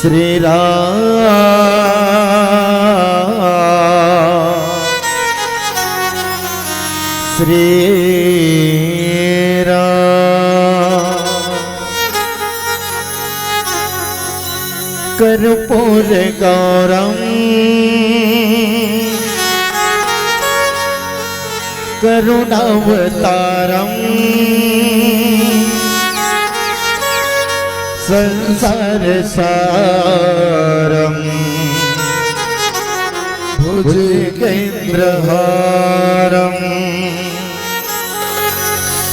श्री राम श्री राम कर्पूर गौरम करुणावतारम संसार सारम भुजगेन्द्रहारम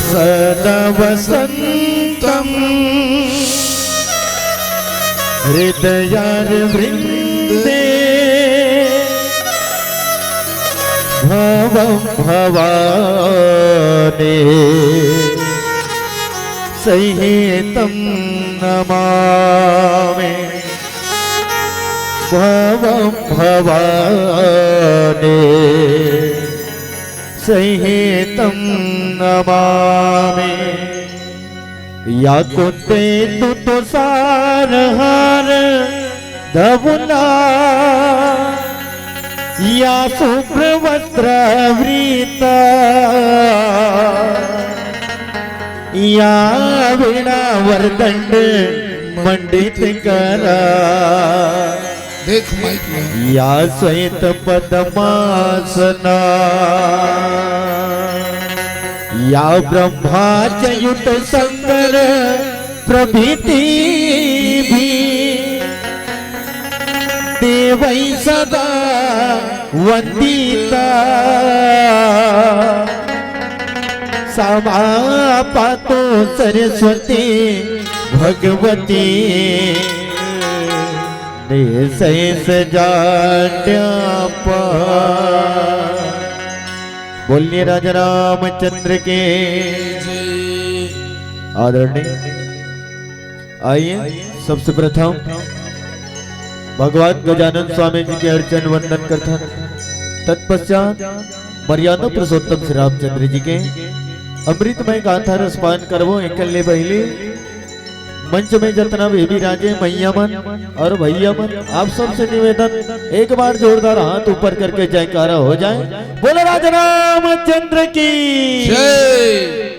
सदा वसंतम हृदयारविंदे भवं भवानी सहितं नमामि भवं भवानी सहितं नमामि या कुंते तु सारहार धवुना या शुभ्रवस्त्रवृता या वीणा वरदंड मंडित करा देख माइक में या श्वेत पद्मासना या ब्रह्माच्युत शंकर प्रभृति भी देवै सदा वंदिता समापातो सरस्वती भगवती निशेष जाड्यापा। बोलिए राजा रामचंद्र के आदरणीय। आइए सबसे प्रथम भगवान गजानन स्वामी जी के अर्चन वंदन करता, तत्पश्चात मर्यादा पुरुषोत्तम श्री रामचंद्र जी के अमृतमय गाथा रसपान करवो। एकल्ले पहले मंच में जितना भी राजे मैया मन और भैया मन, आप सबसे निवेदन एक बार जोरदार हाथ ऊपर करके जयकारा हो जाए। बोलो राजा रामचंद्र की जय।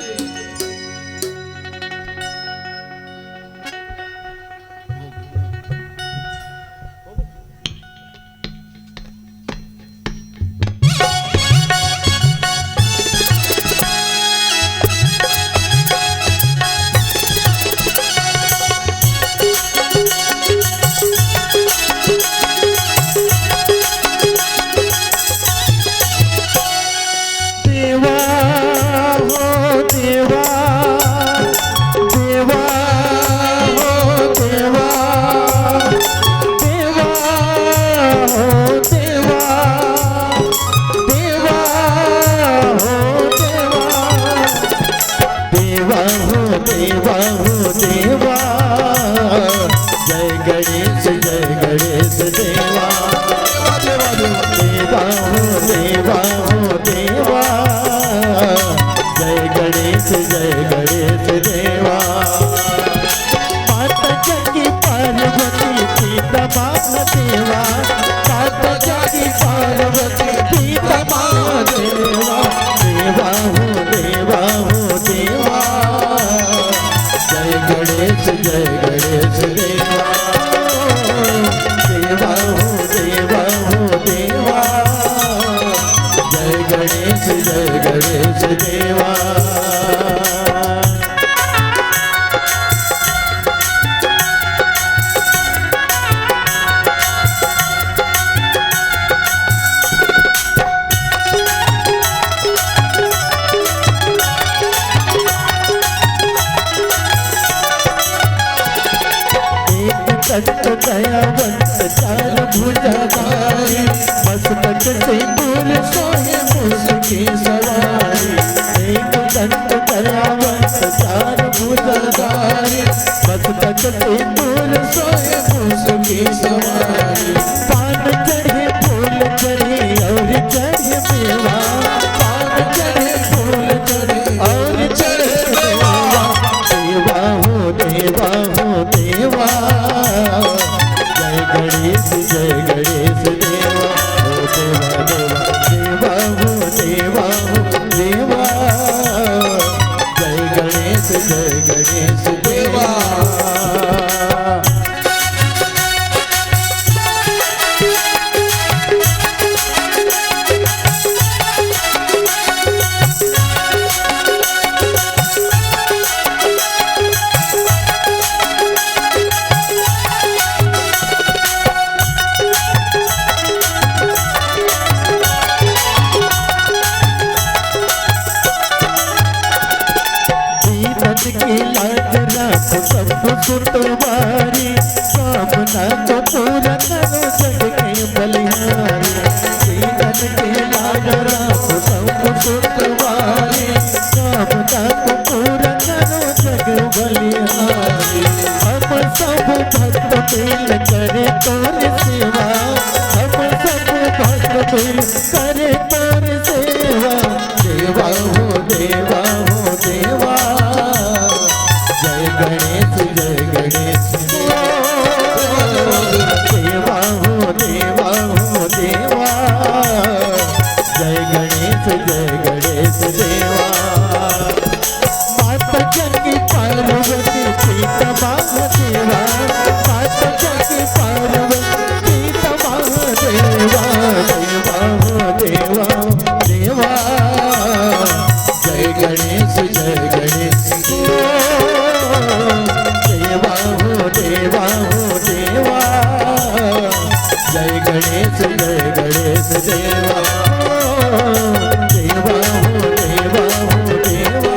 जय गणेश देवा। की लाज राखो सब सुतवारी, कामना को पूरा करो जग के बलिहारी। जीवन की लाज राखो सब सुतवारी, कामना को पूरा करो जग बलिहारी। हम सब भक्त मिल करे तोर सेवा, हम सब भक्त मिल करे तोर सेवा। देवा हो देवा हो देवा, जय गणेश देवा हो देवा हो देवा, जय गणेश देवा। माता जगी पार्वती पिता महादेवा, माता जगी पार्वती पिता महादेवा। देवा हो देवा देवा, जय गणेश देवा हो देवा हो देवा, जय गणेश देवा। देवा हो देवा हो देवा,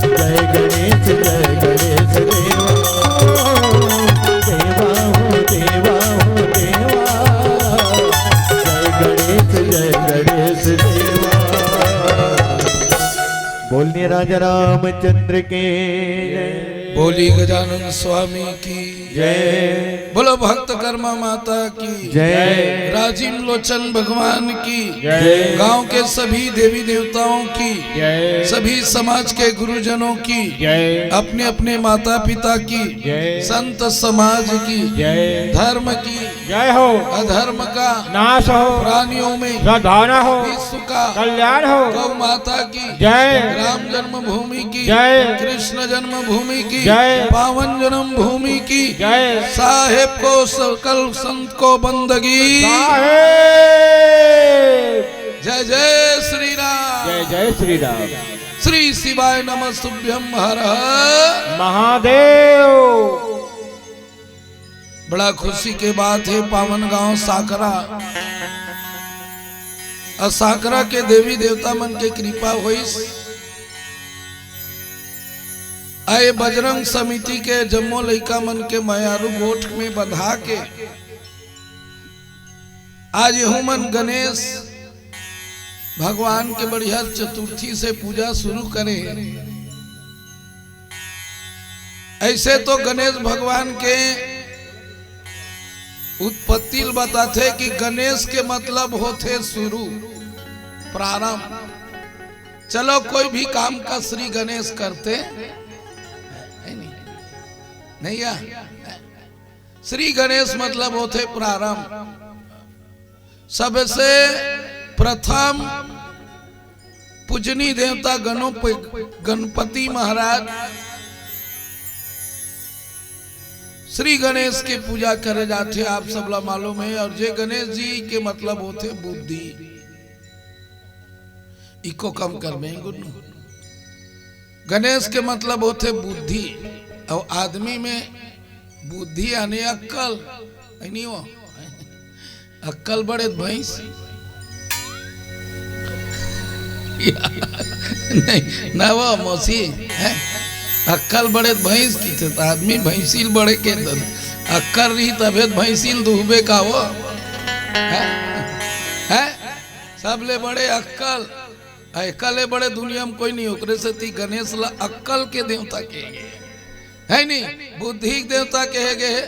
जय गणेश देवा। देवा हो देवा हो देवा, जय गणेश देवा। बोलने राजा रामचंद्र के बोली गजानन स्वामी की जय, बोलो भक्त कर्मा माता की जय, राजीव लोचन भगवान की जय, गांव के सभी देवी देवताओं की जय, सभी समाज के गुरुजनों की जय, अपने अपने माता पिता की जय, संत समाज की जय, धर्म की जय हो, अधर्म का नाश हो, प्राणियों में सद्भावना हो, विश्व का कल्याण हो। गौ माता की जय, राम जन्मभूमि की जय, कृष्ण जन्मभूमि की जय, पावन जन्मभूमि की जय, साहेब को सकल संत को बंदगी। साहेब। जय जय श्री राम, जय जय श्री राम। श्री शिवाय नमः तुभ्यं हर हर महादेव। बड़ा खुशी के बात है, पावन गांव साकरा और साकरा के देवी देवता मन के कृपा हुई। आए बजरंग समिति के जम्मो लइका मन के मयारू गोठ में बंधा के आज यहू मन गणेश भगवान के बढ़िया चतुर्थी से पूजा शुरू करें। ऐसे तो गणेश भगवान के उत्पत्ति बताते कि गणेश के मतलब होते शुरू, प्रारंभ। चलो कोई भी काम का श्री गणेश करते नहीं या श्री गणेश मतलब होते प्रारंभ। सबसे प्रथम पूजनी देवता गणपति महाराज श्री गणेश के पूजा करे जाते, आप सब ला मालूम है। और जे गणेश जी के मतलब होते बुद्धि, इको कम कर में गुरु। गणेश के मतलब होते बुद्धि, और आदमी में बुद्धि यानी अक्कल नहीं हो, अक्कल बड़े भैंस नहीं ना वो मौसी है। अक्कल बड़े भैंस की थे, आदमी भैंसील बड़े के अक्कल रही तबे भैंसील दुहबे का वो है। सबले बड़े अक्कल, अक्कल बड़े दुनिया में कोई नहीं। ओकरे से ती गणेश ला अक्कल के देवता के है नहीं, बुद्धि के देवता कहे गए।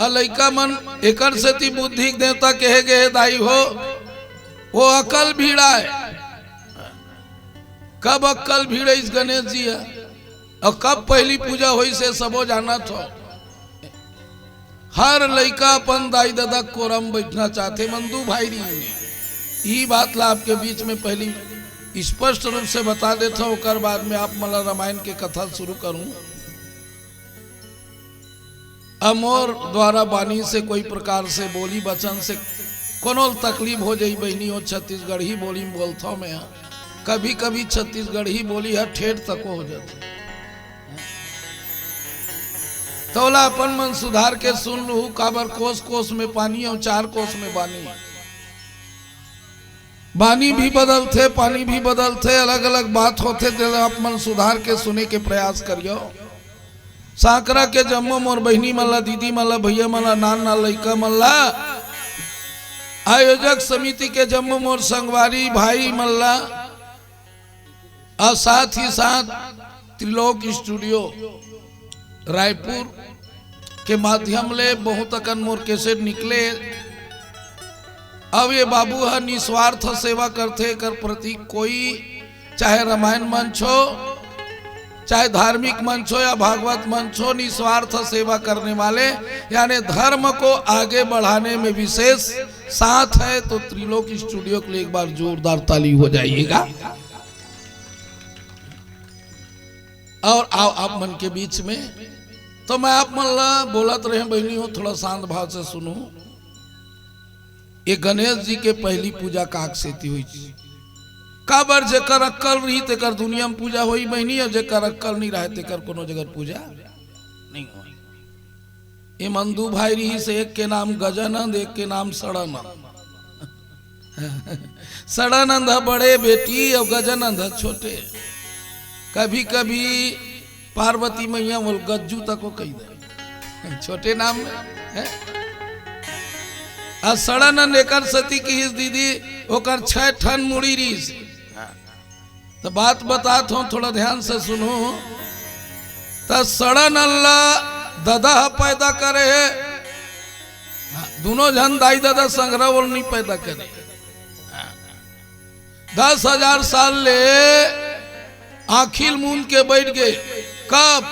लइका मन एकर से ती बुद्धि के देवता कहे गए दाई हो, वो अक्कल भीड़ा है। कब अक्कल भीड़े इस गणेश जी है और कब पहली पूजा हुई से सबो जाना था। हर लइका अपन दाई दादा कोरम बैठना चाहते, मंदू भाई नहीं। ये बात ला आपके बीच में पहली स्पष्ट रूप से बता देता हूँ, कर बाद में आप मला रामायण के कथा शुरू करूं। अमोर द्वारा बानी से कोई प्रकार से बोली वचन से कोनो तकलीफ हो जाई बहनी हो, छत्तीसगढ़ी बोली में बोलता हूँ मैं। कभी कभी छत्तीसगढ़ी बोली है ठेठ तक हो जाती, तोला अपन मन सुधार के सुन लू। काबर कोस कोस में पानी और 4 कोस में बानी, बानी भी बदलते, पानी भी बदलते, अलग अलग बात होते। अपन सुधार के सुने के प्रयास करियो। साकरा के जम्मो मोर बहनी मल्ला, दीदी मल्ला, भैया मल्ला, नान ना लइका मल्ला, आयोजक समिति के जम्मो मोर संगवारी भाई मल्ला, और साथ ही साथ त्रिलोक स्टूडियो रायपुर के माध्यम ले बहुत अकन मोर कैसेट निकले। अब ये बाबू है निस्वार्थ सेवा करते कर प्रति, कोई चाहे रामायण मंच हो, चाहे धार्मिक मंच हो या भागवत मंच हो, निस्वार्थ सेवा करने वाले यानी धर्म को आगे बढ़ाने में विशेष साथ है। तो त्रिलोक स्टूडियो के लिए एक बार जोरदार ताली हो जाइएगा। और आओ आप मन के बीच में, तो मैं आप मन ला बोलत रहे बहनी हो, थोड़ा शांत भाव से सुनो। ये गणेश जी के पहली पूजा काक सेती हुई, काबर जेकर अक्कल रही तेकर दुनिया में पूजा होई बहनी, और जेकर अक्कल नहीं रहे तेकर कोनो जगह पूजा नहीं होई। ये मंदू भाई रही से एक के नाम गजानंद, एक के नाम सड़ानंद। सड़ानंद बड़े बेटी और गजानंद छोटे। कभी कभी पार्वती मैया बोल गज्जू तक को कही दे छोटे नाम में। सड़ानंद एकर सती की हिस दीदी ओकर 6 ठन मुड़ी रीस। तो बात बताता हूँ, थोड़ा ध्यान से सुनो। तो सड़ानंद दादा पैदा करे है, दोनों जन दाई दादा संग्रह बोल नहीं पैदा करे। 10,000 साल ले आखिल मूंद के बैठ गए। कब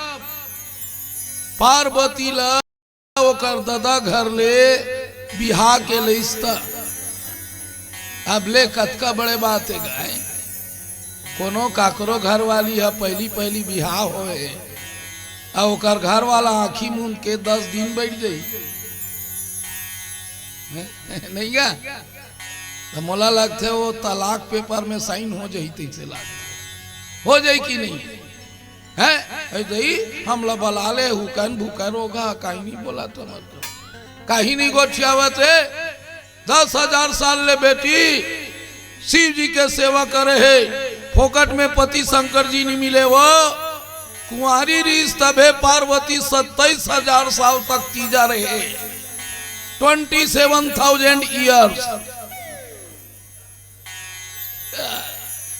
पार्वती ला ओकर दादा घर ले बिहा के लिस्ता। अब ले कतका बड़े बात है गाय, कोनो काकरो घर वाली है पहली पहली बिहा होए, और ओकर घर वाला आखी मूंद के 10 दिन बैठ जाई नहीं गा। तो मोला लगते वो तलाक पेपर में साइन हो जाई, तैसे लगता हो जाए कि नहीं है। ऐसे हमला बला ले हुकन भूकन होगा, कहीं नहीं बोला तो मत कहीं नहीं गोठियावत है। 10,000 साल ले बेटी शिव जी के सेवा करे है, फोकट में पति शंकर जी नहीं मिले। वो कुंवारी रीस तबे पार्वती 27,000 साल तक तीजा रहे, 27,000 ईयर्स।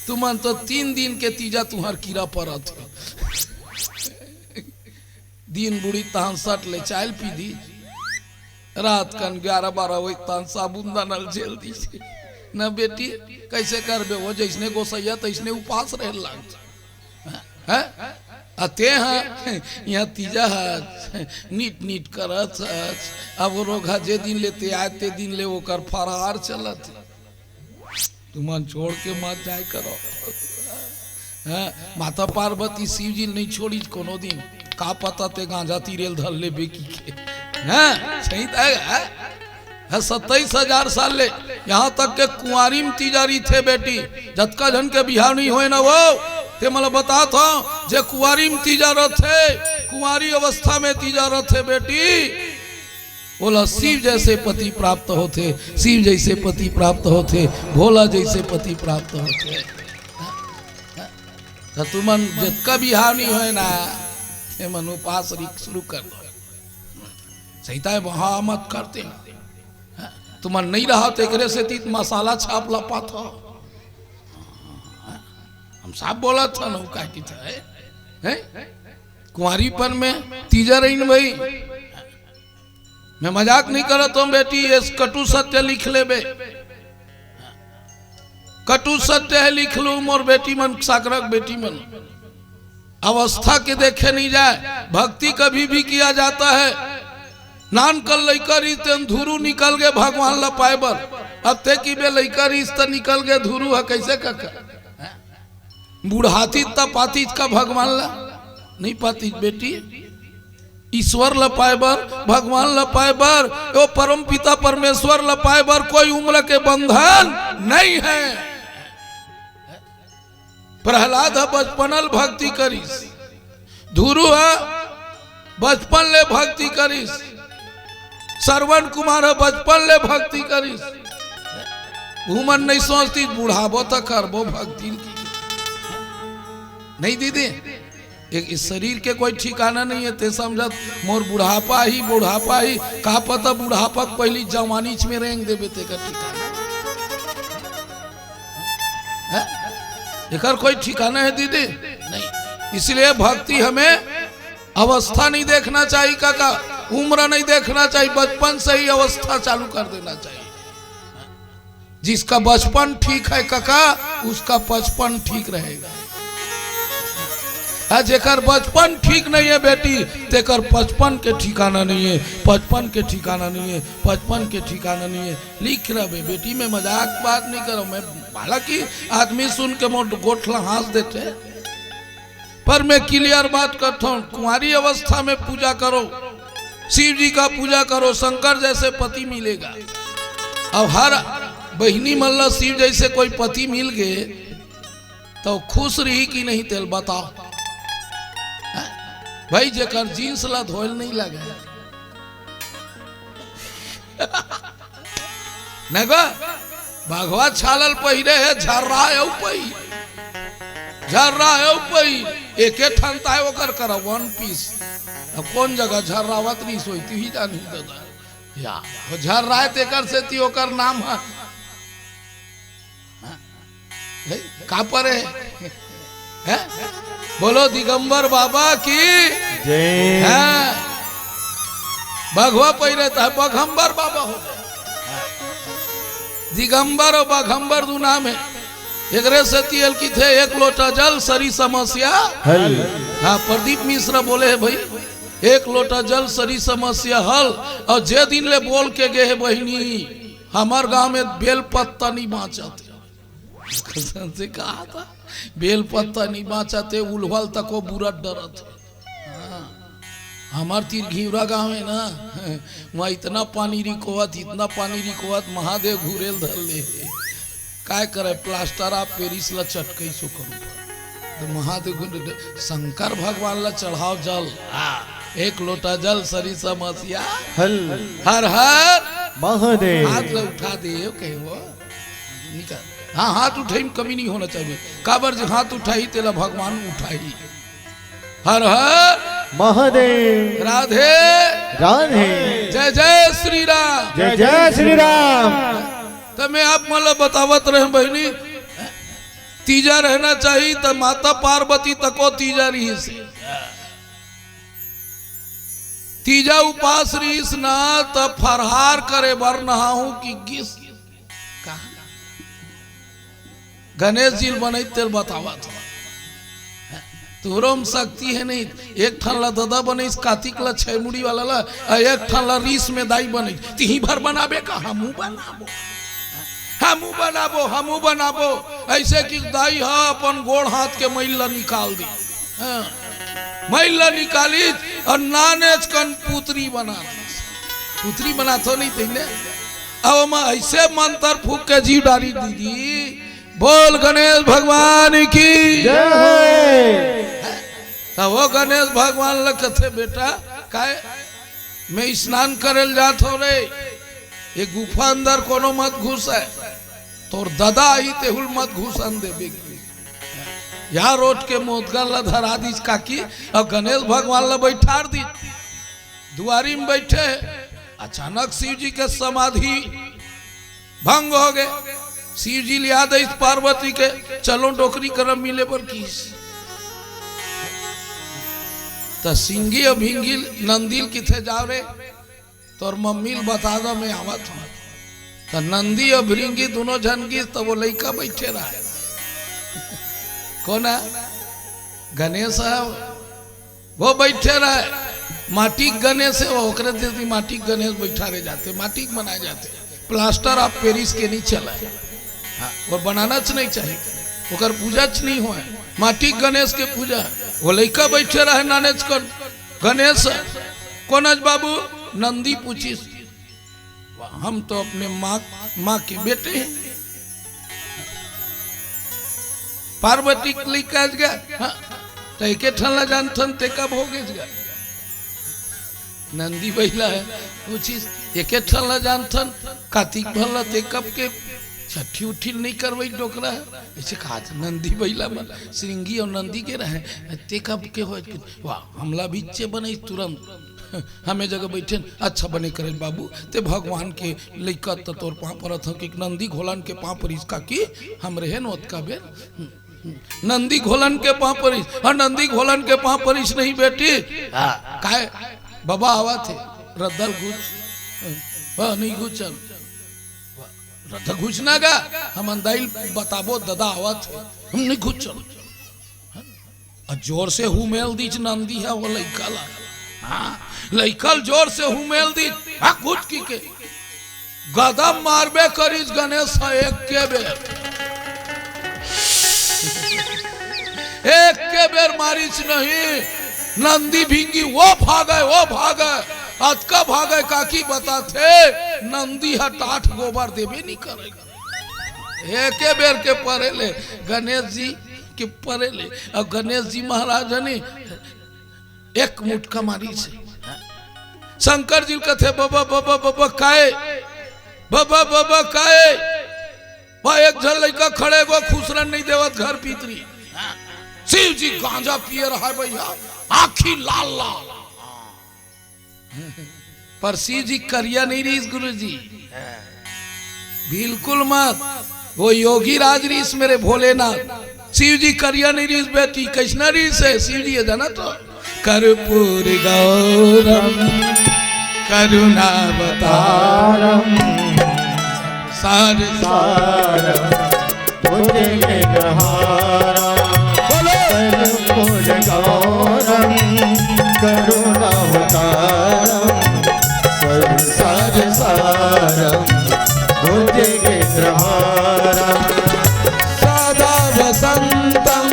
तुमन तो 3 दिन के तीजा तुम्हार कीड़ा पड़त है। दिन बुढ़ी तहन सट ले चाय पी दी, रात कन 11-12 बजे तहन साबुन दानल झेल दी। न बेटी कैसे करबे, वो जैसने गोसैया तैसने उपास रहे लग है। अते हैं यहाँ तीजा है नीट नीट करत। अब रोगा जे दिन लेते आए ते दिन ले वो कर फरार चलत। तुम छोड़ के मत जाए करो। माता पार्वती शिव जी नहीं छोड़ी कोनो दिन, का पता ते गांजा तीरेल धर ले बेकी के। सही है 27,000 साल ले यहाँ तक के कुंवारी में तीजारी थे बेटी। जतका जन के बिहार नहीं होए ना वो ते मला बता था जे कुंवारी में तीजा थे, कुंवारी अवस्था में तीजा थे बेटी। बोला शिव जैसे पति प्राप्त होते, शिव जैसे पति प्राप्त होते, भोला जैसे पति प्राप्त होते। तो तुमन जितका भी हानि है ना ते मन उपास शुरू कर दो। सही है वहां मत करते ना, तुमन नहीं रहा तो एक से तीत मसाला छाप लपा था। हम साफ बोला था ना कहती था कुंवारीपन में तीजा रही न भाई। मैं मजाक नहीं कर रहा हूं बेटी, ये कटु सत्य लिख ले बे, कटु सत्य है लिख लू मोर बेटी मन, साकरक बेटी मन। अवस्था के देखे नहीं जाए, भक्ति कभी भी किया जाता है। नान कल लइका रिश्ते धुरु निकल गए भगवान ला पाए बर, अब ते की बे लइका रिश्ता निकल गए धुरु है कैसे कका। बुढ़ाती त पातीज का भगवान ला नहीं पातीज बेटी, ईश्वर ल पाए बर, भगवान ल पाए बर, वो परम पिता परमेश्वर ल पाए बर कोई उम्र के बंधन नहीं है। प्रहलाद बचपनल भक्ति करीस, धुरु बचपन ले भक्ति करीस, श्रवण कुमार बचपन ले भक्ति करीस, घूमन नहीं सोचती बुढ़ाबो तो करबो भक्ति की नहीं दीदी। एक इस शरीर के कोई ठिकाना नहीं है, ते समझत मोर बुढ़ापा ही का पता बुढ़ापा पहली जवानी में रेंग देवे ते का ठिकाना है? एकर कोई ठिकाना है दीदी नहीं। इसलिए भक्ति हमें अवस्था नहीं देखना चाहिए काका, उम्र नहीं देखना चाहिए, बचपन से ही अवस्था चालू कर देना चाहिए। जिसका बचपन ठीक है काका उसका बचपन ठीक रहेगा, जेकर बचपन ठीक नहीं है बेटी तेकर बचपन के ठिकाना नहीं है, बचपन के ठिकाना नहीं है, बचपन के ठिकाना नहीं है। लिख रहे बेटी, मैं मजाक बात नहीं कर रहा हूं, मैं हालांकि आदमी सुन के मोट गोठला हंस देते, पर मैं क्लियर बात करता हूँ। कुंवारी अवस्था में पूजा करो, शिव जी का पूजा करो, शंकर जैसे पति मिलेगा। अब हर बहिनी मल्ला शिव जैसे कोई पति मिल गए तो खुश रही कि नहीं तेल बताओ भाई, जेकर जींस ला धोल नहीं लगे नगा भगवा छालल पहिरे है, झर्रा है पही एक ठनता है ओकर कर वन पीस। अब कौन जगह झर्रावत नहीं सोती ही जानी दादा या झर्रा है तेकर से ती ओकर नाम है का पर है? बोलो दिगंबर बाबा की जय। भगवा पहिरता है, बघंबर बाबा हो गए। दिगंबर और बघंबर दो नाम है। एकरे से तियल की थे एक लोटा जल सरी समस्या हल। हाँ प्रदीप मिश्रा बोले है भाई, एक लोटा जल सरी समस्या हल। और जे दिन ले बोल के गए है बहिनी हमार गांव में बेल पत्ता नहीं बाँचते, से कहा था बेल पत्ता नहीं बाँचते, उलहल तक वो बुरा डरत। हमार तीर घिवरा गाँव है ना, वहाँ इतना पानी रिकोवत महादेव घूरेल धर ले काय करे प्लास्टर आप पेरिस ला चटकई सो करूँ तो महादेव शंकर भगवान ला चढ़ाओ जल, एक लोटा जल सरी समस्या हल। हर हर महादेव। हाथ ला उठा दे कहे वो निकाल, हाँ हाथ उठाई में कमी नहीं होना चाहिए, काबर जो हाथ उठाई तेला भगवान उठाई। हर हर महादेव। राधे राधे। जय जय श्री राम। जय जय श्री राम। तो मैं आप मतलब बतावत रहे बहनी, तीजा रहना चाहिए तो माता पार्वती तको तीजा रही से, तीजा उपास रहीस ना तो फरहार करे बर नहाऊ की गिस कहा गणेश जी बने तेल बतावा तुरम शक्ति है नहीं। एक ठन ला दादा बने कार्तिक ला छह मुड़ी वाला ला, एक ठन ला रीस में दाई बने तीही भर बनाबे का हमू बनाबो ऐसे कि दाई हा अपन गोड़ हाथ के मैल ला निकाल दी, मैल ला निकाली और नानेच कन पुत्री बना तो नहीं थी ने। अब मैं ऐसे मंत्र फूक के जीव डाली दीदी, बोल गणेश भगवान की जय। वो गणेश भगवान लगते बेटा काय मैं स्नान करल जात हो रे, ये गुफा अंदर कोनो मत घुस है, तोर दादा आई तेहुल मत घुसन देबे। यहाँ रोड के मोदगल ला धरा दी काकी और गणेश भगवान ला बैठार दी, दुआरी में बैठे। अचानक शिव जी के समाधि भंग हो गए। शिव जी लिया दे इस पार्वती के, चलो डोकरी करम मिले पर किस तो सिंगी और भिंगी नंदील किथे जाओ रे, तोर मम्मी बता दो मैं आवत हूँ। तो नंदी और भृंगी दोनों जन की तो वो लड़का बैठे रहा है कौन है गणेश है, वो बैठे रहे। माटी गणेश है वो, माटी गणेश बैठा रह जाते, माटी बनाए जाते, प्लास्टर ऑफ पेरिस के नहीं चला है। हाँ, वो बनाना नहीं चाहिए, ओकर पूजा नहीं हुआ है। माटी गणेश के पूजा वो लड़का बैठे रहे नानेज कर गणेश कोनज बाबू नंदी पूछिस हम तो अपने माँ के बेटे हैं पार्वती लिखा गया तो के ठनला जानथन ते कब हो गया नंदी बैला है पूछिस एके ठनला जानथन कार्तिक भला ते कब के छठी उठी नहीं करवाई डोकरा है ऐसे कहा था नंदी बैला में श्रृंगी और नंदी के रहे ते कब के हो वाह हमला बीचे बने तुरंत हमें जगह बैठे अच्छा बने करे बाबू ते भगवान के लइका तो तोर पाँव पर था कि नंदी घोलन के पाँव पर इसका की हम रहे नोत का बेर नंदी घोलन के पाँव पर और नंदी घोलन के पाँव पर इस नहीं बेटी काय बाबा आवा थे रद्दल घुस नहीं घुचल रद्दा घुसना गा हम अंदाइल बताबो ददा आवा थे हम नहीं घुचल जोर से हुमेल दीच नंदी है वो लइका ला लइकल जोर से हुमेल दी घुट की के गदम मारबे करीज गणेश एक के बेर मारिच नहीं नंदी भिंगी वो भागे अतका भागे काकी बताते नंदी हटाठ गोबर देवे नहीं करेगा एक बेर के परेले गणेश जी के परेले और गणेश जी महाराज ने एक मुटका मारी से शंकर जी कथे बाबा बाबा बाबा काए वह एक झल लड़का खड़े गो खुसरन नहीं देवत घर पीतरी शिव जी गांजा पिए रहा है भैया आखी लाल लाल पर शिव जी करिया नहीं रही गुरु जी बिल्कुल मत वो योगी राज रीस मेरे भोलेनाथ शिव जी करिया नहीं रही बेटी कैसना रीस है शिव जी है जाना तो कर्पूर गौरम करुणावतारम सार सारम कर्पूर गौरम करुणावतारम संसार सारम भुजगेन्द्रहारम सदा वसंतम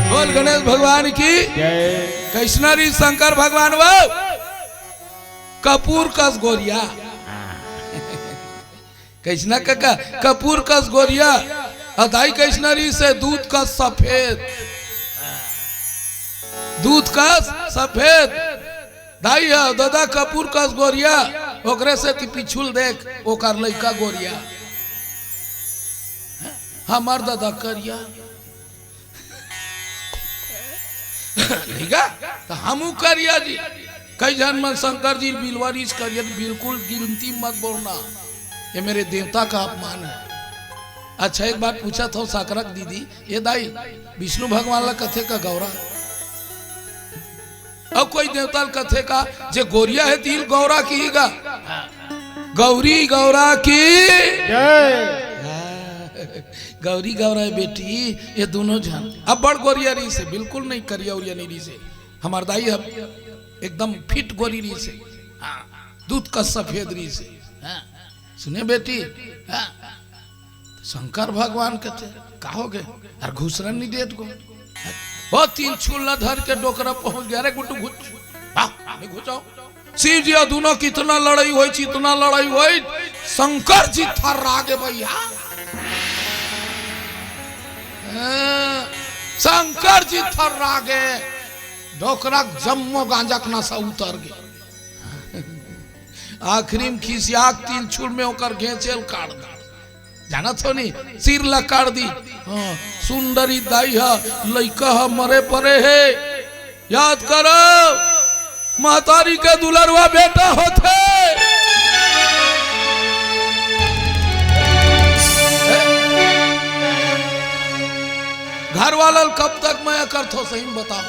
बोल गणेश भगवान की कृष्णरी शंकर भगवान वो कपूर कस गोरिया कृष्णा काका कपूर कस गोरिया अदाई कृष्णरी से दूध का सफेद दाई है दादा कपूर कस गोरिया ओकरे से ती पिछुल देख ओकर लइका गोरिया हमार दादा करिया तो हमू करिया जी कई जन मन शंकर जी बिलवारीज करिया बिल्कुल गिनती मत बोलना ये मेरे देवता का अपमान है। अच्छा एक बात पूछा था साकरक दीदी ये दाई विष्णु भगवान ला कथे का गौरा अब कोई देवता कथे का जे गोरिया है तिल गौरा कीगा गौरी गौरा की गौरी गौरा है बेटी ये दोनों जन अब बड़ गोरिया रही से बिल्कुल नहीं करिया उरिया नहीं रही से हमार दाई अब एकदम फिट गोरी रही से दूध का सफेद रही से सुने बेटी शंकर भगवान कहते कहोगे यार घुसरन नहीं देत को बहुत तीन छुल्ला धर के डोकरा पहुंच गया रे गुड्डू घुसाओ शिव जी दोनों कितना लड़ाई हुई इतना लड़ाई हुई शंकर जी थर्रागे भैया शंकर जी थर्रागे डोकरा जम्मो गांजक नशा उतर गए आखिरी में खिसियाक तीन छुल में होकर घेचेल काट दी जाना तो नहीं सिर ला काट दी सुंदरी दाई है लइका है मरे परे है याद करो महतारी के दुलरवा बेटा होते घर वाला कब तक मैं कर थो सही बताओ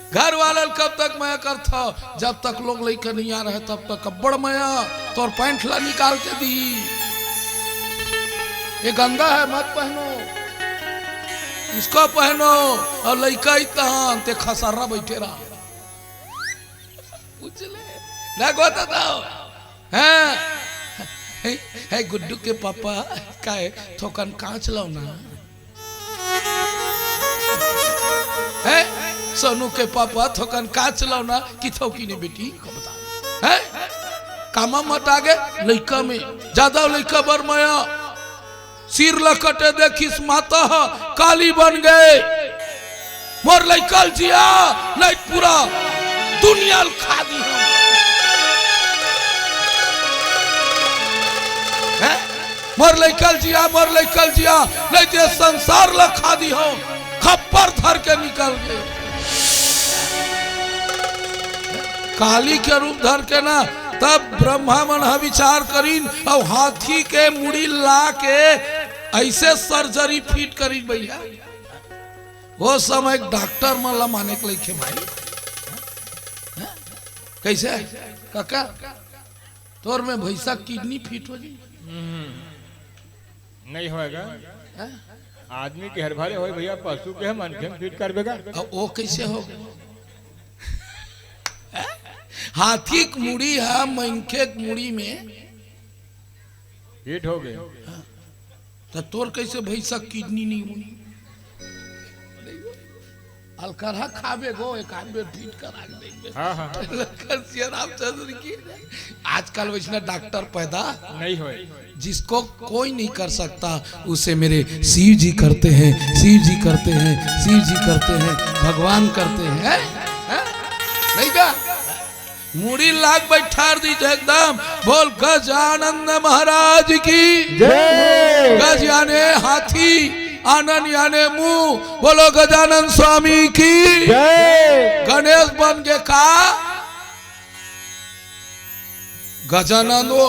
घर वाले कब तक मैं करता, जब तक लोग लेकर नहीं आ रहे तब तक कब्बड़ मया तोर पैंट ला निकाल के दी, ये गंदा है मत पहनो, इसको पहनो। और लड़का इतहान ते खसारा बैठे रहा, पूछ ले ना गोता दो है गुड्डू के पापा का है थोकन कांच लाओ ना है, सोनू के पापा थोकन कांच लाओ ना कि थोकी ने बेटी को बता है, कामा मत आगे लड़का में ज्यादा लड़का बरमाया, सिर लकटे देखिस माता काली बन गए, मोर लड़का जिया नहीं पूरा दुनिया खा दी है, मोर लड़का जिया नहीं तो संसार ला खा दी हो, खप्पर धर के निकल गए, काली के रूप धर के ना। तब ब्रह्मा मन विचार करीन और हाथी के मुड़ी ला के ऐसे सर्जरी फिट करी भैया, वो समय डॉक्टर मन ला माने के लिखे भाई कैसे काका तोर में भैसा किडनी फिट हो जी नहीं होएगा, आदमी के हर भारे हो भैया, पशु के मन के फिट कर देगा। अब वो कैसे हो, हाथी की मुड़ी है मनखे की मुड़ी में फिट हो गए, तो तोर कैसे भैसा किडनी नहीं हुई, अलकरहा खाबे गो एक आध बेर फिट करा देंगे। हाँ हाँ रामचंद्र की आजकल वैसे डॉक्टर पैदा नहीं होए, जिसको कोई नहीं कर सकता उसे मेरे शिव जी करते हैं, शिव जी करते हैं, शिव जी करते हैं, भगवान करते हैं, नहीं का मुड़ी लाग बैठा दीजिए एकदम, बोल गजानंद महाराज की जय। गज याने हाथी, आनंद याने मुंह, बोलो गजानंद स्वामी की जय। गणेश बन के का गजानंद वो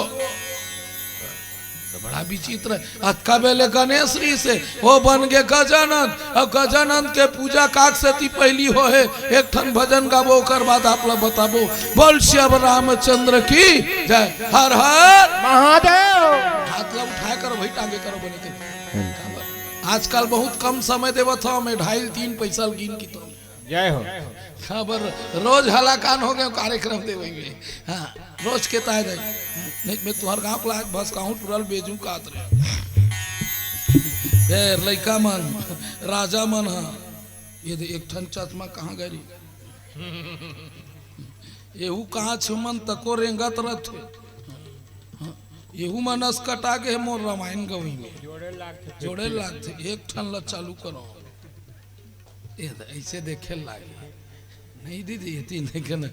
तो बड़ा विचित्र है, अतका बेले गणेश री से वो बन गए गजानंद, और गजानंद के पूजा काक से ती पहली हो है, एक ठन भजन गाबो कर बाद आप लोग बताबो, बोल श्याम रामचंद्र की जय, हर हर महादेव। हाथ ला उठाए करो भाई, टांगे करो बने के। आजकल बहुत कम समय देव था, मैं 2.5-3 पैसा गिन की तो जय हो। खबर रोज हलाकान हो गए कार्यक्रम देवेंगे, हाँ रोज के ताय दे नहीं, मैं तुम्हार गांव को बस कहूँ टूरल बेजू कात रहे लड़का मन राजा मन हा, ये एक ठन चश्मा कहाँ गई, येहू कहाँ छुमन तको रेंगत रथे, येहू मनस कटा के मोर रामायण गवी में जोड़े लागते, एक ठन ला चालू करो ऐसे देखे लागे नहीं दीदी ये तीन लेकिन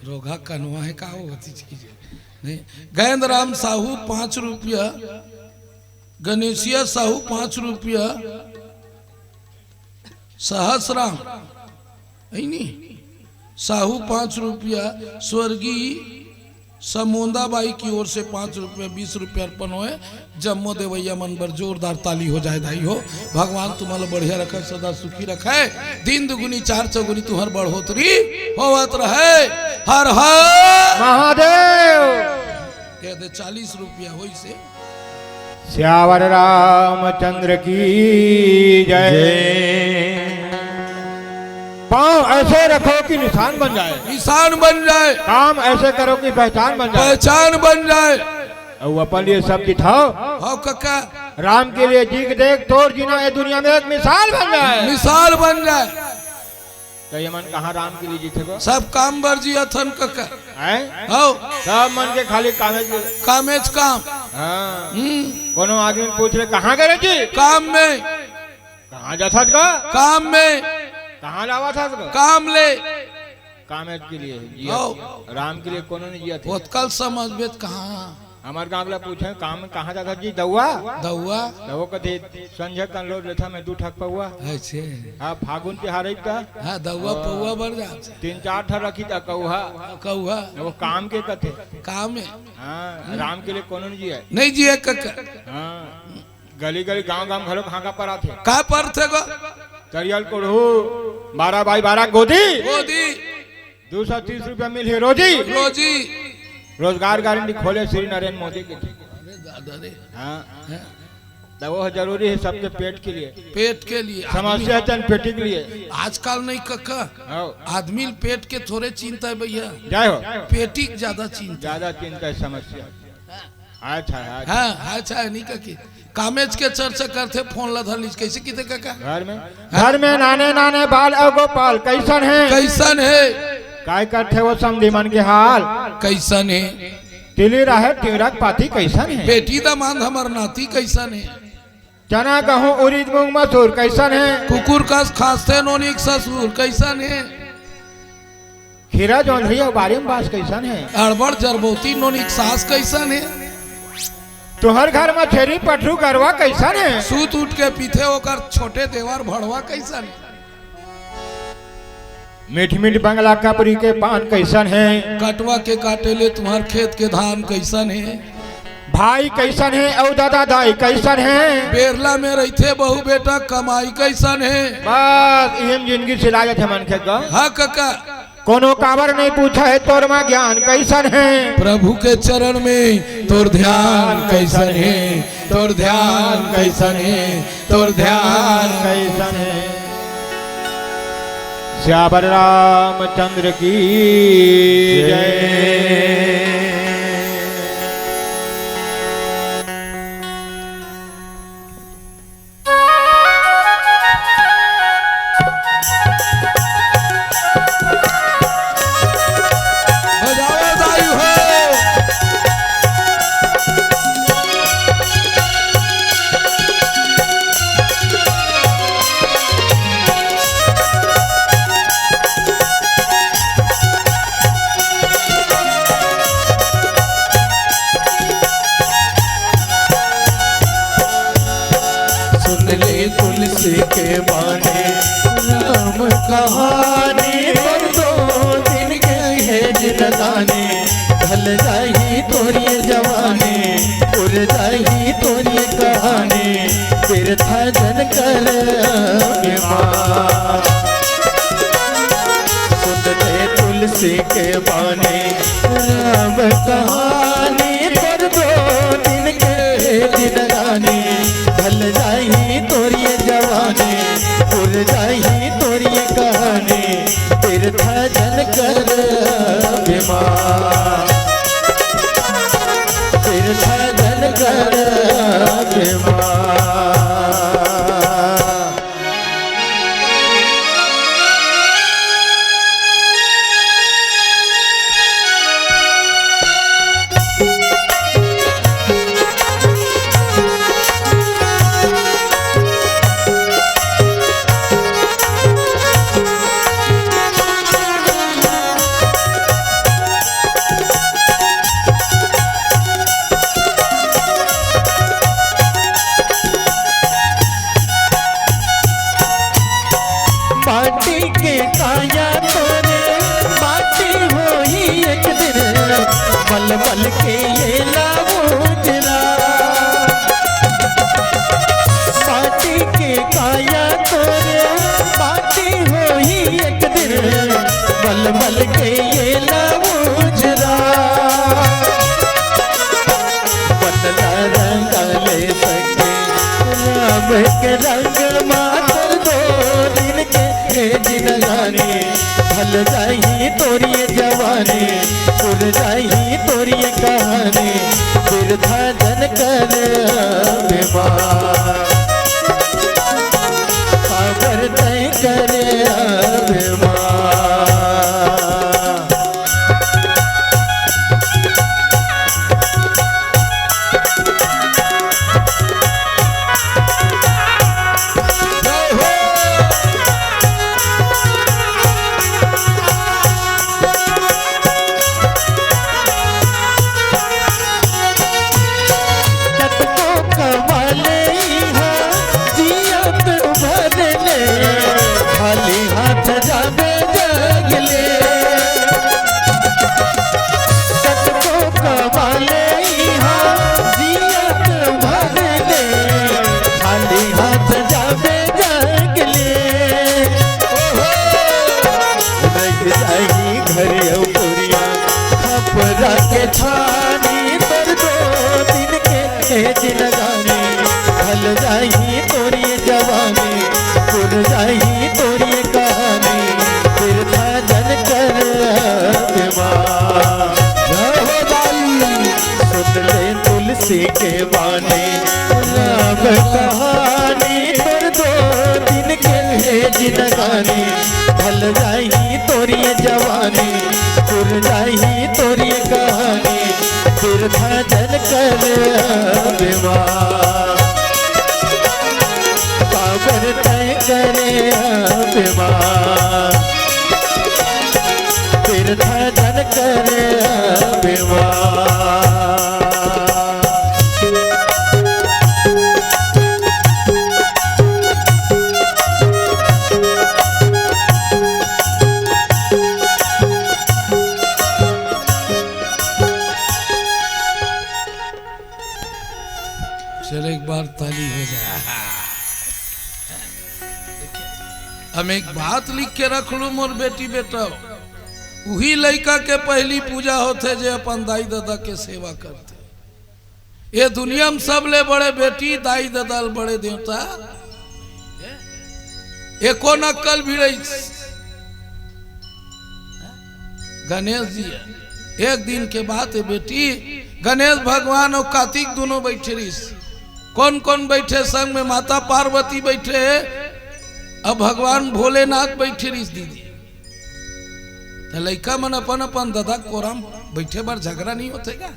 रोगा कनवा है का होती चीज नहीं। गैंद राम साहू 5 रुपया, गणेशिया साहू 5 रुपया, सहसराम नहीं साहू 5 रुपया, स्वर्गीय समोंदा बाई की ओर से 5 रुपया 20 रुपया अर्पण होए, जम्मो देवैया मन बर जोरदार ताली हो जाए दाई हो, भगवान तुम्हारा बढ़िया रखे, सदा सुखी रखे, दिन दुगुनी 4 चौगुनी तुम्हार बढ़ोतरी होवत रहे, हर हर महादेव। कह दे 40 रुपया हो से श्यावर रामचंद्र की जय। पाँव ऐसे रखो कि निशान बन जाए, निशान बन जाए, काम ऐसे करो कि पहचान बन जाए, पहचान बन जाए, और अपन लिए सब दिखाओ, हो कक्का राम के लिए जी के देख, तोड़ जीना ये दुनिया में एक मिसाल बन जाए, मिसाल बन जाए। तो ये मन कहाँ राम के लिए जीते सब काम बर्जी अथन कक्का हैं, हो सब मन के खाली कामेज कामेज काम, हाँ। कोनो आदमी पूछ रहे कहाँ गए जी, काम में, कहाँ जाता था, काम में, कहाँ लावा था, काम ले, कामेज के लिए जिया, राम के लिए कोनो नहीं जिया थे। उत्कल समझ बेत कहाँ हमारे गाँव पूछे काम में कहाँ जाता जी, दौआ दौआ दवो कथे संजय का लोड लेता मैं 2 ठक पौआ, ऐसे हाँ फागुन तिहार का हाँ दौआ पौआ बढ़ जाते 3-4 ठर रखी था कौहा, कौआ वो काम के कथे, काम में हाँ राम के लिए कोनो नहीं जिया, नहीं जिए कक्का, हाँ गली गली गांव गांव घरों कहाँ का पर आते, का पर थे गो तरियल कोढ़ू 12x12 गोदी गोदी 230 रुपया मिल है रोजी। रोजी। रोजगार गारंटी खोले श्री नरेंद्र मोदी की। अरे दादा रे, हाँ तो वो जरूरी है सबके पेट के लिए, पेट के लिए समस्या है तन पेटी के लिए। आजकल नहीं कक्का, हाँ। आदमी पेट के थोड़े चिंता है भैया, जय हो। पेटी की ज्यादा चिंता। ज्यादा चिंता है समस्या। अच्छा अच्छा। हाँ अच्छा है नहीं ककी। कामेज के चर्चा करते फोन ला धर लीज कैसे किते काका। घर में नाने नाने बाल और गोपाल कैसन है? कैसन है? काय करते वो समझी मन के हाल? कैसन है? तिली रहे टेरक पाती कैसन है? बेटी दामाद हमार नाती कैसन है? चना गहूँ उड़ीद मूंग मसूर कैसन है? कुकुर का खांसते नोनी ससुर कैसन है? खीरा जोंधरी और बारी बास कैसन है? अड़बड़ जरबोती नोनी सास कैसन है? तुहर घर में छेरी पटरू गरवा कैसन है? सूत उठ के पीछे होकर छोटे देवर भड़वा कैसन है? मीठ मीठ बंगला कपरी के पान कैसन है? कटवा के काटे ले तुम्हार खेत के धान कैसन है? भाई कैसन है और दादा दाई कैसन है? बेरला में रहते बहु बेटा कमाई कैसन है? बस यही जिंदगी सिलायत है मन के गा। हाँ काका। कोनो काबर नहीं पूछा है तोर में ज्ञान कैसन है? प्रभु के चरण में तोर ध्यान कैसन है? तोर ध्यान कैसन है? तोर ध्यान कैसन है? श्यावर रामचंद्र की जय। तुलसी के बाने राम कहानी पर 2 दिन के है जिनगाने ढल जाही तोरी जवानी उड़ जाही तोरी कहानी फिर था जन कर सुन ले तुलसी के बाने राम कहानी पर 2 दिन के है जिनगाने ढल जाही तोरी जवानी उड़ जाही तोरी कहानी फिर था जन कर बीमार फिर था जन कर बीमार। मल मल के ये लाऊंजरा माटी के काया तोरे माटी हो ही एक दिन मल मल के ये लाऊंजरा बदला रंग ले सके राम के रंग मातर 2 दिन के जिनगानी ढल जाही तोरी जवानी उड़ जाही तोरी कहानी फिर था जन कर बीमार खबर तय करे बीमार। तुलसी के बाने राम कहानी कर 2 दिन के जिनगानी ढल जाही तोरी जवानी पुर जाही तोरी कहानी फिर भजन कर बीमार काबर तय करे बीमार फिर भजन करे बीमार। चल एक बार ताली हो जाए। हम एक बात लिख के रख लू मोर बेटी बेटा, वही लड़का के पहली पूजा होते जे अपन दाई दादा के सेवा करते। ये दुनिया में सबले बड़े बेटी दाई दादा बड़े देवता एको नक्कल भी रही गणेश जी। एक दिन के बाद बेटी गणेश भगवान और कार्तिक दोनों बैठे रही। कौन कौन बैठे संग में? माता पार्वती बैठे अब भगवान भोलेनाथ बैठे रही दीदी। तो लड़का मन अपन अपन दादा कोरम बैठे बार झगड़ा नहीं होते क्या?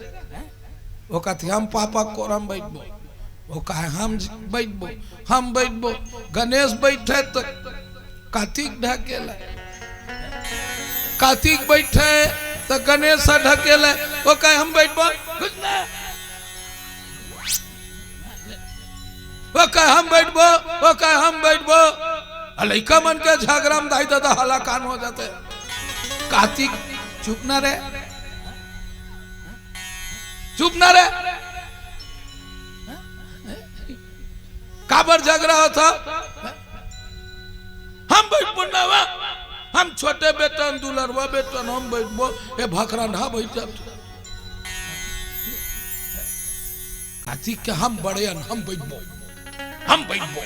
वो कहते हम पापा कोरम बैठबो, वो कहे हम बैठबो, हम बैठबो। गणेश बैठे तो कार्तिक ढकेला, कार्तिक बैठे तो गणेश ढकेला, वो कहे हम बैठबो, वो कहे हम बैठबो, वो कहे हम बैठबो। लड़का मन के झगड़ा में दाई दादा हलाकान हो जाते। कार्तिक चुप ना रहे, चुप ना रहे। काबर झगड़ा होता? हम बैठबो ना, हम छोटे बेटन दुलरवा बेटन हम बैठबो, ये भखरा ना बैठ जाते। कार्तिक के हम बड़े हम बैठबो, हम बैठबो।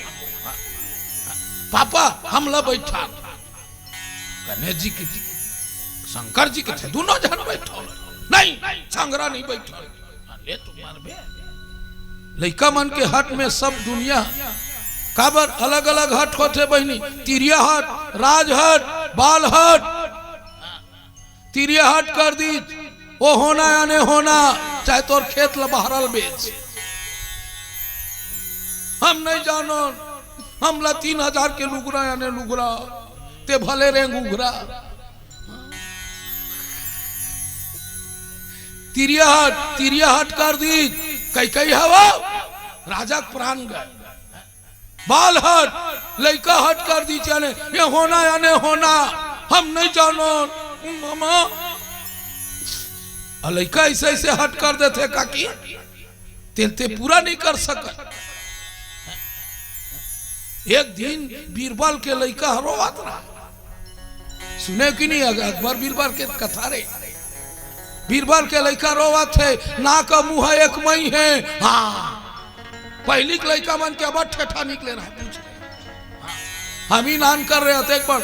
पापा हम ला बैठा। गणेश जी की शंकर जी के थे दोनों जन बैठो। नहीं संगरा नहीं बैठो। ले तुम्हार बे लड़का मन के हट में सब दुनिया काबर अलग अलग हट होते बहनी। तिरिया हट, राज हट, बाल हट। तिरिया हट कर दी वो होना या नहीं होना, चाहे तोर खेत ला बहरल बेच। हम नहीं जानो, हम ला 3000 के लुगरा या नहीं लुगरा, ते भले रे घुघरा। तिरिया हट कर दी कई कई हवा राजा प्राण गए। बाल हट लड़का हट कर दी चले ये होना या नहीं होना हम नहीं जानो मामा। लड़का ऐसे ऐसे हट कर देते काकी तेलते पूरा नहीं कर सका। एक दिन बीरबल के लड़का रोवात रहा, सुने कि नहीं? अकबर बीरबल के कथा रे। बीरबल के लड़का रोवात थे, ना का मुंह एक मई है। हाँ पहली लड़का मन के अब ठेठा निकले रहा। पूछ हम ही नान कर रहे थे, एक बार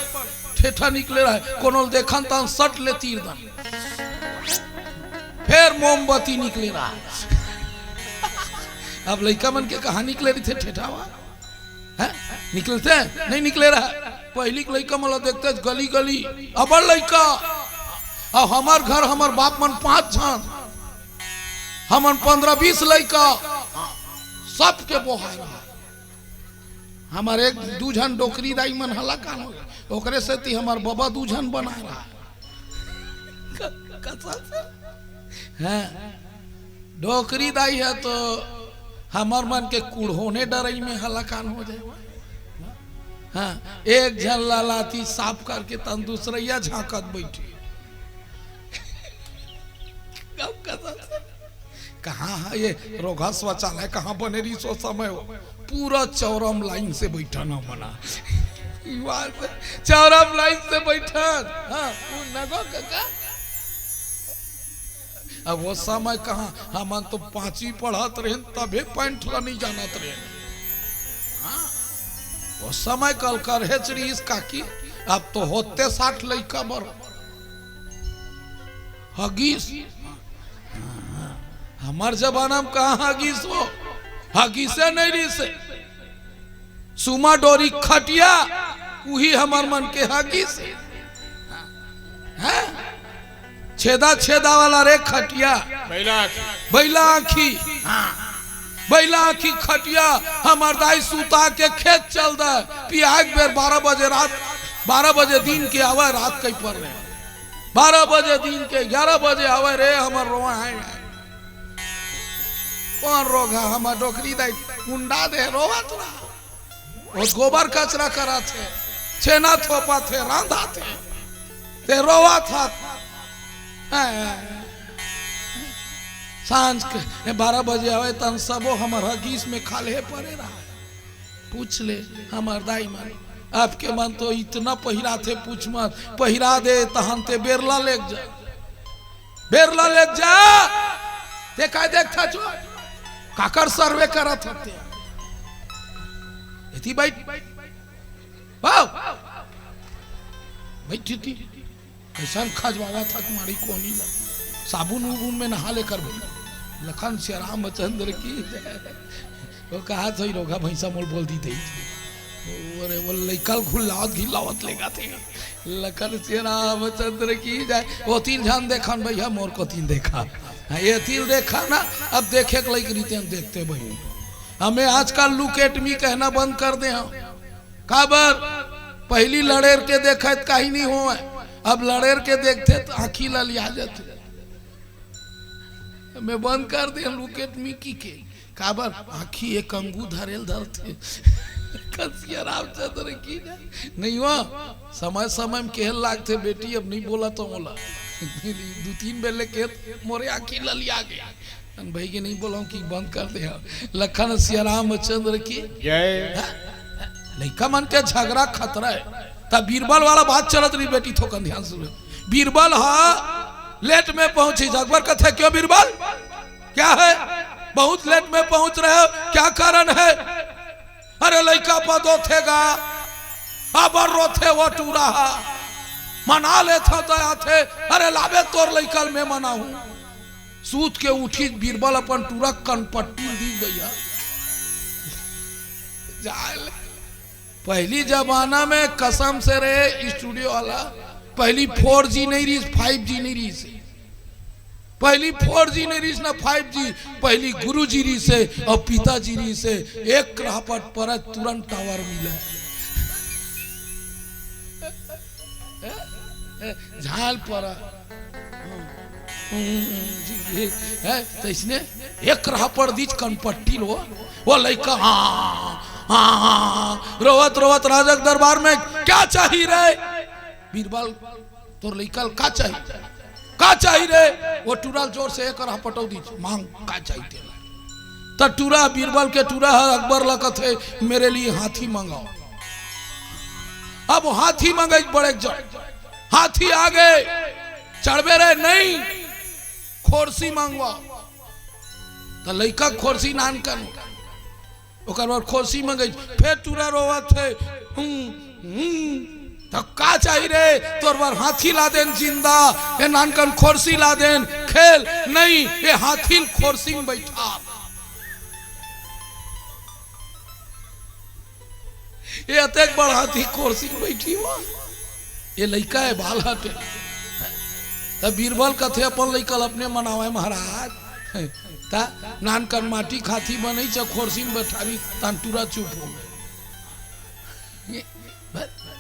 ठेठा निकले रहा। कोनो देखन तन सट ले तीर दन, फिर मोमबत्ती निकले रहा। अब लड़का मन के कहा निकले रही थे ठेठावा है? निकलते नहीं निकले रहा। पहली लड़का मतलब देखते गली गली अब लड़का। अब हमार घर हमार बाप मन 5 जन, हमन 15-20 लड़का सबके बोहाय रहा। हमार 1-2 जन डोकरी दाई मन हला कान हो, ओकरे से ती हमार बाबा 2 जन बना रहा है। डोकरी दाई है तो हमार मन के कुड़होने डरई में हलाकान हो जाए। हाँ एक जन लालाती साफ करके तन दूसरैया झांकत बैठी। कहाँ है ये रोगा शौचालय कहाँ बने रही सो समय हो? पूरा चौरम लाइन से बैठा ना बना, चौरम लाइन से बैठा। हाँ काका अब वो समय कहाँ, हम तो 5वीं पढ़त रहे तबे पैंट ला नहीं जानत रहे। हाँ वो समय कल कर हेचरी काकी। अब तो होते 60 लड़का बर हगीस। हमार जमाना में कहा हगीस हो, हगीसे नहीं रही से सुमा डोरी खटिया वही हमार मन के हगीस है। छेदा छेदा वाला रे खटिया बैला आखी, बैला आखी खटिया हमार दाई सुता के खेत चल दे पियाज बेर 12 बजे रात, 12 बजे दिन के आवे रात कई पर रहे 12 बजे दिन के 11 बजे आवे रे हमार रोआ है। कौन रोग है हमार डोकरी दाई कुंडा दे रोवा तुरा और गोबर कचरा करा थे छेना थोपा थे रांधा थे ते रोवा था। सांझ के 12 बजे आवे तन सबो हमार हगीस में खाले पड़े रहा। पूछ ले हमार दाई मन आपके मन तो इतना पहिरा थे पूछ मत, पहिरा दे तहन ते बेरला लेक जा, बेरला लेक जा ते काय देखता जो काकर सर्वे करत होते इति बैठ वाओ बैठी थी कैसा खजवावा था तुम्हारी कोनी ला साबुन उबुन में नहा लेकर भाई लखन श्री रामचंद्र की वो कहा तो रोगा भैंसा मोल बोल दी थी अरे वो लइकल खुलावत घिलावत लेगा थे लखन श्री रामचंद्र की जाए। वो तीन जान देखा भैया मोर को तीन देखा ये तीन देखा ना अब देखे के लाइक रीते हम देखते भाई हमें आजकल लुक एट मी कहना बंद कर दे हम काबर पहली लड़ेर के देखा कहीं नहीं हो अब लड़ेर के देखते तो आँखी ललिया जाते मैं बंद कर दे लुक एट मी की के काबर आँखी एक अंगू धरेल धरते कसिया रामचंद्र की नहीं हुआ समय समय में कहल लागते बेटी अब नहीं बोला तो बोला 2-3 बेले के मोरे आँखी ललिया गया भाई के नहीं बोला कि बंद कर दे लखन श्री रामचंद्र की जय। लड़का मन के झगड़ा खतरा है तब बीरबल वाला बात चलत रही बेटी थोकन ध्यान सुनो। बीरबल हा लेट में पहुंची जगबर कथे क्यों बीरबल क्या है बहुत लेट में पहुंच रहे हो क्या कारण है। अरे लड़का पदो थेगा अब रोथे वो टूरा मना ले था थे अरे लावे तोर लड़का में मना हूं सूत के उठी बीरबल अपन टूरा कनपट्टी दी भैया पहली जमाना में कसम से रहे स्टूडियो वाला पहली 4G नहीं रही 5G नहीं रही पहली 4G नहीं रही ना 5G पहली गुरुजी री से और पिताजी री से एक रापट पर तुरंत टावर मिला झाल पर तो इसने एक रापट दीज कनपट्टी लो वो लड़का हाँ रोवत रोवत राजक दरबार में क्या चाहिए रे बीरबल तोर लड़का का चाहिए रे वो टूरा जोर से एक पटौ दी मांग का चाहिए तो टूरा बीरबल के टूरा अकबर लकत है मेरे लिए हाथी मंगाओ। अब हाथी मंगाई बड़े हाथी आ गए चढ़बे रहे नहीं खोरसी मंगवा तो लड़का खोरसी नान कर खोरसी मंगाई फिर टूरा रोवत है तो का चाहिए रे तोर बार हाथी ला देन जिंदा ये नानकन खोरसी ला देन खेल नहीं ये हाथी खोरसी में बैठा ये अतेक बड़ हाथी खोरसी में बैठी हुआ ये लड़का है बाल हटे तब बीरबल कथे अपन लड़का अपने मनावे महाराज ता नानकन माटी खाती बनी च खोरसी में बैठारी तांटूरा चुप हो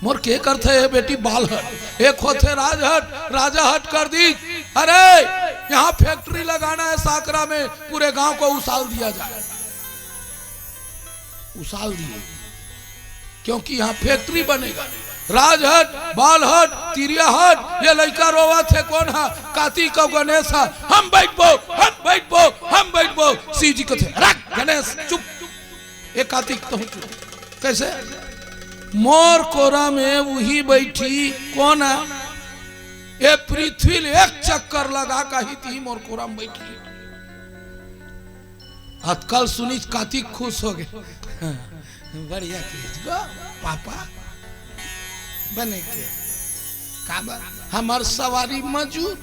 मोर के करते है बेटी बाल हट एक होते राजहट राजा हट कर दी अरे यहाँ फैक्ट्री लगाना है साकरा में पूरे गांव को उसाल दिया जाए उसाल दिए क्योंकि यहाँ फैक्ट्री बनेगा। राजहट बालहट तिरियाहट ये लड़का रोवा थे कौन है कार्तिक और गणेश है हम बैठबो शिव जी कथे रख गणेश चुप एक कार्तिक तो कैसे मोर कोरा में वही बैठी कौन है ये पृथ्वी एक चक्कर लगा कही थी मोर कोरा में बैठी अतकल सुनी कार्तिक खुश हो गए बढ़िया पापा बने के काबर हमार सवारी मौजूद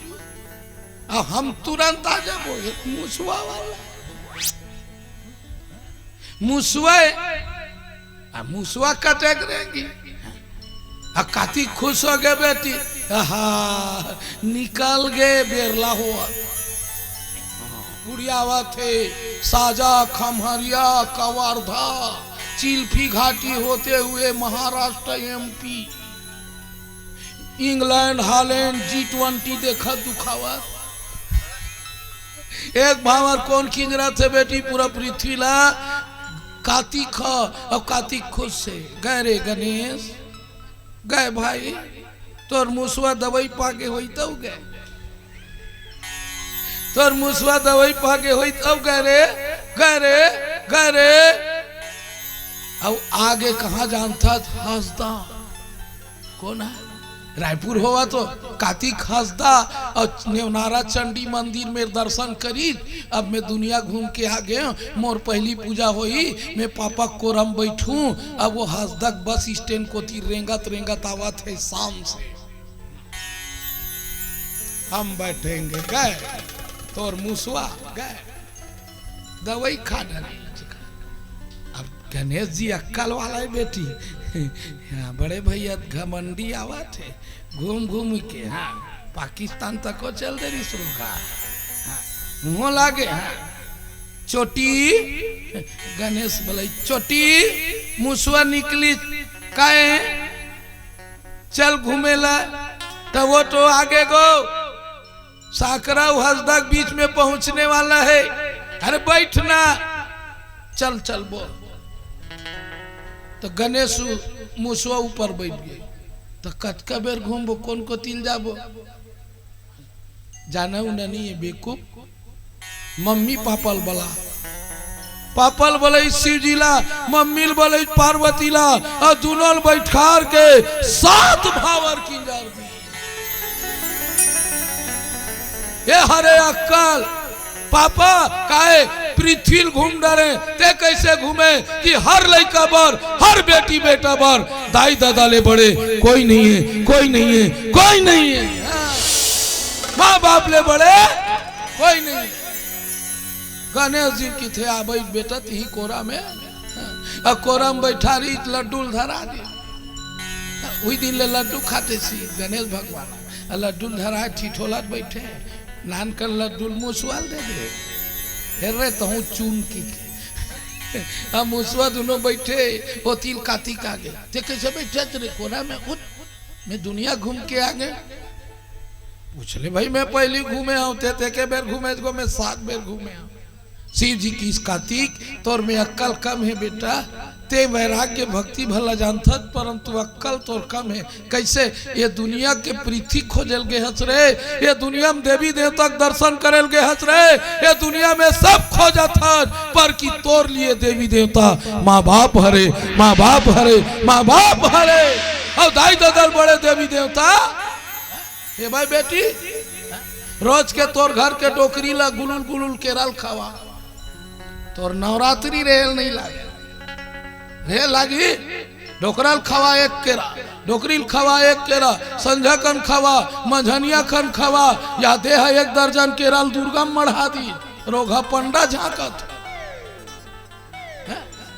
अब हम तुरंत आ जाबो एक मुसवा वाला मुसवा मुसवा कटेक रहेगी। काती खुश हो गए बेटी, निकल गए बेरला हुआ गुड़ियावा थे साजा खमहरिया कवर्धा चिल्फी घाटी होते हुए Maharashtra MP England Holland G20 देखा दुखावा। एक भावर कौन खिंजरा थे बेटी पूरा पृथ्वी ला कार्तिक और कार्तिक खुश से गए रे गणेश गए भाई तोर मुसवा दवाई पाके हुई तब गए तोर मुसवा दवाई पाके हुई तब गए रे गए रे गए रे। अब आगे कहाँ जानता हंसदा कौन है रायपुर हुआ तो कार्तिक हंसदा और नेवनारा चंडी मंदिर में दर्शन करी। अब मैं दुनिया घूम के आ गया मोर पहली पूजा हुई मैं पापा कोरम बैठूं। अब वो हंसदक बस स्टैंड को थी रेंगत रेंगत आवा थे शाम से हम बैठेंगे गए तोर मुसवा गए दवाई खा डाली। अब गणेश जी अक्कल वाला है बेटी हाँ बड़े भैया घमंडी आवा थे घूम घूम के हाँ पाकिस्तान तक को चल दे रही शुरू का मुँह लागे हाँ चोटी गणेश बोले चोटी मुसवा निकली काहे चल घूमेला तो वो तो आगे गो साकरा हंसदक बीच में पहुंचने वाला है। अरे बैठना चल चल बोल तो गणेश मुसवा ऊपर बैठ गए तो कटका बेर घूमबो कौन को तिल जाबो जाना नहीं है बेकूफ मम्मी पापल बोले शिव जिला मम्मी बोले पार्वती ला और दोनों बैठार के 7 भावर की जार दी ये हरे अक्कल पापा काहे पृथ्वी घूम डरे ते कैसे घूमे कि हर लड़का बर हर बेटी बेटा बर दाई दादा ले बड़े कोई नहीं है कोई नहीं है कोई नहीं है माँ बाप ले बड़े कोई नहीं। गणेश जी की थे आ बैठ बेटा ही कोरा में कोरा में बैठा रही लड्डू धरा दी वही दिन ले लड्डू खाते सी गणेश भगवान लड्डू धरा ठिठोला बैठे नान कर लड्डू मुसवाल दे दे हेरे तो हूँ चून की अब मुसवा दोनों बैठे वो तिल कार्तिक आ गए ते कैसे बैठे तेरे कोना में उठ मैं दुनिया घूम के आ गए पूछ ले भाई मैं पहली घूमे आऊँ ते के बेर घूमे को मैं 7 बेर घूमे आऊँ शिव जी की इस कार्तिक तोर में अक्कल कम है बेटा ते वैराग्य भक्ति भला जानता परंतु अक्कल तोर कम है। कैसे ये दुनिया के पृथ्वी खोजल के हंस रहे ये दुनिया में देवी देवता दर्शन करल के हंस रहे ये दुनिया में सब खोजत पर कि तोर लिए देवी देवता माँ बाप हरे माँ बाप हरे माँ बाप हरे और दाई दादल बड़े देवी देवता ये भाई बेटी रोज के तोर घर के डोकरी ला गुलुल गुलुल केरल खावा तोर नवरात्रि रेल नहीं लागे रेल लागी डोकरल खावा 1 केरा डोकरील खावा 1 केरा संझा कन खावा मंझनिया खन खावा या दे 1 दर्जन केरल दुर्गा मढ़ा दी रोगा पंडा झाकत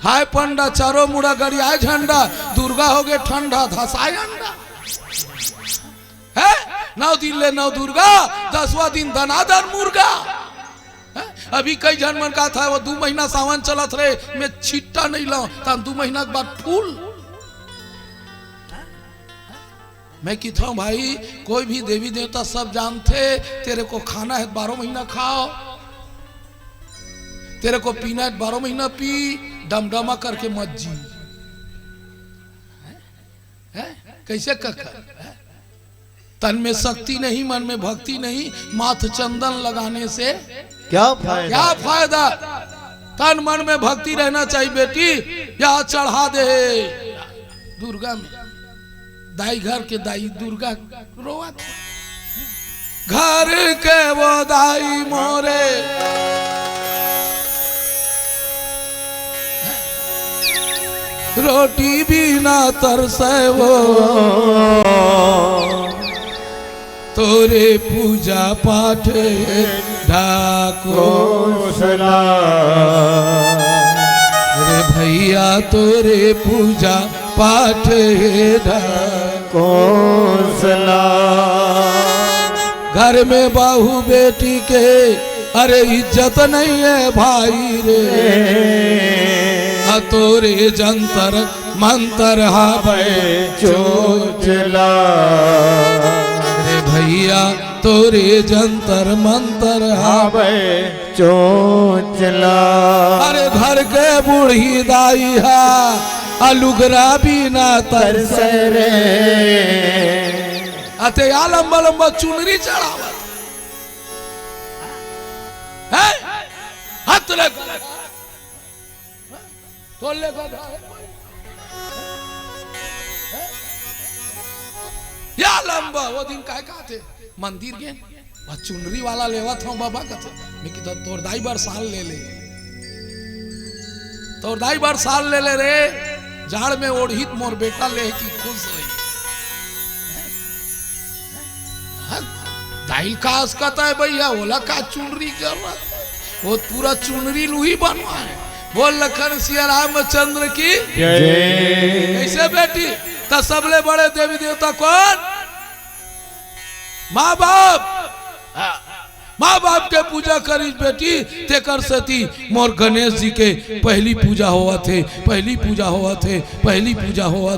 हाय पंडा चारों मुड़ा गड़ियाए झंडा दुर्गा हो गए ठंडा धसाए अंडा है 9 दिन ले 9 दुर्गा 10वां दिन धनाधर मुर्गा। अभी कई जन मन का था वो 2 महीना सावन चलत रहे मैं छिट्टा नहीं लाऊं तब 2 महीना के बाद फूल मैं कहता हूं भाई कोई भी देवी देवता सब जानते तेरे को खाना है 12 महीना खाओ तेरे को पीना है 12 महीना पी डमडमा करके मत जी है कैसे कर तन में शक्ति नहीं मन में भक्ति नहीं माथ चंदन लगाने से क्या फायदा तन मन में भक्ति रहना चाहिए बेटी या चढ़ा दे दुर्गा में दाई घर के दाई दुर्गा रोआ घर के वो दाई मोरे रोटी भी ना तरसे वो तो तोरे पूजा पाठ ढाको सला रे भैया तोरे पूजा पाठ ढाको सला घर में बहू बेटी के अरे इज्जत नहीं है भाई रे तोरे जंतर मंतर हावे चोचला रे भैया तोरे जंतर मंतर हावे चोचला अरे घर के बूढ़ी दाई है अलुगरा भी ना तरस रे अते या लंबा लंबा चुनरी चढ़ावत है हाथ ले तोड़ ले या लंबा वो दिन काय का थे मंदिर गए चुनरी वाला लेवा था बाबा का था मैं कि तोर दाई बार साल ले ले तोर दाई बार साल ले ले रे झाड़ में ओढ़ित मोर बेटा ले की खुश रही दाइल का असकता है भैया ओला का चुनरी कर रहा वो पूरा चुनरी लुही बनवा है बोल लखन सिया रामचंद्र की कैसे बेटी तो सबले बड़े देवी देवता कौन माँ बाप के पूजा करीस बेटी तेकर सती मोर गणेश जी के पहली पूजा हुआ थे पहली पूजा हुआ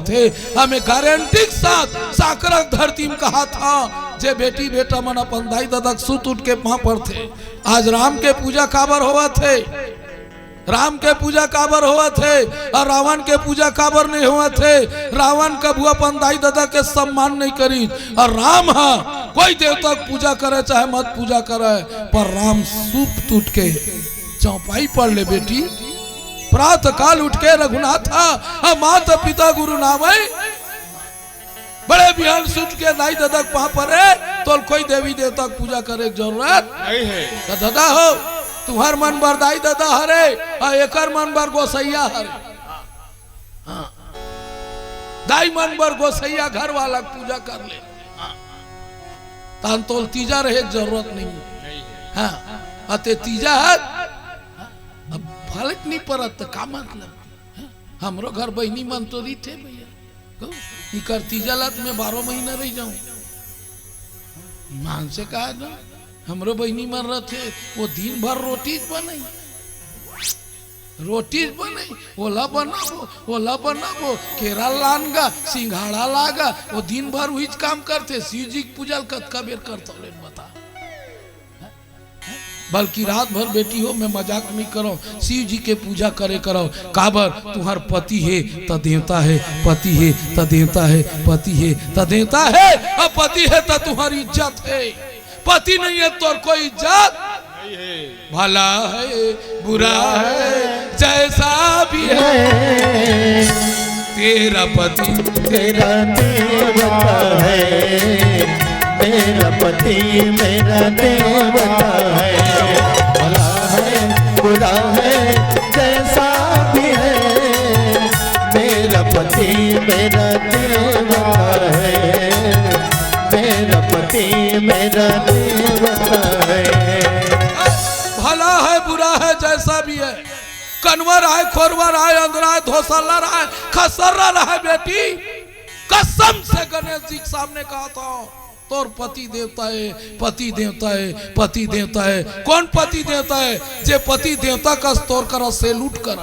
थे हमें गारंटी के साथ साकरक धरती में कहा था जे बेटी बेटा मन अपन दाई दादा सुत उठ के वहां पर थे आज राम के पूजा काबर हुआ थे राम के पूजा काबर हुआ थे और रावण के पूजा काबर नहीं हुआ थे रावण कबू अपन दाई दादा के सम्मान नहीं करी और राम कोई देवता पूजा करे चाहे मत पूजा करे पर राम सूप टूट के चौपाई पढ़ ले बेटी प्रातः काल उठ के रघुनाथ माता पिता गुरु नाम बड़े बिहान सुट के दाई दादा वहां पर तो कोई देवी देवता पूजा करे जरूरत नहीं है दादा हो तुम्हार मन बर दाई दादा हरे एकर मन बर गोसैया हरे दाई मन बर गोसैया घर वाला पूजा कर ले तान तोल तीजा रहे जरूरत नहीं हाँ अते तीजा है अब फलक नहीं पड़त तो का मतलब हमरो घर बहनी मन तो रही थे भैया इकर तीजा लत में 12 महीना रह जाऊं मान से कहा ना हमरो बहनी मर रहे थे वो दिन भर रोटी बनाई ओला बनाबो केरा लानगा सिंघाड़ा लागा वो दिन भर वही काम करते शिव जी की पूजा कतका बेर करता बता बल्कि रात भर बेटी हो मैं मजाक नहीं करो शिव जी के पूजा करे करो काबर तुम्हार पति है तो देवता है पति है तो देवता है पति है तो देवता है और पति है तो तुम्हारी इज्जत है पति नहीं है तो कोई इज्जत भला है बुरा है जैसा भी है तेरा पति तेरा देवता है मेरा पति मेरा देवता है भला है बुरा है जैसा भी है मेरा पति मेरा देवता है मेरा पति मेरा देवता है भला है बुरा है जैसा भी है कनवर आए खोरवर आए अंदर आए धोसला रहा खसर्रा रहा बेटी कसम से गणेश जी के सामने कहा था तोर पति देवता है पति देवता है पति देवता है कौन पति देवता है जे पति देवता का स्तोर कर से लूट कर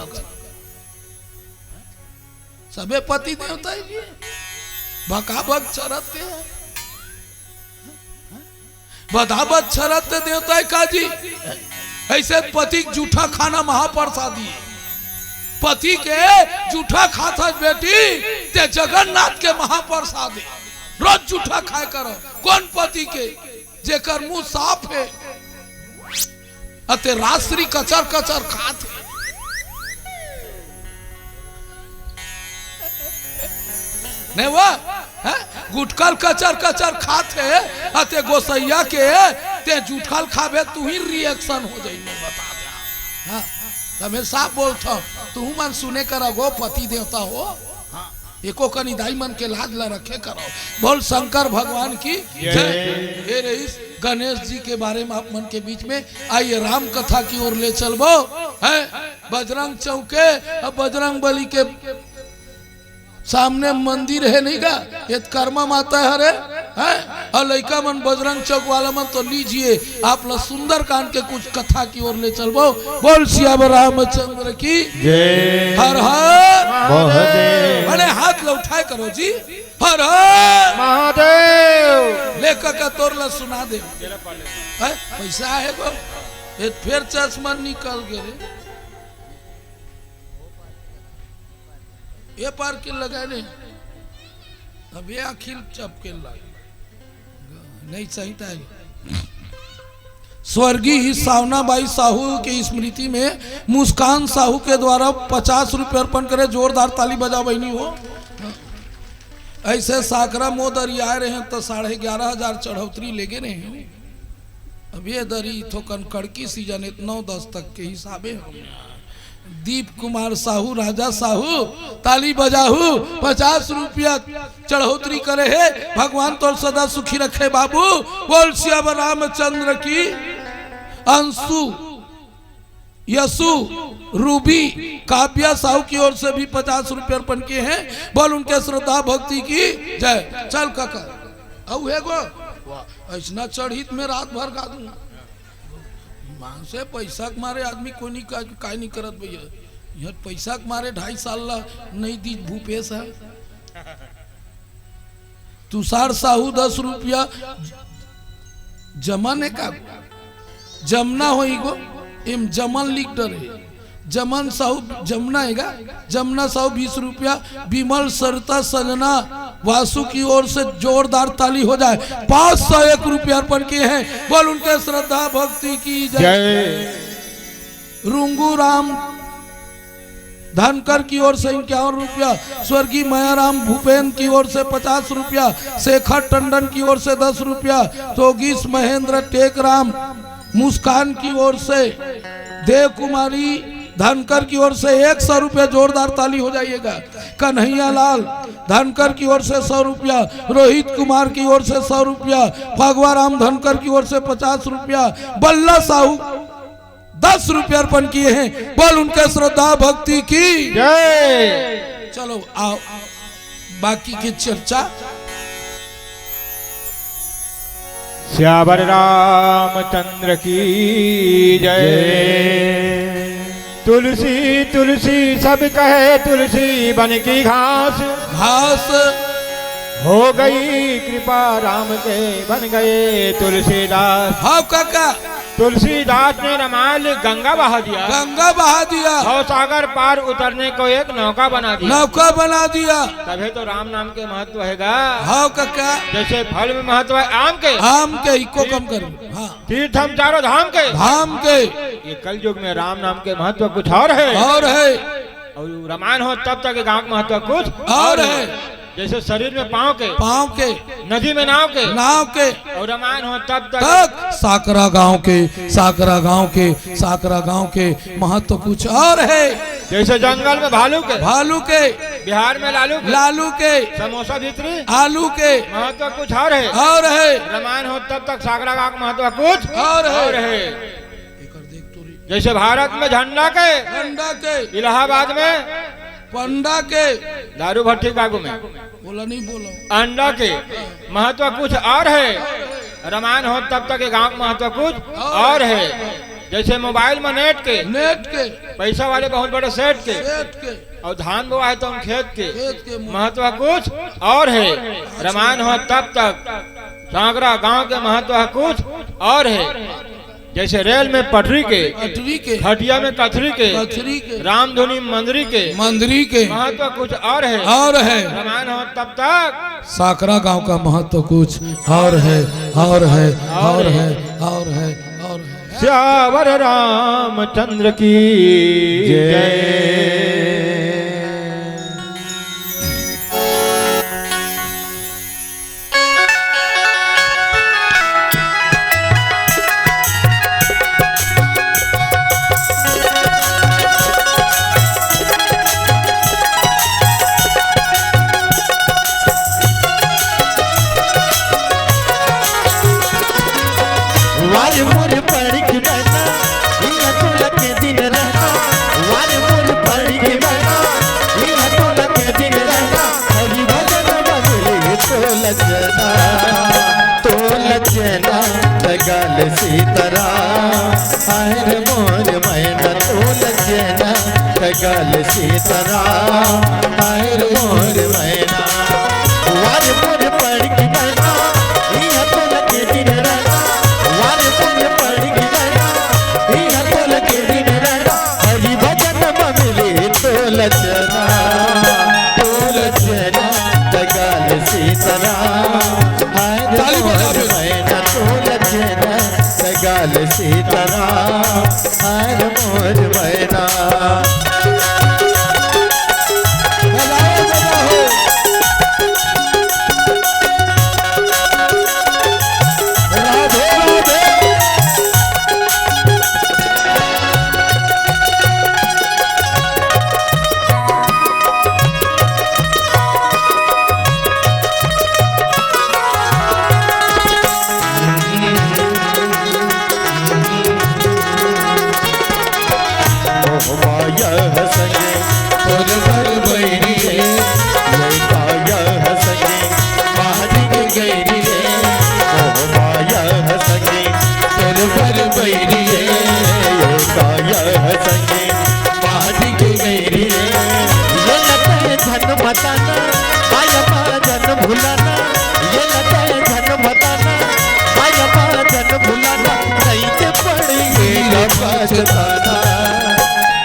सबे पति देवता है भकाभक चरते हैं बधाबत चरते देवता है काजी ऐसे पति जूठा खाना महाप्रसादी पति के जूठा खाता बेटी ते जगन्नाथ के महाप्रसादी रोज जूठा खाए करो कौन पति के जेकर मुंह साफ है अते रात्रि कचर कचर खात है नहीं वो गुटकल कचर कचर खात है अते गोसैया के ते जूठल खाबे तू ही रिएक्शन हो जाई मैं बता दे हाँ तमें साफ बोलता तू मन सुने कर गो पति देवता हो हाँ एको कनी दाई मन के लाज ला रखे करो। बोल शंकर भगवान की जय। हे रईस गणेश जी के बारे में आप मन के बीच में आइए राम कथा की ओर ले चलबो है। बजरंग चौके अब बजरंग बली के सामने मंदिर है नहीं का, ये कर्मा माता है रे है। और लड़का मन बजरंग चौक वाला मन तो लीजिए आप लोग सुंदर कांड के कुछ कथा की ओर ले चलबो। बोल सियावर रामचंद्र की जय। हर हर महादेव। अरे हाथ लो उठाए करो जी। हर हर महादेव। लेकर का तोरला सुना दे है? पैसा है को ये फिर चश्मा निकल गए रे। ये पार के लगाने अब ये अखिल चपके लगे नहीं सही था। स्वर्गीय सावनाबाई साहू की स्मृति में मुस्कान साहू के द्वारा 50 रुपये अर्पण करे। जोरदार ताली बजा बहनी हो। ऐसे साकरा मो दरी आए रहे हैं तो 11,500 चढ़ौतरी ले गए रहे हैं। अब ये दरी थोकन कड़की सीजन 9-10 तक के हिसाबे दीप कुमार साहू राजा साहू ताली बजाहू 50 रुपया चढ़ौतरी करे है। भगवान तो सदा सुखी रखे बाबू। बोल सियावर रामचंद्र की। अंशु यसु रूबी काव्या साहू की ओर से भी 50 रुपये अर्पण किए हैं। बोल उनके श्रद्धा भक्ति की जय। चल काका औ है गो ऐसा चढ़ित में रात भर गा दूंगा। मांग से पैसा के मारे आदमी कोई नहीं काय नहीं करत भैया। यहाँ पैसा के मारे 2.5 साल ला नहीं दी भूपेश है। तुषार साहू 10 रुपया जमा ने का जमना होइगो एम जमन लिख डरे। जमन साहू जमना हैगा। जमना साहू 20 रुपया। विमल सरिता संजना वासु की ओर से जोरदार ताली हो जाए। 501 रुपया अर्पण किए हैं। बोल उनके श्रद्धा भक्ति की जय। रुंगू राम धनकर की ओर से 51 रुपया। स्वर्गीय मायाराम भूपेन की ओर से 50 रुपया। शेखर टंडन की ओर से 10 रुपया। जोगीश महेंद्र टेकराम मुस्कान की ओर से देव कुमारी धनकर की ओर से 100 रुपया। जोरदार ताली हो जाइएगा। कन्हैया लाल धनकर की ओर से 100 रुपया। रोहित कुमार की ओर से 100 रुपया। फगवा राम धनकर की ओर से 50 रुपया। बल्ला साहू 10 रुपया अर्पण किए हैं। बोल उनके श्रद्धा भक्ति की जय। चलो आओ बाकी की चर्चा। सियावर रामचंद्र की जय। तुलसी तुलसी सब कहे तुलसी बन की घास। घास हो गई कृपा राम के बन गए तुलसीदास। हाँ काका तुलसीदास ने रामायण गंगा बहा दिया। गंगा बहा दिया। और सागर पार उतरने को एक नौका बना दिया। नौका बना दिया। तभी तो राम नाम के महत्व हैगा। हाँ काका जैसे फल में महत्व है आम के। आम के इको कम करो। हाँ तीर्थम चारों धाम के। धाम के ये कल युग में राम नाम के महत्व कुछ और है। और है और रामायण हो तब तक गांव का महत्व कुछ और है। जैसे शरीर में पाँव के नदी में नाव के और रामायण हो तब तक साकरा गांव के महत्व कुछ और है। जैसे जंगल में भालू के बिहार में लालू के समोसा भीतरी आलू के महत्व कुछ और है। रामायण हो तब तक साकरा गांव का महत्व कुछ और है। जैसे भारत में झंडा के इलाहाबाद में पंडा के दारू भट्टी बागू में बोला नहीं बोला अंडा के महत्व कुछ और है। रामायण हो तब तक गांव महत्व कुछ और है। जैसे मोबाइल में नेट के पैसा वाले बहुत बड़े सेट के और धान बोआ तो खेत के महत्व कुछ और है। रामायण हो तब तक सांगरा गांव के महत्व कुछ और है। जैसे रेल में पटरी के खटिया में कथरी के रामधुनी मंदिरी के महत्व कुछ और है। रामायण हो तब तक साकरा गांव का महत्व कुछ और है। सियावर रामचंद्र की जय। सीताराम हर मोर मैना तो लजना गाल सीताराम हर मोर मैना वार मोर पड़ की मैना यह तो लगे दिन रहना वार मोर पड़ की मैना यह तो लगे दिन रहना हरि भजन मिले तो लजना गाल सीताराम हर मोर मैना तो लजना गाल सीताराम हर मोर मैना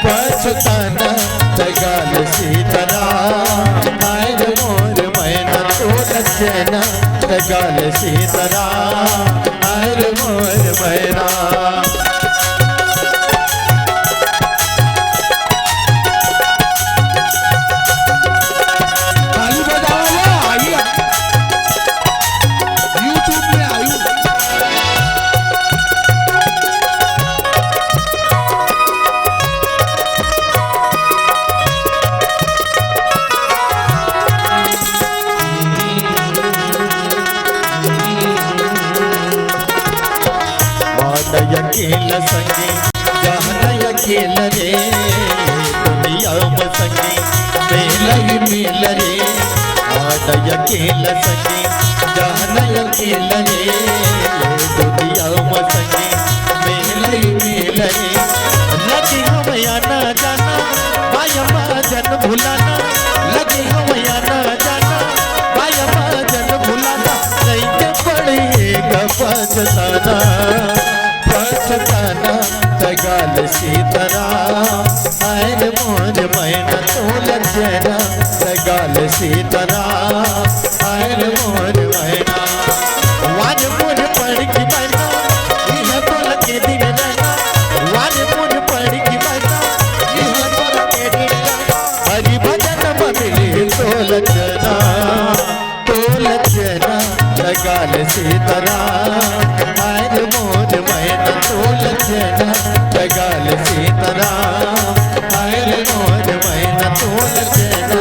पछताना गाल सीताराम हर मोर मैना तो लजना गाल सीताराम हर मोर मैना अकेला संगे जहना अकेला रे दुनिया में संगे मेला ही मेला रे आना अकेला संगे जहना अकेला रे दुनिया में संगे मेला ही मेला रे लगे हम आना जाना माया जन भुलाना लगे हम आना जाना माया जन भुलाना नहीं के पड़ेगा पछताना पछताना गाल सीताराम हर मोर मैना तो लजना गाल सीताराम हर मोर मैना वाज मोर पड़ की मैना यह तो लगे दिन रहना वाज मोर पड़ की मैना यह तो लगे दिन रहना हरि भजन मिले तो लजना गाल सीताराम हर मोर मैना तो लजना गाल सीताराम हर मोर मैना तो लजना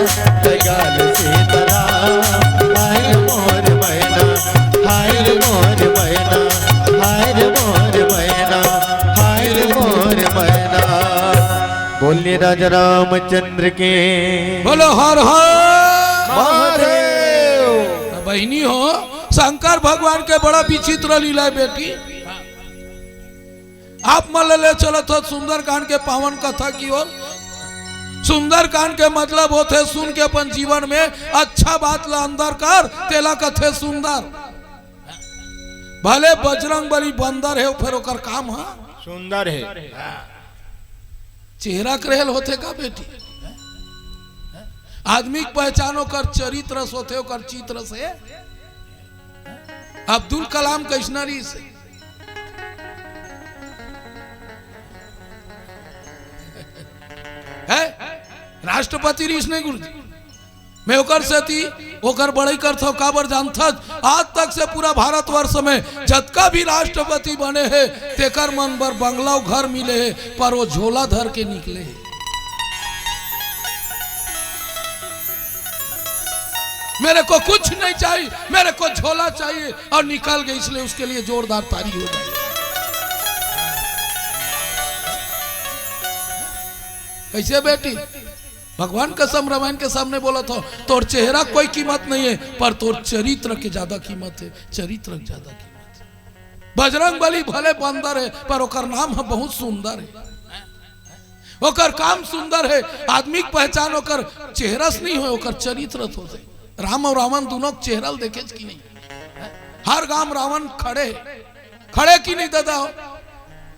गाल सीताराम हर मोर मैना हर मोर मैना हर मोर मैना हर मोर मैना बोलिए राजा रामचंद्र के बोलो हर हर महादेव। बहनी हो शंकर भगवान के बड़ा विचित्र लीला है बेटी। आप मान ले चलो तो सुंदर कांड के पावन कथा की ओर। सुंदर कांड के मतलब होते सुन के अपन जीवन में अच्छा बात ला अंदर कर तेला कथे सुंदर। भले बजरंग बली बंदर है फिर ओकर काम है सुंदर है। चेहरा करेल होते का बेटी। आदमी की पहचान कर चरित्र होते कर चित्र से। अब्दुल कलाम कश्मीरी से है राष्ट्रपति रीस नहीं गुरु मैं ओकर सेती ओकर बड़ाई करता काबर जानता आज तक से पूरा भारतवर्ष में जतका भी राष्ट्रपति बने हैं तेकर मन बर बंगला घर मिले है पर वो झोला धर के निकले है। मेरे को कुछ नहीं चाहिए मेरे को झोला चाहिए और निकल गए इसलिए उसके लिए जोरदार ताली हो जाए। कैसे बेटी भगवान कसम रामायण के सामने बोला था तोर चेहरा कोई कीमत नहीं है पर तोर चरित्र की ज्यादा कीमत है। चरित्र की ज्यादा कीमत है। बजरंग बली भले बंदर है पर ओकर नाम है बहुत सुंदर है, ओकर काम सुंदर है। आदमी की पहचान ओकर चेहरा से नहीं हो, ओकर चरित्र होते। राम और रावण दोनों चेहरा देखे कि नहीं, हर गांव रावण खड़े खड़े की नहीं दादा हो,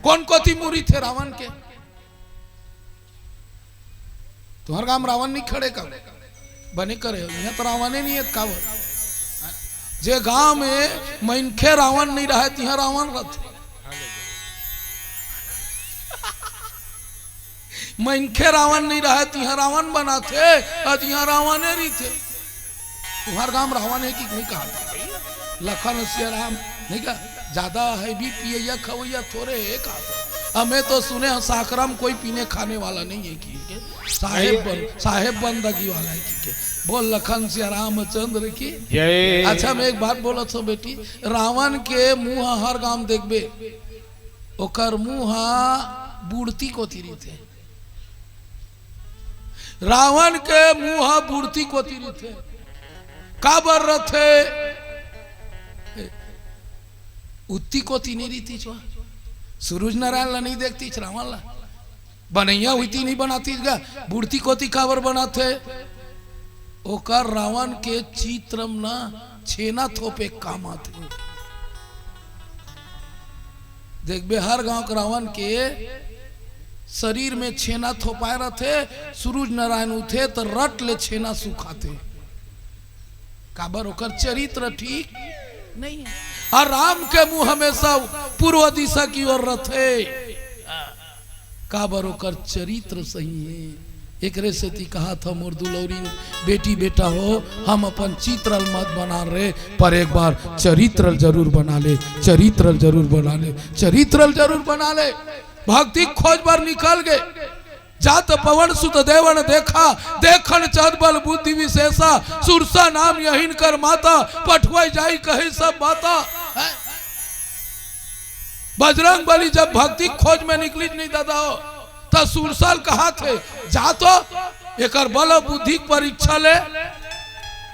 कौन कोती मुरी थे रावण के, तुम्हार गांव रावण नहीं खड़े का बने करे, यहाँ तो रावण नहीं है कावर। जे गांव में मनखे रावण नहीं रहे तिहा रावण रहते, मनखे रावण नहीं रहे तिहा रावण बनाते, आज यहाँ रावण नहीं थे। तुम्हार गांव रावण है कि नहीं कहा था, लखन से राम नहीं कहा, ज्यादा है भी पिया खवैया थोड़े है कहा। हमें तो सुने साकरम कोई पीने खाने वाला नहीं है कि साहेब बंदगी वाला है कि बोल लखन से रामचंद्र की जय। अच्छा मैं एक बात बोला था बेटी, रावण के मुंह हर गांव देखबे, ओकर मुंह बुढ़ती को तीरी थे, रावण के मुंह बुढ़ती को तीरी थे, काबर रथे उत्ती को तीनी रीति छो, सूरज नारायण ला नहीं देखती रावण ला, बनैया हुई नहीं बनाती गा, बुढ़ती कोती काबर बनाते, ओकर रावण के चित्रम ना छेना थोपे काम आते। देखबे हर गांव के रावण के शरीर में छेना थोपाए रहते, सूरज नारायण उठे तो रट ले छेना सुखाते, काबर ओकर चरित्र ठीक नहीं है। और राम के मुंह हमेशा पूर्व दिशा की ओर रथे, काबर ओकर चरित्र सही है। एक रेसेती कहा था मोर दुलौरी बेटी बेटा हो, हम अपन चित्रल मत बना रहे पर एक बार चरित्रल जरूर बना ले, चरित्रल जरूर बना ले, चरित्रल जरूर बना ले। भक्ति खोज पर निकल गए, जात पवन सुत देवन देखा, देखन चद बल बुद्धि विशेषा, सुरसा नाम यहीन कर माता, पठुआई जाई कहे सब बाता। बजरंग बली जब भक्ति खोज में निकली नहीं दादा हो, तो सुरसाल कहा थे जा तो एक बल बुद्धि परीक्षा ले,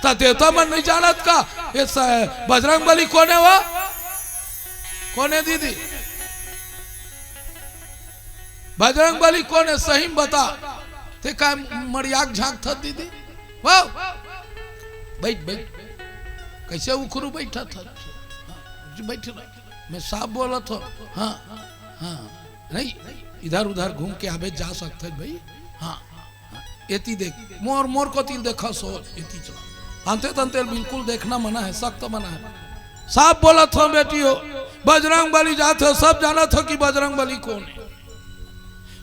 तो देवता मन नहीं जानत का ऐसा है। बजरंग बली कोने हुआ, कोने दीदी बजरंग बली कौन है सही बता, ते का मरियाक झांक था दीदी, वाह बैठ बैठ, कैसे उखरू बैठा था, बैठ मैं साफ बोला था, हाँ हाँ नहीं इधर उधर घूम के आवे जा सकते भाई, हाँ एती देख मोर मोर को तिल देखा सो एती चला, अंते तंते बिल्कुल देखना मना है, सख्त मना है। साफ बोला था बेटी हो, बजरंग बली जाते हो, सब जाना था कि बजरंग बली कौन है।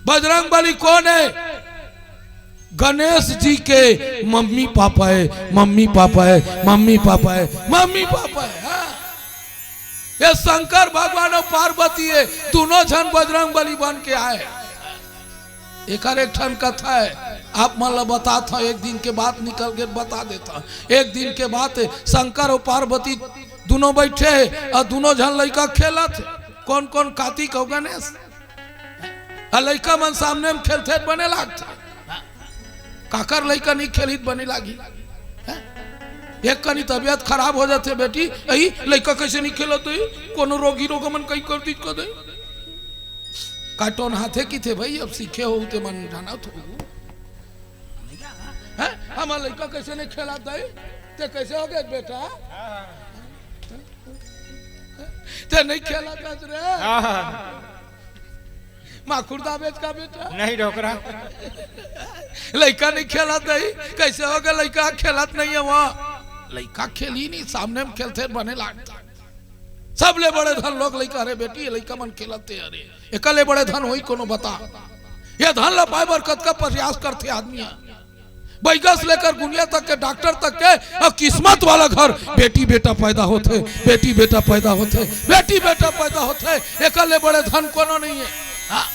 बजरंग बली कौन है? गणेश जी के मम्मी पापा है, मम्मी पापा है, मम्मी पापा है, मम्मी पापा है। हाँ? ये शंकर भगवान और पार्वती है, दोनों जन बजरंग बली बन के आए। एक ठन कथा है, आप मान लो बता था, एक दिन के बाद निकल के बता देता। एक दिन के बाद शंकर और पार्वती दोनों बैठे और दोनों जन लड़का खेला थे। कौन कौन? कार्तिक और गणेश। लड़का मन सामने में खेलते बने लागते, काकर लड़का नहीं खेली बने लागी। एक कनी तबियत खराब हो जाते, बेटी यही लड़का कैसे नहीं खेलते, कोनो रोगी रोग मन कहीं कर दी कर दे। काटोन हाथे की थे भाई, अब सीखे हो ते मन जाना तो हमारा लड़का कैसे नहीं खेला ते कैसे हो गए बेटा, ते नहीं खेला रे माखुरदा बेच का बेटा नहीं ढोकरा, लड़का नहीं खेला कैसे हो गया, लड़का खेलत नहीं है वहाँ, लड़का खेली नहीं, सामने में खेलते बने लागता। सबले बड़े धन लोग लड़का रे बेटी, लड़का मन खेलते अरे एकले बड़े धन होई कोनो बता। ये धन ला पाए बर कद का प्रयास करते आदमी, बैगस लेकर दुनिया तक के डॉक्टर तक के, और किस्मत वाला घर बेटी बेटा पैदा होते, बेटी बेटा पैदा होते, बेटी बेटा पैदा होते, एकले बड़े धन कोनो नहीं है। हाँ?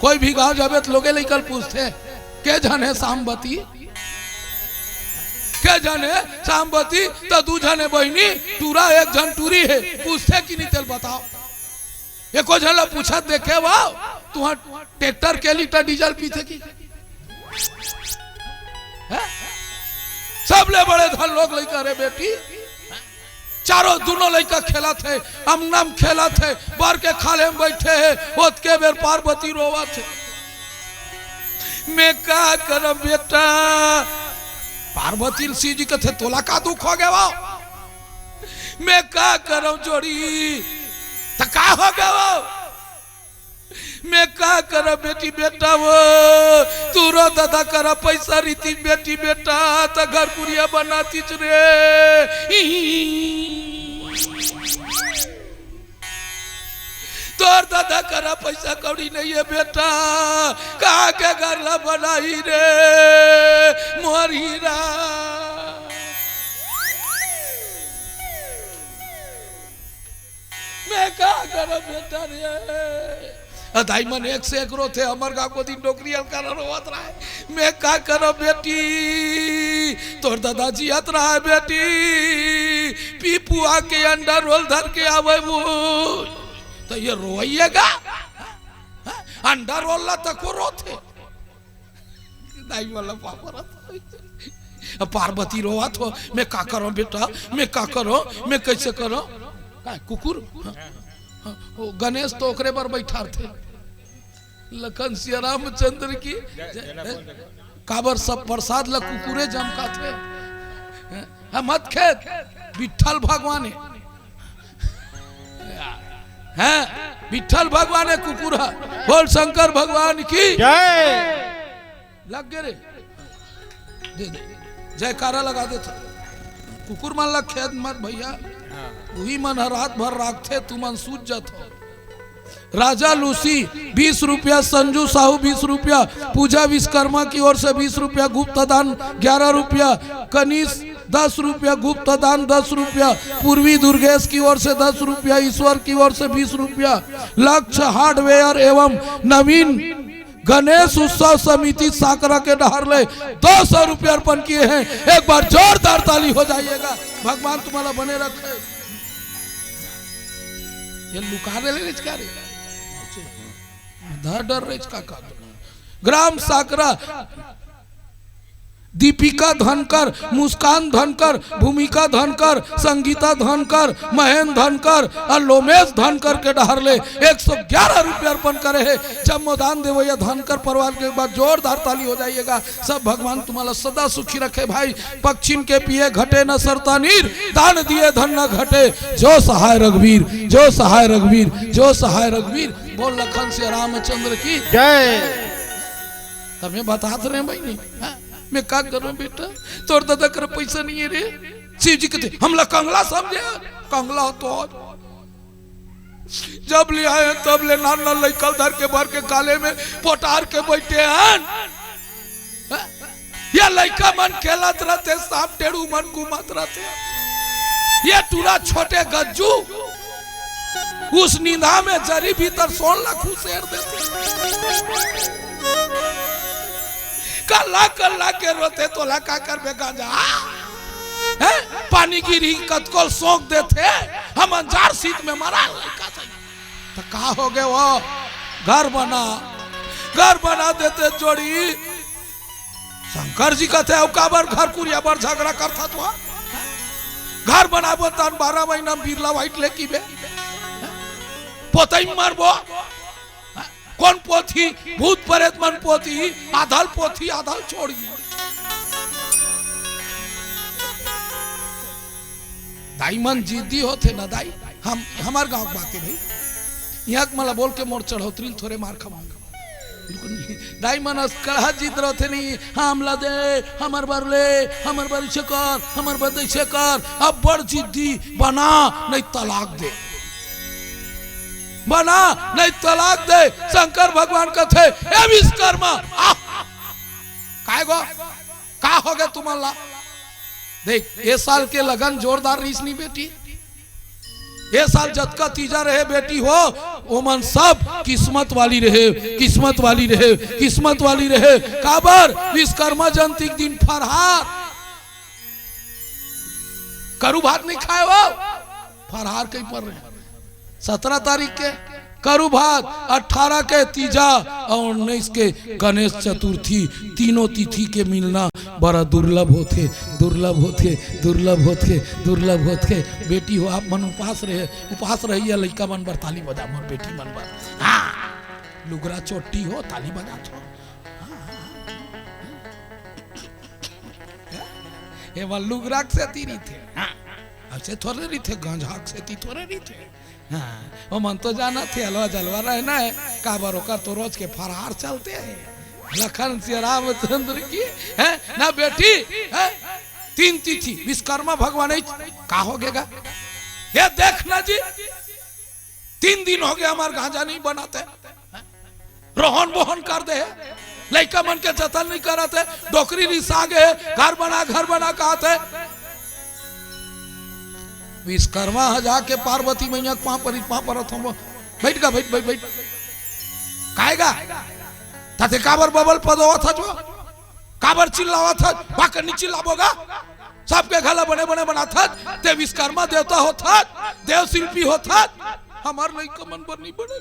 कोई भी गांव जावे तो लोगे लेकर पूछते के जाने सामबती, के जाने सामबती, तो दू जाने बहनी टूरा एक जन टूरी है, पूछते कि नहीं तेल बताओ। एको जन पूछा देखे वाह तुहार ट्रैक्टर के लीटर डीजल पीते की, सबले बड़े धन लोग लेकर रे बेटी, चारों दोनों लड़का खेला थे, अमनम खेला थे, बर के खाले में बैठे है, ओत के बेर पार्वती रोवा थे। मैं का कर बेटा, पार्वती शिव जी के थे तोला का दुख हो गया वो, मैं का करूं जोड़ी तो का हो गया वो, मैं का कर बेटी बेटा वो, तू रो दादा कर पैसा रीति बेटी बेटा तो घर पुरिया बनाती रे, तोर दादा करा पैसा कौड़ी नहीं है बेटा, कहा के घर ला बनाई रे मोर हीरा। मैं कहा करा बेटा रे, दाई मन एक से एक रो थे, हमार गाँव को दिन नौकरी हल्का रोवत रहा है। मैं का करो बेटी, तोर दादाजी हत रहा है बेटी, पीपू आके अंडा रोल धर के आवे वो, तो ये रोइएगा, अंडा रोल ला तक को रोते, दाई वाला पापा पार्वती रोवा तो, मैं का करो बेटा, मैं का करो, मैं कैसे करो, कुकुर गणेश तो ओकरे पर बैठा थे, लखन सिया रामचंद्र की काबर सब प्रसाद ला कुकुरे जमका थे, मत खेत विठल भगवान है, विठल भगवान है कुकुर, बोल शंकर भगवान की जय। लग गए रे, दे दे जयकारा लगा दे था, कुकुर मन लग खेत मत भैया, वही मन रात भर राखते, तू मन सूझ जात हो। राजा लूसी 20 रुपया, संजू साहू 20 रुपया, पूजा विश्वकर्मा की ओर से 20 रुपया, गुप्त दान 11 रुपया, कनीस 10 रुपया, गुप्त दान 10 रुपया, पूर्वी दुर्गेश की ओर से 10 रुपया, ईश्वर की ओर से 20 रुपया, लक्ष्य हार्डवेयर एवं नवीन गणेश उत्सव समिति साकरा के डहर ले 200 रुपया अर्पण किए हैं। एक बार जोरदार ताली हो जाइएगा, भगवान तुम्हारा बने रखे। ये लुका ले का रे, डर रहे का ग्राम साकरा दीपिका धनकर, मुस्कान धनकर, भूमिका धनकर, संगीता धनकर, महेंद्र धनकर और लोमेश धनकर के डहर ले 111 रुपया अर्पण करे है। जन्मोदान देवैया धनकर परिवार के बाद जोरदार ताली हो जाइएगा। सब भगवान तुम्हारा सदा सुखी रखे भाई। पक्षिन के पिए घटे न सरता नीर, दान दिए धन न घटे, जो सहाय रघुवीर, जो सहाय रघुवीर, जो सहाय रघुवीर। बोल लखन से रामचंद्र की जय। तमें बताते रहे भाई नहीं, मैं क्या करूं बेटा, तोर दादा कर पैसा नहीं है रे। शिव जी कहते हमला कंगला समझे, कंगला तो जब ले आए तब ले नान नान लइका धर के भर के काले में पोटार के बैठे हैं। ये लइका मन खेलत रहते, सांप टेढ़ू मन घुमत रहते। ये टूरा छोटे गज्जू उस नींदा में जरी भीतर 16 लाख उसेर देते। कल्ला के रोते तो लका कर बे गांजा है, पानी गिरी कतकोल सोख देते, हम अंजार सीट में मरा लड़का था। तो कहा हो गए वो घर बना देते जोड़ी। शंकर जी कहते हैं काबर घर कुरिया पर झगड़ा करता तो घर बनाबो तन 12 महीना बिरला वाइट लेकी बे पोतई मारबो। कौन पोथी भूत प्रेत मन पोथी, आधल पोथी आधल छोड़ी। दाई मन जिद्दी होते ना दाई, हम हमार गांव बातें भाई यहाँ मला बोल के मोर चढ़ौतरी थोड़े मार खवाऊंगा। दाई मन कहा जिद रहते नहीं, हमला दे हमार बार ले, हमार बार इसे कर, हमार बार इसे कर। अब बड़ जिद्दी बना नहीं तलाक दे, बना नहीं तलाक दे। शंकर भगवान का थे ए विश्वकर्मा काय गो का हो गया तुम्हारा। देख ये साल के लगन जोरदार रीस नहीं बेटी, ये साल जतका तीजा रहे बेटी हो वो मन सब किस्मत वाली रहे, किस्मत वाली रहे, किस्मत वाली रहे। काबर विश्वकर्मा जयंती के दिन फरहार करू भात नहीं खाए वो, फरहार कहीं पर रहे 17 तारीख के करू भात, 18 के तीजा और 19 के गणेश चतुर्थी, तीनों तिथि के मिलना बड़ा दुर्लभ होते, दुर्लभ होते, दुर्लभ होते, दुर्लभ होते। बेटी हो आप मन उपास रहिए, लड़का मन बर ताली बजा, मोर बेटी मन बर। हाँ लुगरा चोटी हो ताली बजा छो। ये लुगरा से तीरी थे, ऐसे थोड़े रही थे, गंजाक से ती थोड़े रही थे। हाँ वो मन तो जाना थे हलवा जलवा रहना है, काबर होकर तो रोज के फरहार चलते हैं। लखन श्री रामचंद्र की है ना बेटी है, 3 तिथि विश्वकर्मा भगवान का हो गएगा। ये देखना जी 3 दिन हो गया हमारे गांजा नहीं बनाते, रोहन बोहन कर दे, लड़का मन के जतन नहीं कराते, डोकरी रिसा गए, घर बना कहते। विश्वकर्मा जाके पार्वती मैया पाँव पर बैठ गा, बैठ काएगा ताते काबर बबल पदो था, जो काबर चिल्लावा था, बाकर नहीं चिल्लाबोगा, सबके घला बने बना था। ते विश्वकर्मा देवता होता, देव शिल्पी होता, हमार लड़का मन पर नहीं बने,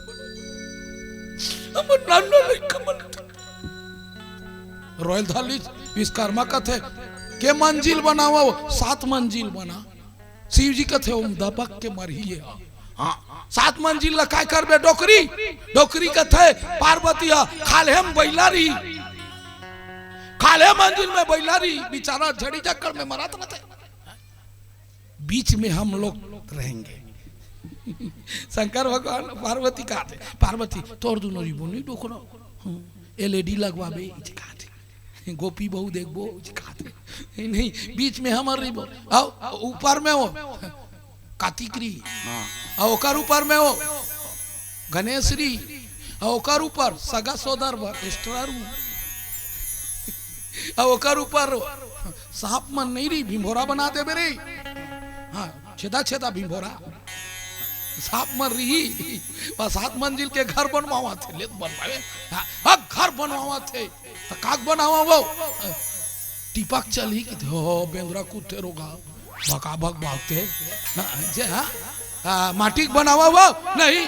हमार नाना लड़का मन। रॉयल धाली विश्वकर्मा का थे के मंजिल बनाओ, 7 मंजिल बना। शिव जी का थे दबक के मरिए। हाँ 7 मंजिल ला काय करबे, डोकरी का थे पार्वती खाले हम बैलारी, खाले मंजिल में बैलारी बेचारा झड़ी चक्कर में मरा था। बीच में हम लोग रहेंगे। शंकर भगवान पार्वती का थे, पार्वती तोड़ दूनो रिबो नहीं डोकरो, LED लगवाबे गोपी बहु देखबो नहीं, बीच में हमर रिबो, आओ ऊपर में हो कातिकरी, और ओकर ऊपर में हो गणेशरी, और ओकर ऊपर सगा सोदर एक्स्ट्रा रूम, और ओकर ऊपर सांप मन नहीं रही, भिंभोरा बना दे बेरे। हाँ छेदा भिंभोरा सांप मर रही, 7 मंजिल के घर बनवावा थे, ले बनवावे। हाँ घर बनवावा थे तो काक बनावा वो टिपक चली कि हो बेंद्रा कूदते रोगा भगा भग भागते ना जे। हाँ माटी बनावा वो नहीं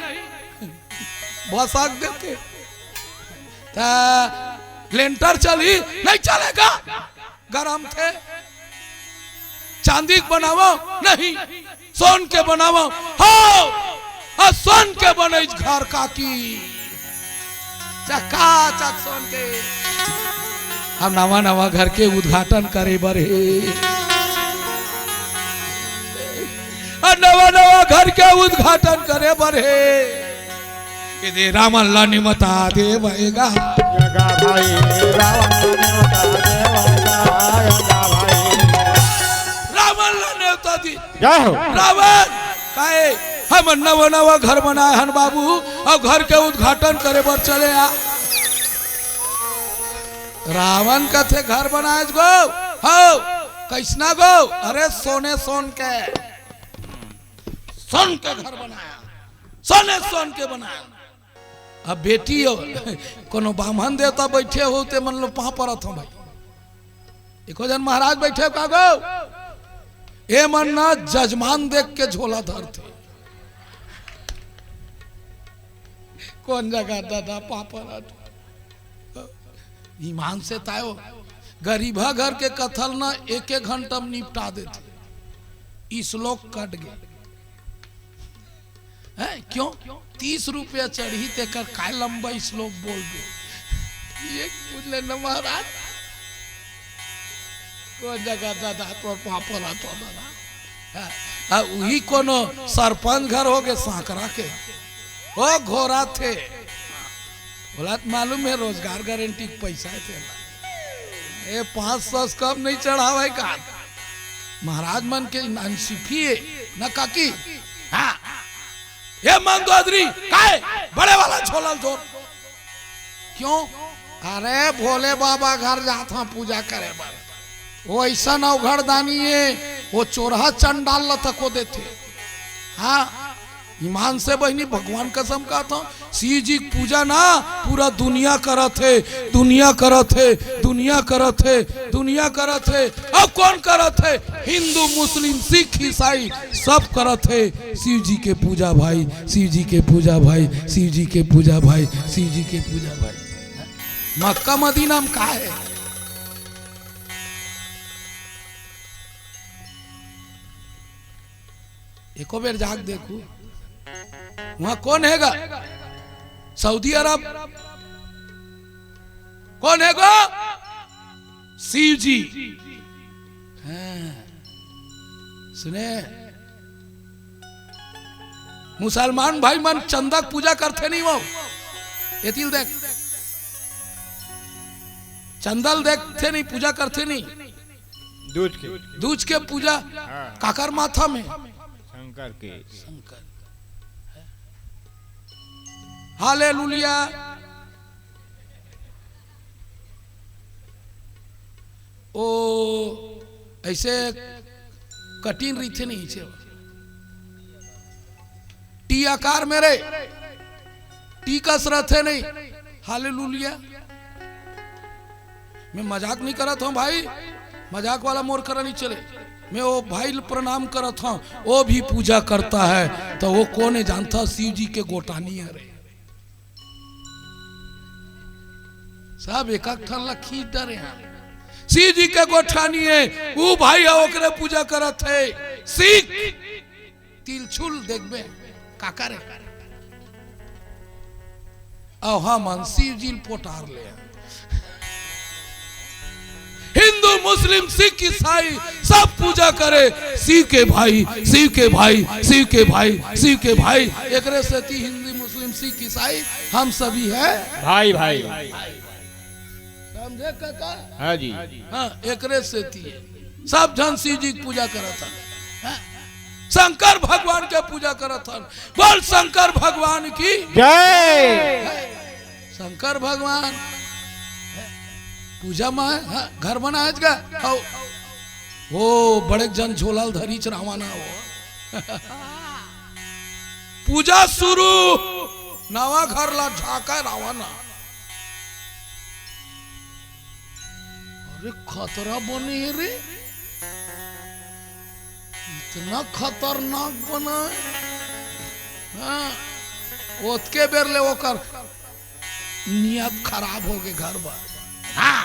बस आग देते, लेंटर चली नहीं चलेगा, गरम थे। चांदी बनावो नहीं, सोन के बनावो, हो सोन के बने घर का की चकाचक सोन के। हम नवा घर के उद्घाटन करे बरे, नवा घर के उद्घाटन करे बरे, दे रामन ला निमता दे बहेगा रावण काहे हम नवा घर बनाए हन बाबू, और घर के उद्घाटन करे बर चले आ। रावण का थे घर बनाए गो, हो कैसना गो, अरे सोन के घर बनाया, सोन के बनाया। अब बेटी हो कोनो ब्राह्मण देवता बैठे होते मन लो पहाँ परत हो भाई, एको जन महाराज बैठे का गो, ए मन ना जजमान देख के झोला धरते, कौन जगह दादा पापा ईमान से तायो गरीबा घर के कथल ना 1 घंटा में निपटा देते। इस लोग कट गए हैं क्यों, 30 रुपया चढ़ी ते कर काय लंबा इस लोग बोल गए। ये पूछले न महाराज कौन जगह दादा तो पापा तो दादा, वही कोनो सरपंच घर हो गए सांकरा के, ओ घोड़ा थे, बोला मालूम है रोजगार गारंटी पैसा थे, ये 500 कम नहीं चढ़ावा का महाराज मन के नानसिफी न काकी। हाँ ये मंदोदरी काहे बड़े वाला छोलल जोर क्यों, अरे भोले बाबा घर जाता पूजा करे बारे, वो ऐसा नवघर दानी है, वो चोरहा चंडाल तको देते। हाँ ईमान से बहनी भगवान कसम का था, शिव जी पूजा ना पूरा दुनिया करत है, दुनिया करत है। अब कौन करत है? हिंदू मुस्लिम सिख ईसाई सब करत है। शिव जी के पूजा भाई, शिव जी के पूजा भाई, शिव जी के पूजा भाई, शिव जी के पूजा भाई। मक्का मदीना में का है? एको बेर जाग देखू वहां कौन हैगा? सऊदी अरब कौन है गो? शिव जी। हाँ। सुने मुसलमान भाई मन चंदा पूजा करते नहीं वो। ये तिल देख, चंदल देखते नहीं, पूजा करते नहीं। दूज के पूजा काकर माथा में शंकर के। हालेलुया। ओ ऐसे कठिन रीते नहीं छे। टी आकार मेरे टी कसरत है नहीं। हालेलुया। मैं मजाक नहीं करत हूं भाई, मजाक वाला मोर करा नहीं चले। मैं वो भाई प्रणाम करत हूं, वो भी पूजा करता है। तो वो कौन है जानता? शिव जी के गोटानी है रे। सब एक ठन लखी डरे हैं। शिव जी के गोठानी है, वो भाई ओकरे पूजा करत है। सीख तिलछुल देखबे का करे। हाँ मन शिव जी पोटार ले। हिंदू मुस्लिम सिख ईसाई सब पूजा करे। शिव के भाई, शिव के भाई, शिव के भाई, शिव के भाई। एकरे से हिंदू मुस्लिम सिख ईसाई हम सभी है भाई भाई। समझे काका? हाँ जी। हाँ एकरे से सब जन शिव जी की पूजा करत हन। शंकर भगवान के पूजा करत हन। बोल शंकर भगवान की जय। शंकर भगवान पूजा में घर बनाएगा। वो बड़े जन झोलाल धरी रावण हो। पूजा शुरू, नवा घर ला झाका रावण। अरे खतरा बने रे, इतना खतरनाक बना। हाँ ओतके बेर ले ओकर नियत खराब हो गए घर बार। हाँ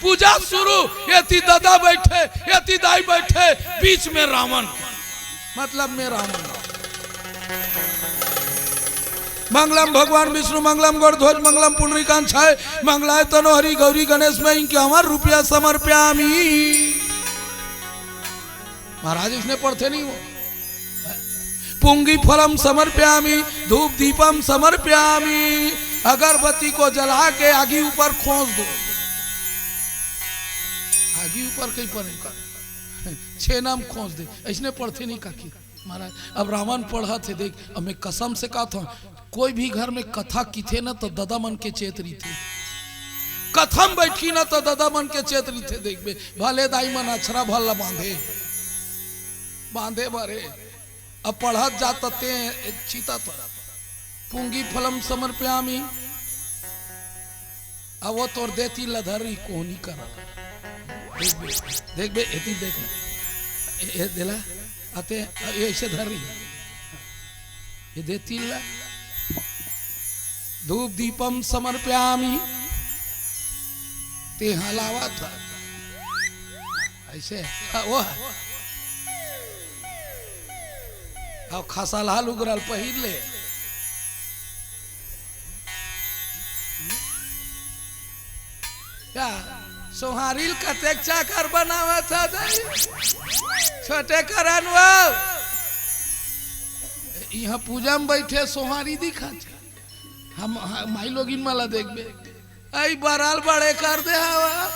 पूजा शुरू, यति दादा बैठे, यति दाई बैठे, बीच में रावण, मतलब में रावण। मंगलम भगवान विष्णु मंगलम गौरध्वज मंगलम पुंडरीकांत छाय मंगलाय तनो हरि गौरी गणेश में 51 रुपया समर्प्यामी। महाराज इसने पढ़ते नहीं वो। पुंगी फलम समर्प्यामी, धूप दीपम समर्प्यामी। अगरबत्ती को जला के आगे ऊपर खोस दो। आगे ऊपर कहीं पर 6 नाम खोस दे। ऐसने पढ़ते नहीं काकी महाराज। अब रावण पढ़ा थे देख। अब मैं कसम से कहा था, कोई भी घर में कथा की थे ना तो दादा मन के चेतरी थे। कथम बैठी ना तो दादा मन के चेतरी थे। देख बे भले दाई मन अछरा भला बांधे बांधे भरे। अब पढ़त जाते चीता तो पुंगी फलम समर्प्यामी। अब वो तोड़ देती लधरी कोहनी करा। देख बे एती देख ये दिला आते ये ऐसे धर रही ये देती ला। धूप दीपम समर्प्यामी। ते हलावा था ऐसे। वो अब खासा लाल उगरल पहिर ले। क्या सोहारील कतेक चाकर बनावा था छोटे करन। यहाँ पूजा में बैठे सोहारी दिखा। हम माई लोग इन माला देख बे आई बराल बड़े कर दे हवा।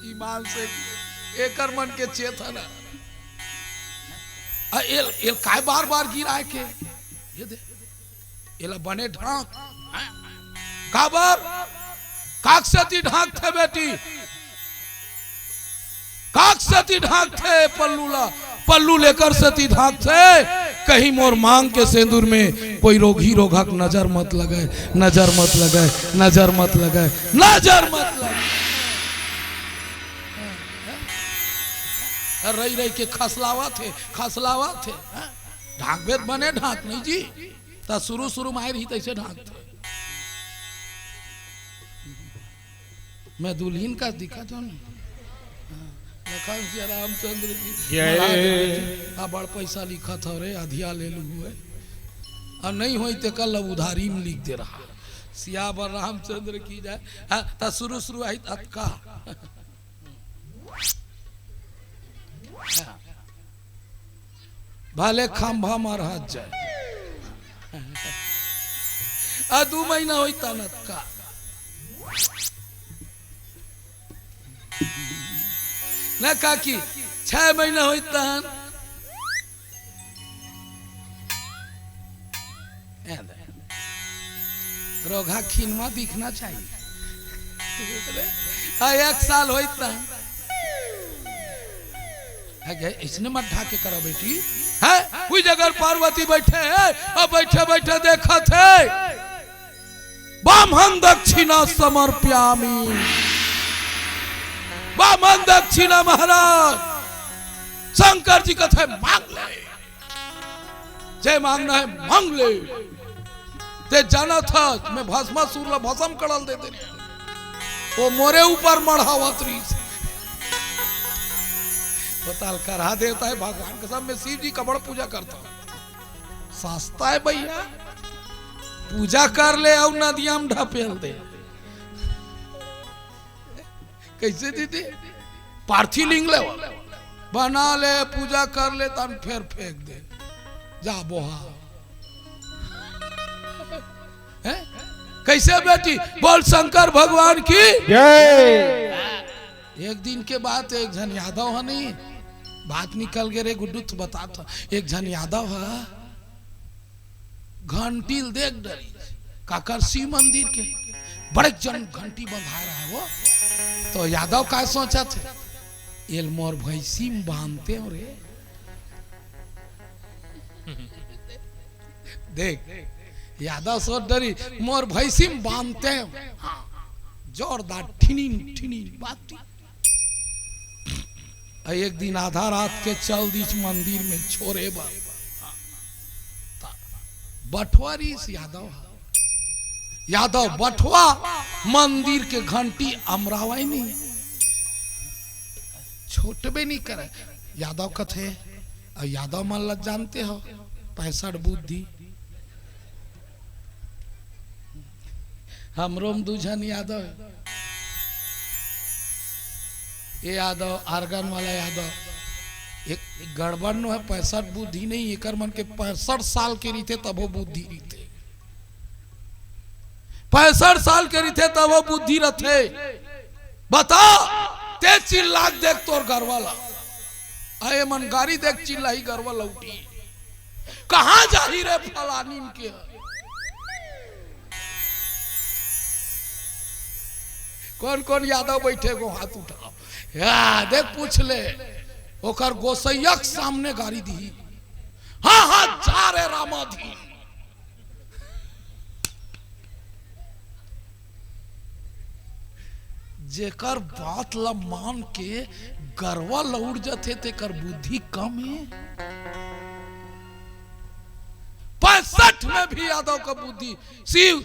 ईमान से एकर मन के चेतना। एल काय बार बार गिरा के ये दे एला बने ढाक काबर काक सती ढाक थे बेटी। काक सती ढाक थे पल्लू ला, पल्लू लेकर सती ढाक थे। कहीं मोर मांग के सिंदूर में कोई रोगी रोघक नजर मत लगाए, नजर मत लगाए, नजर मत लगाए, नजर मत लगाए। रही रही के खसलावा थे, खसलावा थे। ढाक भेद बने ढाक नहीं जी, ता शुरू शुरू में रही तैसे ढाक थे। मैं दुल्हन का दिखा तो नहीं, रामचंद्र जी बड़ पैसा लिखा था रे, अधिया ले लू हुए और नहीं हुई तो कल उधारी में लिख दे रहा सियावर रामचंद्र की जाए। ता शुरू शुरू आई अक्का भले खंभा मार हाथ जाए, 2 महीना हुई तनक्का न काकी 6 महीना हुई तहन रोगा खिनवा दिखना चाहिए। 1 साल हुई तहन इसने मत ढाके करो बेटी है। कोई जगह पार्वती बैठे है और बैठे बैठे देखा थे बामन दक्षिणा समर्प्यामी, बामन दक्षिणा महाराज शंकर जी कथे मांग ले, जे मांगना है मांग ले। ते जाना था मैं भस्मासुर ला भस्म कड़ल देते वो मोरे ऊपर मढ़ावतरी बताल करा देता है भगवान के सामने। शिव जी का बड़ा पूजा करता हूं, सस्ता है भैया, पूजा कर ले और नदिया में ढपेल दे। कैसे दीदी पार्थी लिंग ले बना ले, पूजा कर ले, तन फिर फेंक दे जा बोहा है? कैसे बेटी बोल शंकर भगवान की जय। एक दिन के बाद एक जन यादव है नहीं, बात निकल गए रे गुड्डू तो बता था। एक जन यादव है घंटी देख डरी काकर शिव मंदिर के बड़े जन घंटी बंधा रहा है वो, तो यादव का सोचा थे एल मोर भैंसी में बांधते हो रे। देख यादव सोच डरी मोर भैंसी में बांधते हैं। हाँ, जोरदार ठिनिन ठिनिन बात। एक दिन आधा रात के चल दीच मंदिर में छोरे बटवारी यादव यादव बटवा मंदिर के घंटी अमरावा नहीं छोटबे नहीं करे। यादव कथे और यादव मान लग जानते हो 65 बुद्धि हमरो में दूजन यादव, ये यादव आर्गन वाला यादव एक गड़बड़ नो है। 65 बुद्धि नहीं, एक मन के 65 साल के रीते तब वो बुद्धि रीते, 65 साल के रीते तब वो बुद्धि रथे। बता ते चिल्ला देख तोर घर वाला आए मन गाड़ी देख चिल्लाई घर वाला उठी कहां जा रही रे फलानी के। कौन कौन यादव बैठे गो हाथ उठाओ देख पूछ ले ओकर गोसैया के सामने गाड़ी दी। हाँ हाँ जा रे रामाधीन। जेकर बात ला मान के गरवा लौट जाते तेकर बुद्धि कम है। 65 में भी यादव का बुद्धि शिव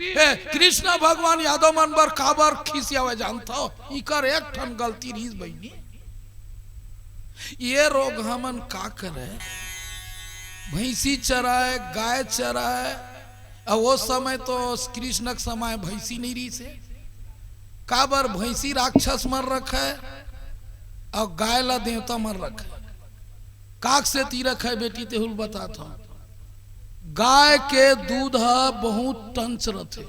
कृष्ण भगवान यादव मन बर काबर खिसियावे जानता हो। इकर एक ठन गलती रीस बहनी ये रोग हमन का करे भैंसी चराए गाय चराए। और वो समय तो कृष्ण के समय भैंसी नहीं रही से काबर भैंसी राक्षस मर रखे और गाय ला देवता मर रखे। काक से तीरक है बेटी तेहुल बताता हूं। गाय के दूध बहुत टंच रथे,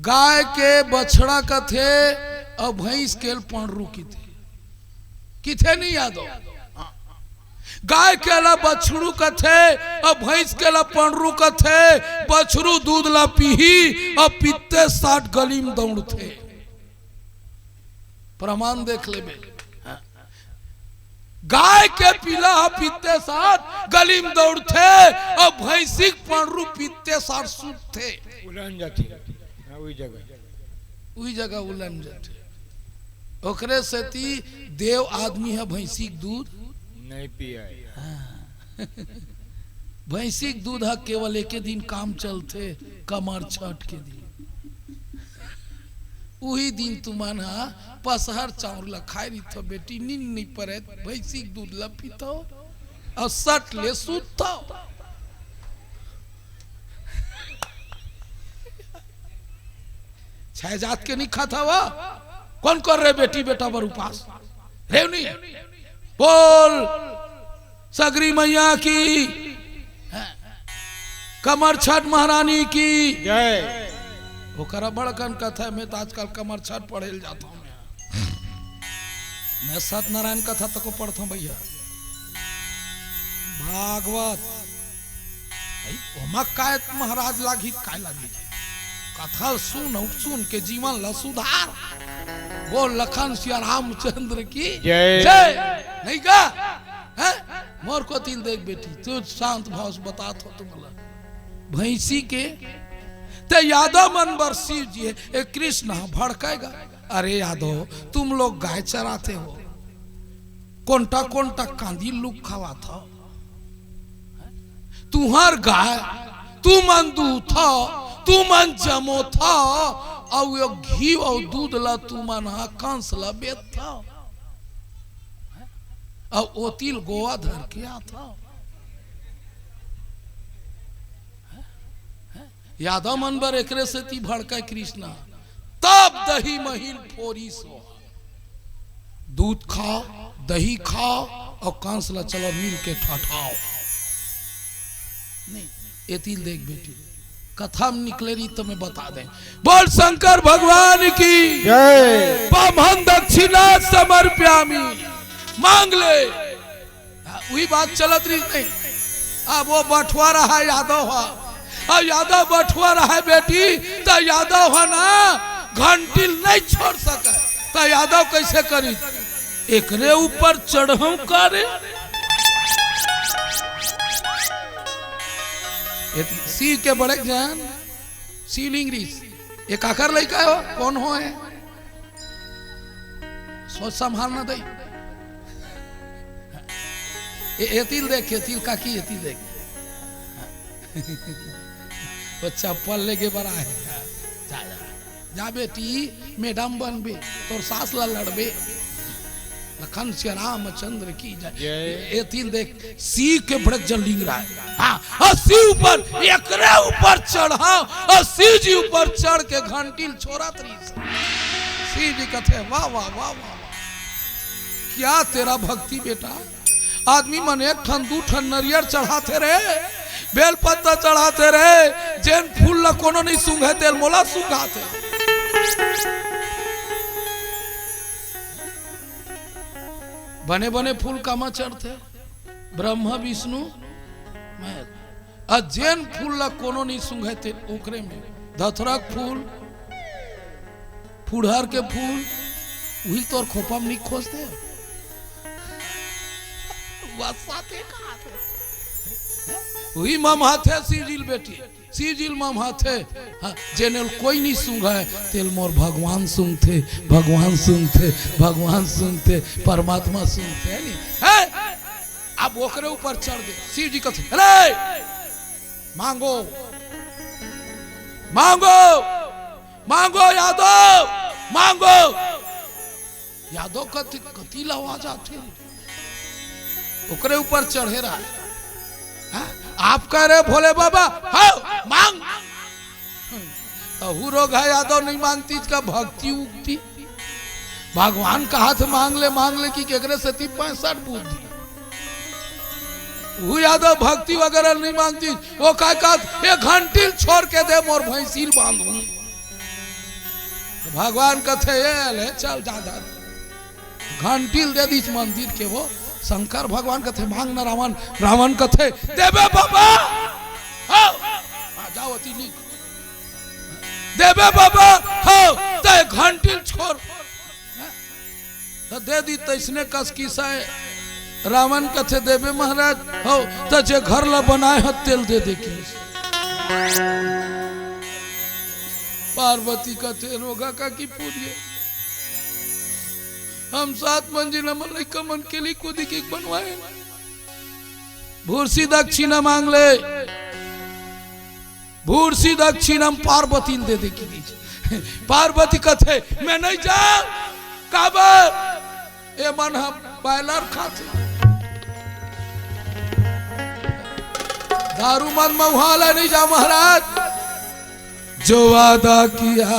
गाय के बछड़ा कथे और भैंस के पंडरू किथे किथे नहीं याद हो। गाय के ला बछड़ू कथे और भैंस के ला पंडरू कथे। बछड़ू दूध ला पीही और पीते 60 गली में दौड़ते। प्रमाण देख ले बे गाय के पीला पीते साथ गलीम दौड़ते और भैंसी पंडरू पीते साथ सूते उलन जाती वही जगह उलन जाते। ओकरे से ती देव आदमी है भैंसी के दूध नहीं पिया। भैंसी के दूध है केवल एक दिन काम चलते कमर छठ के दिन। वही दिन तुमान पसहर चाउर ला खाई रही थो बेटी नींद नहीं पड़े भैंसी के दूध ला पीतो और सट ले सूतो। छह जात के नहीं खाता हुआ कौन कर रहे बेटी बेटा पर उपास रेव नहीं बोल सगरी मैया की कमर छठ महारानी की जय। वो करा बड़कन कथा मैं तो आजकल कमर छठ पढ़े जाता हूँ। मैं सत्यनारायण कथा तक पढ़ता हूँ भैया भागवत काय महाराज लागी काय लागी कथा सुन के जीवन ला सुधार। वो लखन सिया रामचंद्र की जय नहीं का है? मोर को तिल देख बेटी तू शांत भाव से बता तो तुम्हारा भैंसी के ते यादव मन बर शिव जी है कृष्ण भड़काएगा। अरे यादव तुम लोग गाय चराते हो कोंटा कोंटा कांदी लुक खावा था तुम्हार गाय तू मन दूध था तू मन जमो था और यो घी और दूध ला तू मन कंस ला बेच था और ओतिल गोवा धर के आता। यादव मन बर एकरे से ती भड़का कृष्णा तब दही महीन फोरी सो दूध खाओ दही खाओ और कंस ला चलो मिल के ठठाओ। नहीं एतिल देख बेटी कथा में निकले रही तो मैं बता दें। बोल शंकर भगवान की जय। हम दक्षिणा समर्प्यामी मांग ले वही बात चलत रही नहीं। अब वो बंटवारा है यादव और यादव बंटवारा है बेटी तो यादव है ना घंटी नहीं छोड़ सके तो यादव कैसे करी एकरे ऊपर चढ़म करे सी के बड़े ज्ञान सीलिंग्रीस एक आकर लड़का हो कौन हो है सोच संभालना दे एतिल देख एतिल काकी एतिल देख वो चप्पल लेके बड़ा है जा जा जा बेटी मैडम बनबे तोर सास ला लड़बे लखन से रामचंद्र की जय। एतिल देख सी के बड़े जलिंग रहा है हाँ और सी ऊपर एकरे ऊपर चढ़ा और सी जी ऊपर चढ़ के घंटील छोड़ा तरी सी जी कहते वाह वाह वाह वाह क्या तेरा भक्ति बेटा। आदमी मन एक ठन दू ठन नरियर चढ़ाते रहे बेल पत्ता चढ़ाते रहे जैन फूल ला कोनो नहीं सूंघे तेल मोला सूंघाते। बने बने फूल कामा चढ़ते ब्रह्मा विष्णु मैं अजैन फूल ला कोनो नहीं सूंघे तेल ओकरे में धतरक फूल फुड़हर के फूल वही तोर खोपा में नहीं खोजते वही मम हाथे सीजिल बेटी सीजिल मम हाथे जेनेल कोई नहीं सूंघा है तेल मोर भगवान सुनते भगवान सुनते भगवान सुनते परमात्मा सुनते है नहीं है? अब ओकरे ऊपर चढ़ दे शिव जी कहते अरे मांगो मांगो मांगो यादव मांगो यादव कति आवाज आते ओकरे ऊपर चढ़े रहा है आप कह रहे भोले बाबा हाँ मांग हुरो घा यादव नहीं मांगती इसका भक्ति उगती भगवान का हाथ मांग ले कि केकरे से 65 बुद्धि वो यादव भक्ति वगैरह नहीं मांगती वो का ये घंटी छोड़ के दे मोर भैंसील बांधू भगवान कथे ये चल ज्यादा घंटील दे दी मंदिर के वो शंकर भगवान कथे मांग ना रावण रावण कथे देवे बाबा जाओ अति देवे बाबा हो ते घंटी छोड़ तो दे दी तैसने कस की से रावण कथे देवे महाराज हो तो जे घर ला बनाए ह तेल दे दे के पार्वती कथे रोगा का की पूरिए हम 7 मंजिल लड़का मन के लिए कूदी के बनवाए भूर्सी दक्षिणा मांग ले भूर्सी दक्षिणा पार्वती दे दे की पार्वती कथे मैं नहीं जा काबर ए मन हम बैलर खाते दारू मन महुआला नहीं जा महाराज जो वादा किया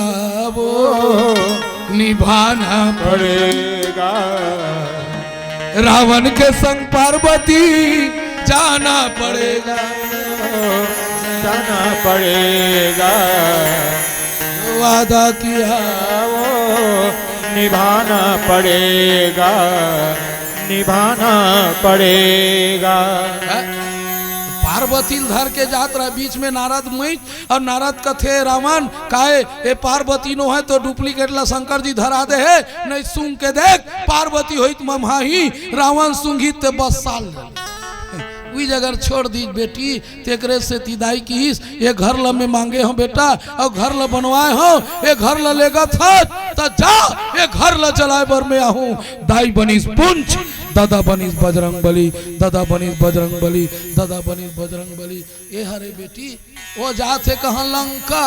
वो निभाना पड़ेगा रावण के संग पार्वती जाना पड़ेगा जाना पड़ेगा जो वादा किया वो निभाना पड़ेगा निभाना पड़ेगा। पार्वती धर के जात रहा बीच में नारद मुई और नारद कथे रावण काहे ए पार्वती नो है तो डुप्लीकेट ला शंकर जी धरा दे है नहीं सुन के देख पार्वती होइत ममहाही रावण सुंघी ते 10 साल वही जगह छोड़ दी बेटी तेकरे से तिदाई कीस ये घर ला में मांगे हो बेटा और घर ला बनवाए हो ये घर ला लेगा था तो जा ये घर ला चलाए बर में आहूं दाई बनीस पुंछ दादा बनीस बजरंग बली दादा बनीस बजरंग बली दादा बनीस बजरंग बली ये हरे बेटी वो जाते कहाँ लंका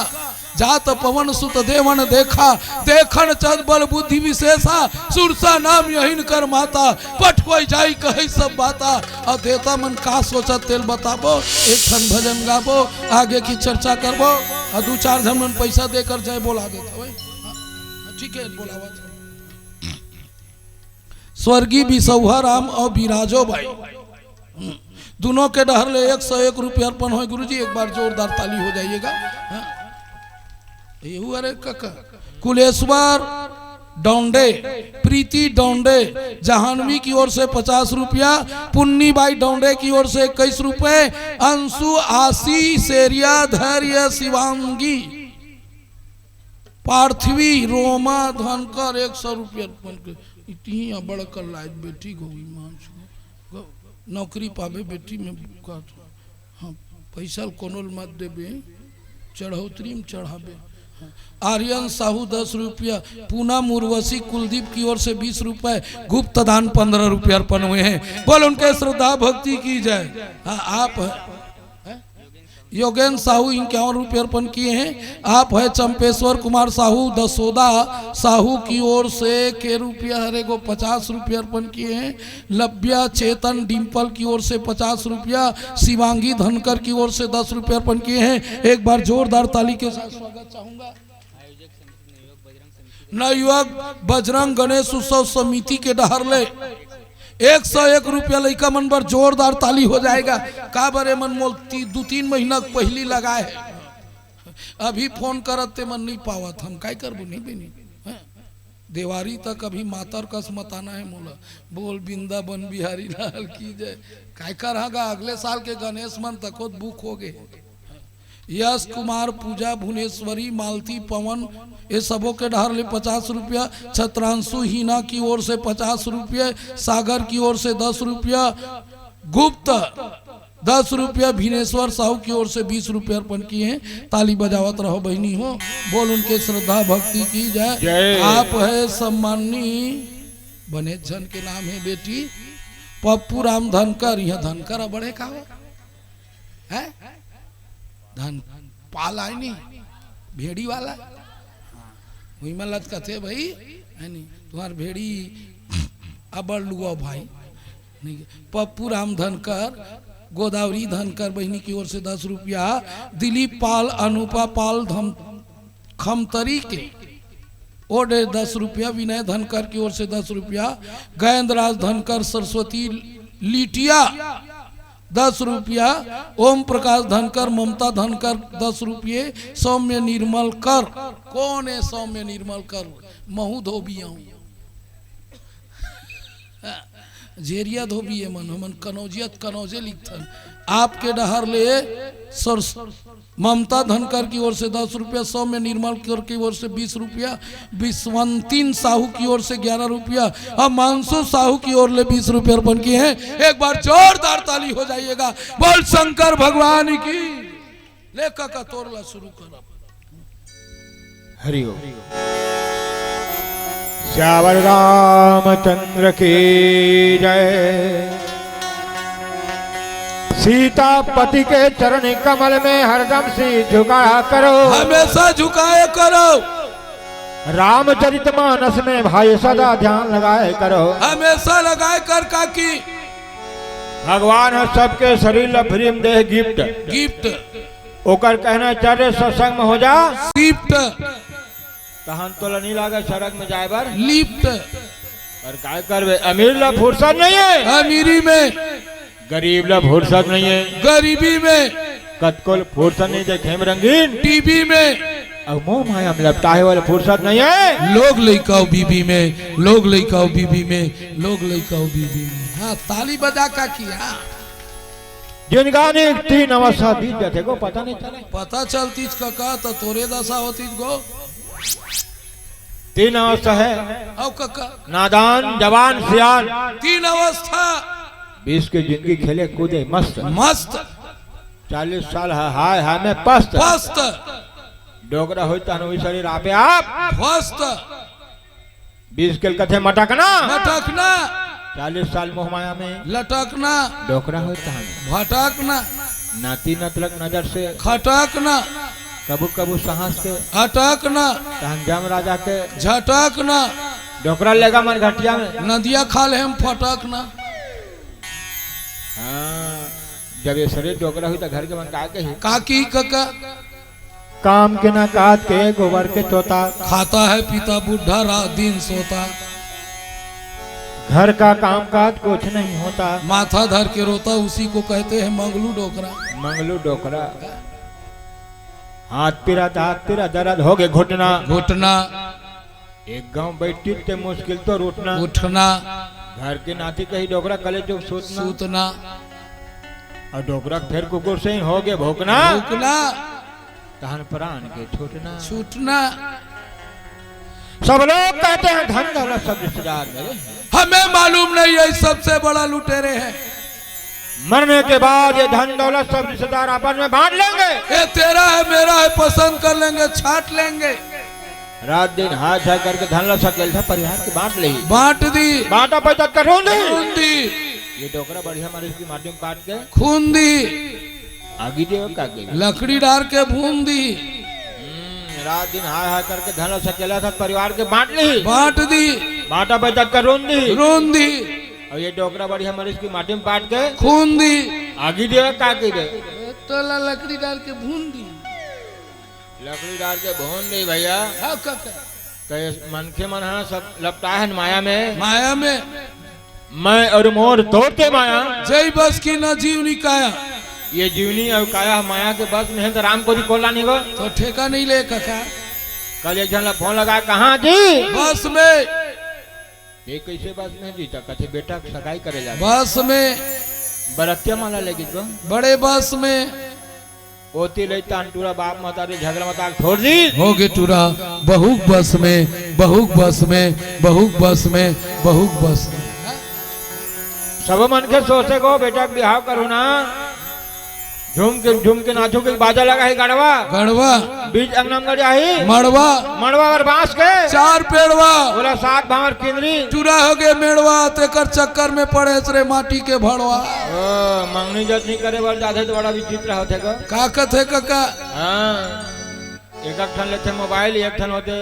जात पवन सुत देवन देखा देखन चंद बल बुद्धि विशेषा सुरसा नाम यहीन कर माता पट कोई जाई कहे सब बाता और देवता मन का सोचा तेल बताबो एक ठन भजन गाबो आगे की चर्चा करबो और 2-4 जन मन पैसा देकर जाए बोला देता भाई ठीक है बोलावा स्वर्गीय बिसौहा राम और बिराजो भाई दोनों के डहर ले 101 रुपया अर्पण हो गुरुजी एक बार जोरदार ताली हो जाइएगा। ये अरे काका कुलेश्वर डोंडे प्रीति डोंडे जहानवी की ओर से 50 रुपया पुन्नी बाई डोंडे की ओर से 21 रुपए अंशु आशी सेरिया धैर्य शिवांगी पार्थिवी रोमा धनकर 100 रुपया इतनी बड़ कर लायक बेटी गो नौकरी पावे बेटी में हाँ पैसा कोनो मत देवे चढ़ौतरी में चढ़ावे। आर्यन साहू 10 रुपया पूनम उर्वशी कुलदीप की ओर से 20 रुपए गुप्त दान 15 रुपया अर्पण हुए हैं बोल उनके श्रद्धा भक्ति की जाए। हाँ आप योगेंद्र साहू 51 रुपये अर्पण किए हैं। आप है चंपेश्वर कुमार साहू दसोदा साहू की ओर से के रुपया हरे को 50 रुपये अर्पण किए हैं। लव्या चेतन डिम्पल की ओर से 50 रुपया शिवांगी धनकर की ओर से 10 रुपये अर्पण किए हैं। एक बार जोरदार ताली के साथ स्वागत चाहूंगा नवयुवक बजरंग गणेश उत्सव समिति के डहरले 101 रुपया लड़का मन पर जोरदार ताली हो जाएगा। का बरे मन मोल 2-3 महीना पहली लगाए अभी फोन करते मन नहीं पावत हम काय करबो नहीं बेनी देवारी तक अभी मातर कस मताना है मोला बोल बिंदा बन बिहारी लाल की जय काय कर अगले साल के गणेश मन तक बुक हो गए। यश कुमार पूजा भुवनेश्वरी मालती पवन ये सबों के डहर ले 50 रुपया। छत्रांशु हीना की ओर से 50 रुपये सागर की ओर से 10 रुपया गुप्त 10 रुपया भिनेश्वर साहू की ओर से 20 रुपया अर्पण किए हैं। ताली बजावत रहो बहनी हो बोल उनके श्रद्धा भक्ति की जाए। आप है सम्मानी बने जन के नाम है बेटी पप्पू राम धनकर यहाँ धनकर बड़े का है धन पाल आई नहीं भेड़ी वाला वही में लत कथे भाई है नहीं तुम्हार भेड़ी अबर लुआ भाई नहीं पप्पू राम धनकर गोदावरी धनकर बहनी की ओर से 10 रुपया। दिलीप पाल अनुपा पाल खमतरी के ओडे 10 रुपया। विनय धनकर की ओर से 10 रुपया। गयेंद्रराज धनकर सरस्वती लिटिया 10 रुपया। ओम प्रकाश धनकर ममता धनकर 10 रुपये। सौम्य निर्मल कर कौन है सौम्य निर्मल कर महू धोबिया जेरिया धोबी है मन हमन कनौजियत कनौजे लिखथन आपके डहर ले सर ममता धनकर की ओर से 10 रुपया, 100 में निर्मल की ओर से 20 रुपया, विश्वंतीन साहू की ओर से 11 रुपया और मानसू साहू की ओर ले 20 रुपये अर्पण किए हैं। एक बार जोरदार ताली हो जाइएगा। बोल शंकर भगवान की। लेखक का तोरला शुरू करो। हरि ओम। श्यावर रामचंद्र की जय। सीता पति के चरण कमल में हरदम से झुकाया करो, हमेशा झुकाए करो। रामचरितमानस में भाई सदा ध्यान लगाए करो, हमेशा लगाए कर काकी। भगवान है सबके शरीर फ्रीम दे गिफ्ट गिफ्ट ओकर कहना चरे सत्संग में हो जा गिफ्ट तहन तो नहीं लागे सड़क में जाए बार लिफ्ट। पर काय करवे अमीर ला फुर्सत नहीं है, अमीरी में गरीब ला फुर्सत नहीं है, गरीबी में कतकोल फुर्सत नहीं देखे रंगीन टीवी में, अब मोह माया में लपटाए वाले फुर्सत नहीं है। लोग लइकाओ बीबी में, लोग लइकाओ बीबी में, लोग लइकाओ बीबी में। हाँ ताली बजा का किया। जिनका ने 3 अवस्था बीत जाते को पता नहीं चले, पता चलती का तो तोरे दशा होती गो। 3 अवस्था है औ कका नादान जवान सियान, 3 अवस्था। 20 की जिंदगी खेले कूदे मस्त मस्त, 40 साल है हाय हाय में पस्त पस्त, डोगरा होता है शरीर आपे आप फस्त, 20 के कथे मटकना मटकना, 40 साल मोह माया में लटकना, डोकरा होता है भटकना, नाती नतलक नजर से खटकना, कबू कबू साहस के अटकना, जम राजा के झटकना, डोकरा लेगा मन घटिया में नदिया खाल हम फटकना। हाँ जब ये शरीर डोकरा हुई तो घर के मन का के काकी कका काम के ना काट के गोबर के तोता, खाता है पिता बुढ़ा रात दिन सोता, घर का काम काज कुछ नहीं होता, माथा धर के रोता उसी को कहते हैं मंगलू डोकरा। मंगलू डोकरा हाथ पीरा दर्द हो गए घुटना घुटना, एक गांव बैठी ते मुश्किल तो उठना उठना, घर के नाती कही डोकरा कले जो सूतना, और डोकरा फिर कुकुर से ही हो गए भोकना भूखना, तहन प्राण के छूटना छूटना। सब लोग कहते हैं धन दौलत सब रिश्तेदार मेरे, हमें मालूम नहीं है सबसे बड़ा लुटेरे हैं। मरने के बाद ये धन दौलत सब रिश्तेदार आपस में बांट लेंगे, ये तेरा है मेरा है पसंद कर लेंगे, छाट लेंगे। रात दिन हाथ हाथ करके धन ला सकेल था परिवार के बांट ली, बांट दी, बांटा पैसा करूं खून दी, ये डोकरा बढ़िया हमारे इसकी माटी में काट के खून दी, आगे देव का लकड़ी डाल के भून दी, रात दिन हाय हाय करके धन ला सकेला था परिवार के बांट ली, बांट दी, बांटा पैसा करूं दी, रोन दी, और ये डोकरा बढ़िया हमारे इसकी माटी में काट के खून दी, आगे देव का दे तोला लकड़ी डाल के भून दी, लकड़ी डाल के भून दी भैया। हाँ काका मन के मन है सब लपटा है माया में, माया में मैं और मोर तोड़ते माया, जय बस की न जीवनी काया। ये जीवनी और काया माया के बस में है तो राम को भी कोला नहीं गो तो ठेका नहीं ले काका। कल एक जन फोन लगा कहाँ जी बस में, ये कैसे बस में जीता कथे बेटा सगाई करे जा बस में, बरतिया माला लेगी तो बड़े बस में ओती लेता अंटूरा बाप माता रे झगड़ा मता छोड़ दी हो गे टूरा बहुक बस में, बहुक बस में, बहुक बस में, बहुक बस में। सब मन के सोचे को बेटा बिहाव करो ना, झूम के नाचो के बाजा लगा है गड़वा गड़वा, बीच अंगना में जाही मड़वा, मड़वा और बांस के 4 पेड़वा, बोला 7 भावर केंद्री चूरा हो गए मेड़वा, तेकर चक्कर में पड़े रे माटी के भड़वा। मंगनी जत नहीं करे बर जाते तो बड़ा विचित्र होते का कथे काका। हाँ एक ठन लेते मोबाइल, एक ठन होते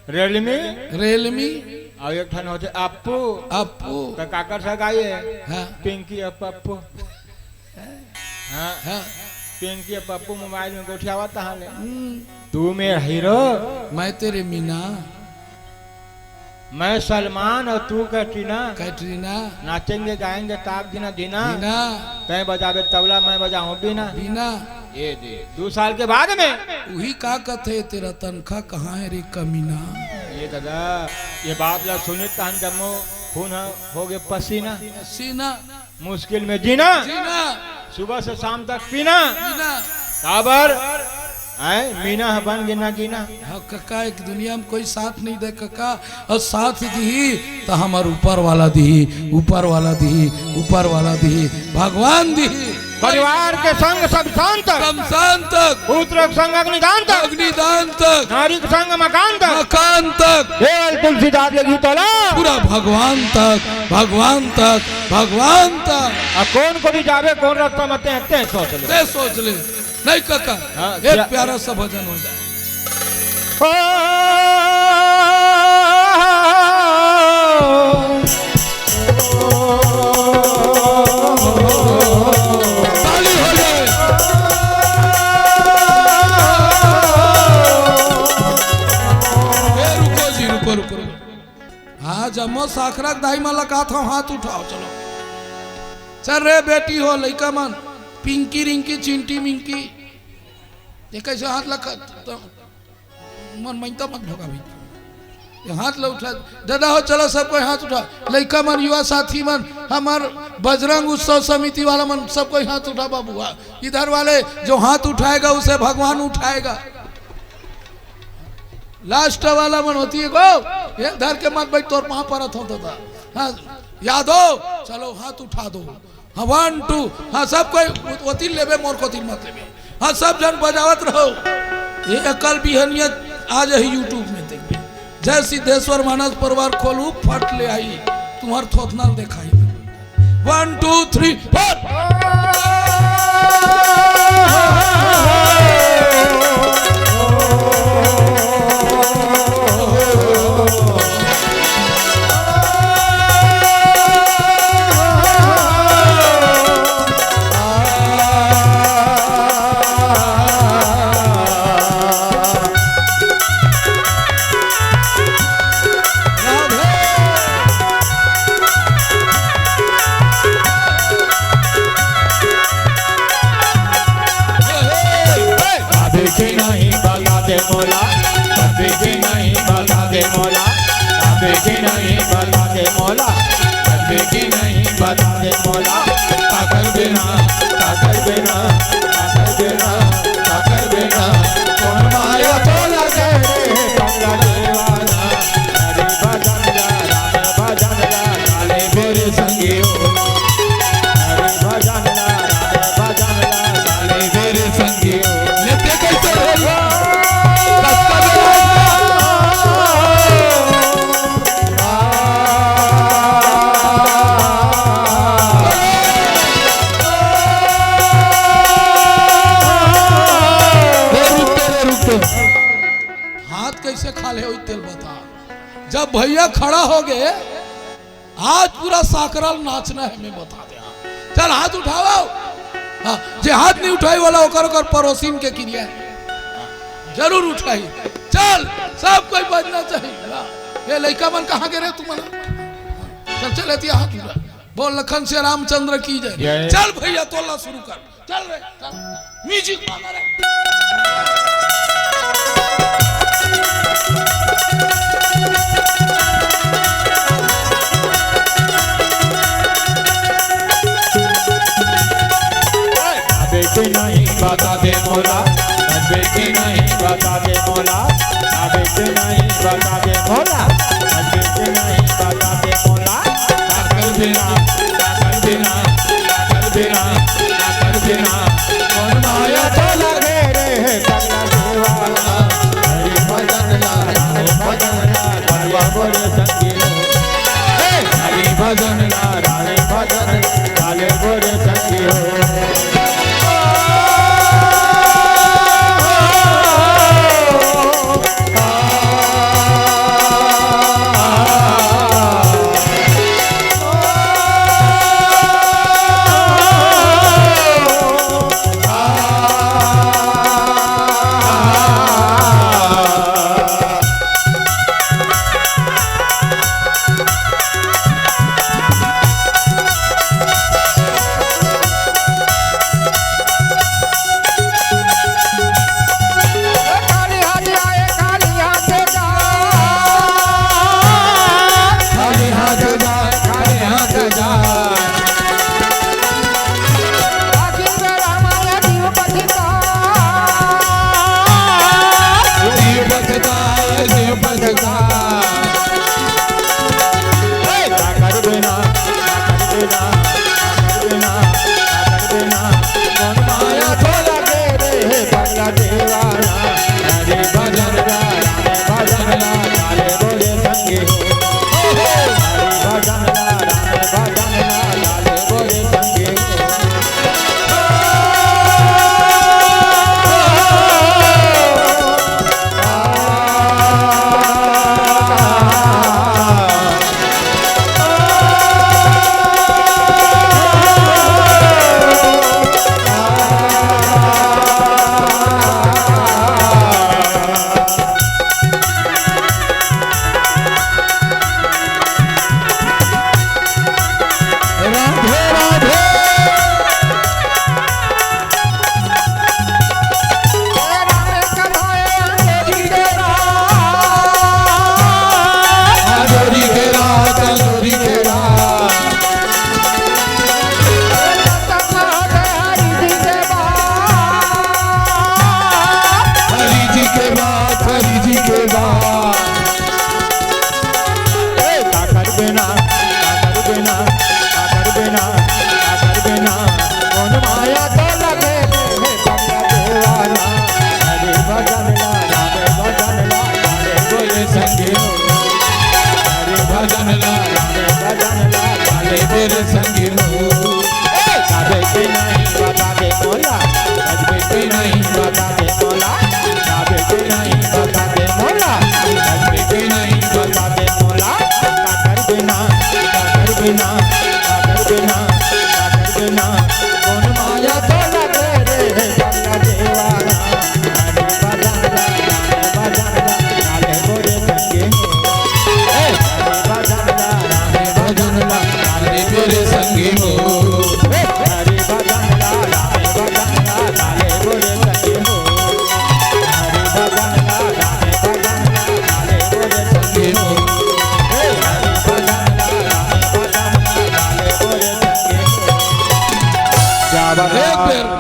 रेलमी और एक ठन होते अप्पू अप्पू तो काकर सा गाये हाँ पिंकी पप्पू हाँ हाँ पिंकी पप्पू मोबाइल में गोठियावता हाले तू मेरा हीरो मैं तेरे मीना, मैं सलमान और तू कैटरीना नाचेंगे गाएंगे ताक दिना दिना बीना, तय बजावे तबला मैं बजाऊं बिना बीना। ये दे 2 साल के बाद में वही का कथे तेरा तनखा कहाँ है रे कमीना। ये दादा ये बात ला सुनी तहन जब मो खून हो गए पसीना, सीना मुश्किल में जीना, जीना सुबह से शाम तक पीना, पीना काबर मीना बन गिना गिना। हाँ कका, एक दुनिया में कोई साथ नहीं दे कका, और साथ दी तो हमार ऊपर वाला दी, ऊपर वाला दी, ऊपर वाला दी, भगवान दी। परिवार के संग सब शांत शमशान तक, पुत्र के संग अग्निदान तक, अग्निदान तक, नारी के संग मकान तक, मकान तक, केवल तुलसीदास लगी तोला पूरा भगवान तक, भगवान तक, भगवान तक। कौन को भी जावे कौन रास्ता मत हटते सोच ले, सोच ले नहीं काका। एक प्यारा सा भजन हो जाए। ताली हो जाए। रुको जी, रुको रुको। हाँ जमो साखरा दाई माला कहा था, हाथ उठाओ चलो। चल रे बेटी हो लइका मन, पिंकी रिंकी चिंटी मिंकी, ये कैसे हाथ लगा तो मन मनता मत भोगा भी, ये हाथ ला उठा। दादा हो चलो सबको हाथ उठा, लइका मन, युवा साथी मन, हमार बजरंग उत्सव समिति वाला मन, सबको हाथ उठा बाबू। इधर वाले जो हाथ उठाएगा उसे भगवान उठाएगा। लास्ट वाला मन होती है गो, ये धर के मत बैठ, तोर महापरत होता था। हाँ याद हो, चलो हाथ उठा दो। हाँ 1 2, हाँ सब कोई वतीन लेबे, मोर को तीन मत लेबे। हाँ सब जन बजावत रहो। ये अकल बिहनियत आज ही यूट्यूब में देखबे। जय सिद्धेश्वर मानस परिवार खोलू, फट ले आई तुम्हार थोथना दिखाई। 1 2 3 4। मोला कभी भी नहीं बता दे मोला, कभी भी नहीं बता दे मोला, कभी भी नहीं बता दे मोला। काकर बिना, काकर बिना, काकर बिना, काकर बिना कौन माया तो लगे रे कमला देवाना। हरि भजन ला, राम भजन ला, काले मेरे संगी हो। हरि भजन ला, राम भजन ला, काले मेरे संगी हो। लेते कैसे हो तेल बता। जब भैया खड़ा हो गए, आज पूरा साकरल नाचना है, मैं बता दे। चल हाथ उठाओ। हाँ जे हाथ नहीं उठाई वाला ओकर पड़ोसिन के क्रिया है, जरूर उठाई। चल सब कोई बजना चाहिए। ये लड़का मन कहाँ गिरे तुम? चल चल लेती हाथ उठा, बोल लखन से रामचंद्र की जय। चल भैया तोलना शुरू कर, चल रे चल। म्यूजिक मांगा रे। बेटी नहीं बता दे मोला, बेटी नहीं बता दे मोला, बेटी नहीं बता दे मोला, बेटी नहीं बता दे मोला। काकर बिना, काकर बिना, काकर बिना, काकर बिना कौन माया तो लगे रे कमला देवाना। हरि भजन ला, राम भजन ला, काले बोले संगी हो। हरि भजन ला, राम भजन ला, काले बोले संगी हो।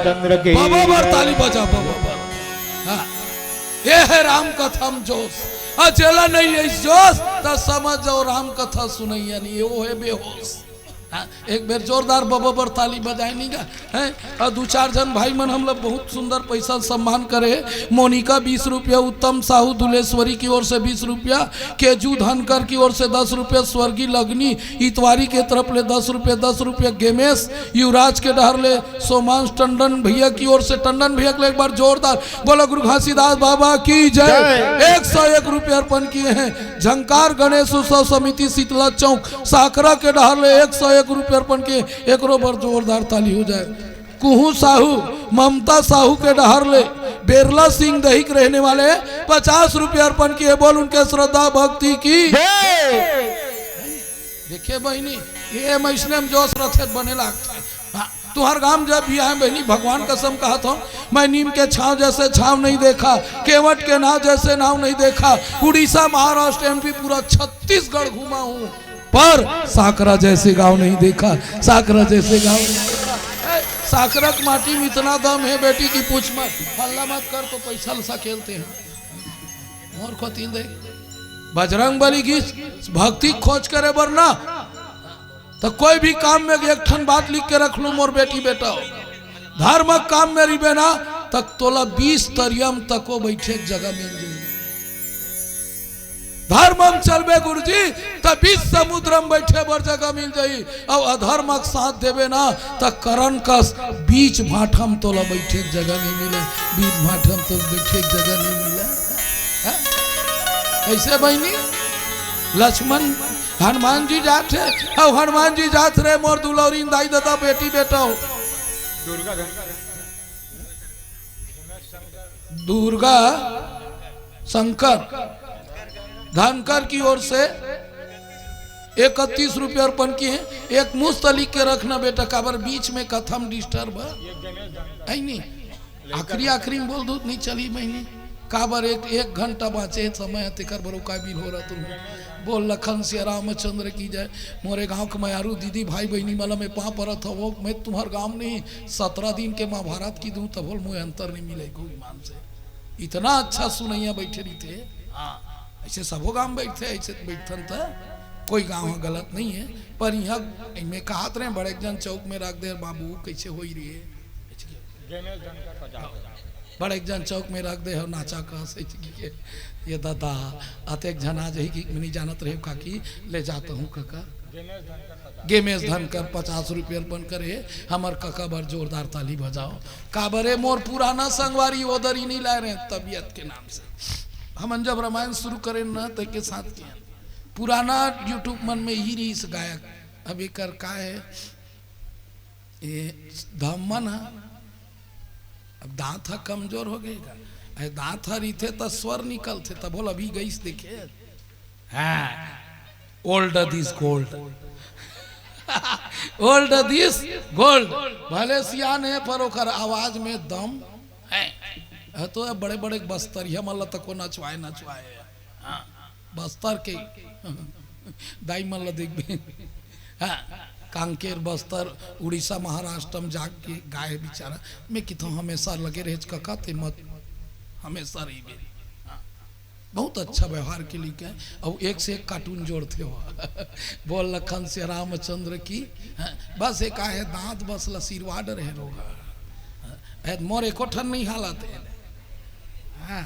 चंद्र की बराबर ताली बजा बराबर। हाँ, ये है राम कथम जोश। अचेला नहीं है जोश तो समझ जाओ राम कथा सुनैया नहीं, वो है बेहोश। हाँ, एक बेर जोरदार बराबर ताली बजाए नहीं गा हैं। और दो चार जन भाई मन हम लोग बहुत सुंदर पैसा सम्मान करे। मोनिका 20 रुपया, उत्तम साहू दुलेश्वरी की ओर से 20 रुपया, केजू धनकर की ओर से 10 रुपया, स्वर्गीय लगनी इतवारी के तरफ ले 10 रुपया, 10 रुपया गेमेश युवराज के डहर ले सोमांश टंडन भैया की ओर से, टंडन भैया के लिए एक बार जोरदार बोलो गुरु घासीदास बाबा की जय। 101 रुपया अर्पण किए हैं। झंकार गणेश उत्सव समिति शीतला चौक साकरा के डहर ले 101 रुपया अर्पण किए। एक बार जोरदार ताली हो जाए। कुहू साहू ममता साहू के डहर ले बेरला सिंह दही के रहने वाले 50 रुपया अर्पण किए। बोल उनके श्रद्धा भक्ति की। देखिए बहनी, ये मैसने में जोश रथे बने लगते। हाँ, तुहर गांव जब भी आए बहनी, भगवान कसम कहा था मैं नीम के छाव जैसे छाव नहीं देखा, केवट के नाव जैसे नाव नहीं देखा। उड़ीसा, महाराष्ट्र, एमपी पूरा छत्तीसगढ़ घूमा हूँ, पर साकरा जैसे गांव नहीं देखा। साकरा जैसे गांव नहीं देखा। साकरा की माटी में इतना दम है बेटी की पूछ मत। हल्ला मत कर तो पैसा लसा खेलते हैं। और को तीन दे बजरंग बली की भक्ति खोज करे वरना तो कोई भी काम में एक ठन बात लिख के रख लू मोर बेटी बेटा हो। धर्म काम में रिबे ना तक तोला 20 तरियम तको बैठे जगह मिल जाए। धर्मम चलबे गुरुजी तब 20 समुद्र में बैठे बर जगह मिल जाई। और अधर्मक साथ देवे ना तक करण का बीच भाठम तोला बैठे जगह नहीं मिले। बीच भाठम तो बैठे जगह नहीं मिले। कैसे बहनी लक्ष्मण हनुमान जी जात है। और हनुमान जी जात रहे मोर दुलौरी दाई दादा बेटी बेटा हो। दुर्गा शंकर धनकर की ओर से 31 रुपये अर्पण किए हैं। एक मुस्त लिख के रखना बेटा, काबर बीच में कथम डिस्टर्ब है नहीं। आखिरी में बोल दो नहीं चली महीने काबर एक घंटा बाँचे समय तेकर बरो काबिल हो रहा तुम। बोल लखन से रामचंद्र की जय। मोरे गांव के मयारू दीदी भाई बहनी मला में पा परत हो वो मैं तुम्हार गांव नहीं 17 दिन के महाभारत की दूं तब बोल मुझे अंतर नहीं मिले कोई ईमान से। इतना अच्छा सुनैया बैठे रही थे। हाँ, ऐसे सबो गांव बैठते ऐसे बैठन था। कोई गांव गलत नहीं है, पर यहाँ में कहत रहे बड़े जन चौक में रख दे बाबू कैसे हो रही है। बड़े जन चौक में रख दे हो नाचा कह ये दादा आते एक जन आ जाही कि नहीं जानत रहे काकी ले जाता हूँ काका। गेमेश धनकर 50 रुपये अर्पण करे। हमार काका बार जोरदार ताली बजाओ। काबरे मोर पुराना संगवारी उधर ही नहीं ला रहे तबीयत के नाम से। हम जब रामायण शुरू करें न तो के साथ किया पुराना यूट्यूब मन में ही रही गायक अभी कर का है ये धमन है। अब दांत कमजोर हो गएगा। दांत हरी थे तो स्वर निकलते तब बोल अभी गई देखे। हाँ, old this gold old this gold. भले सियान है पर ओकर आवाज में दम है। तो बड़े बड़े बस्तरिया मल्ला तक नचवाए हाँ, बस्तर के दाई मल्ला देख हाँ, कांकेर बस्तर उड़ीसा महाराष्ट्र में जाके गाय बेचारा मैं कितना हमेशा लगे रहे कका थे मत हमेशा रही बेरी। हाँ, बहुत अच्छा व्यवहार के लिए क्या। और एक से एक कार्टून जोड़ते हो बोल लखन से रामचंद्र की। हाँ, बस एक है दांत बस आशीर्वाद रहे रोगा मोर एको ठन नहीं हालत है। हाँ,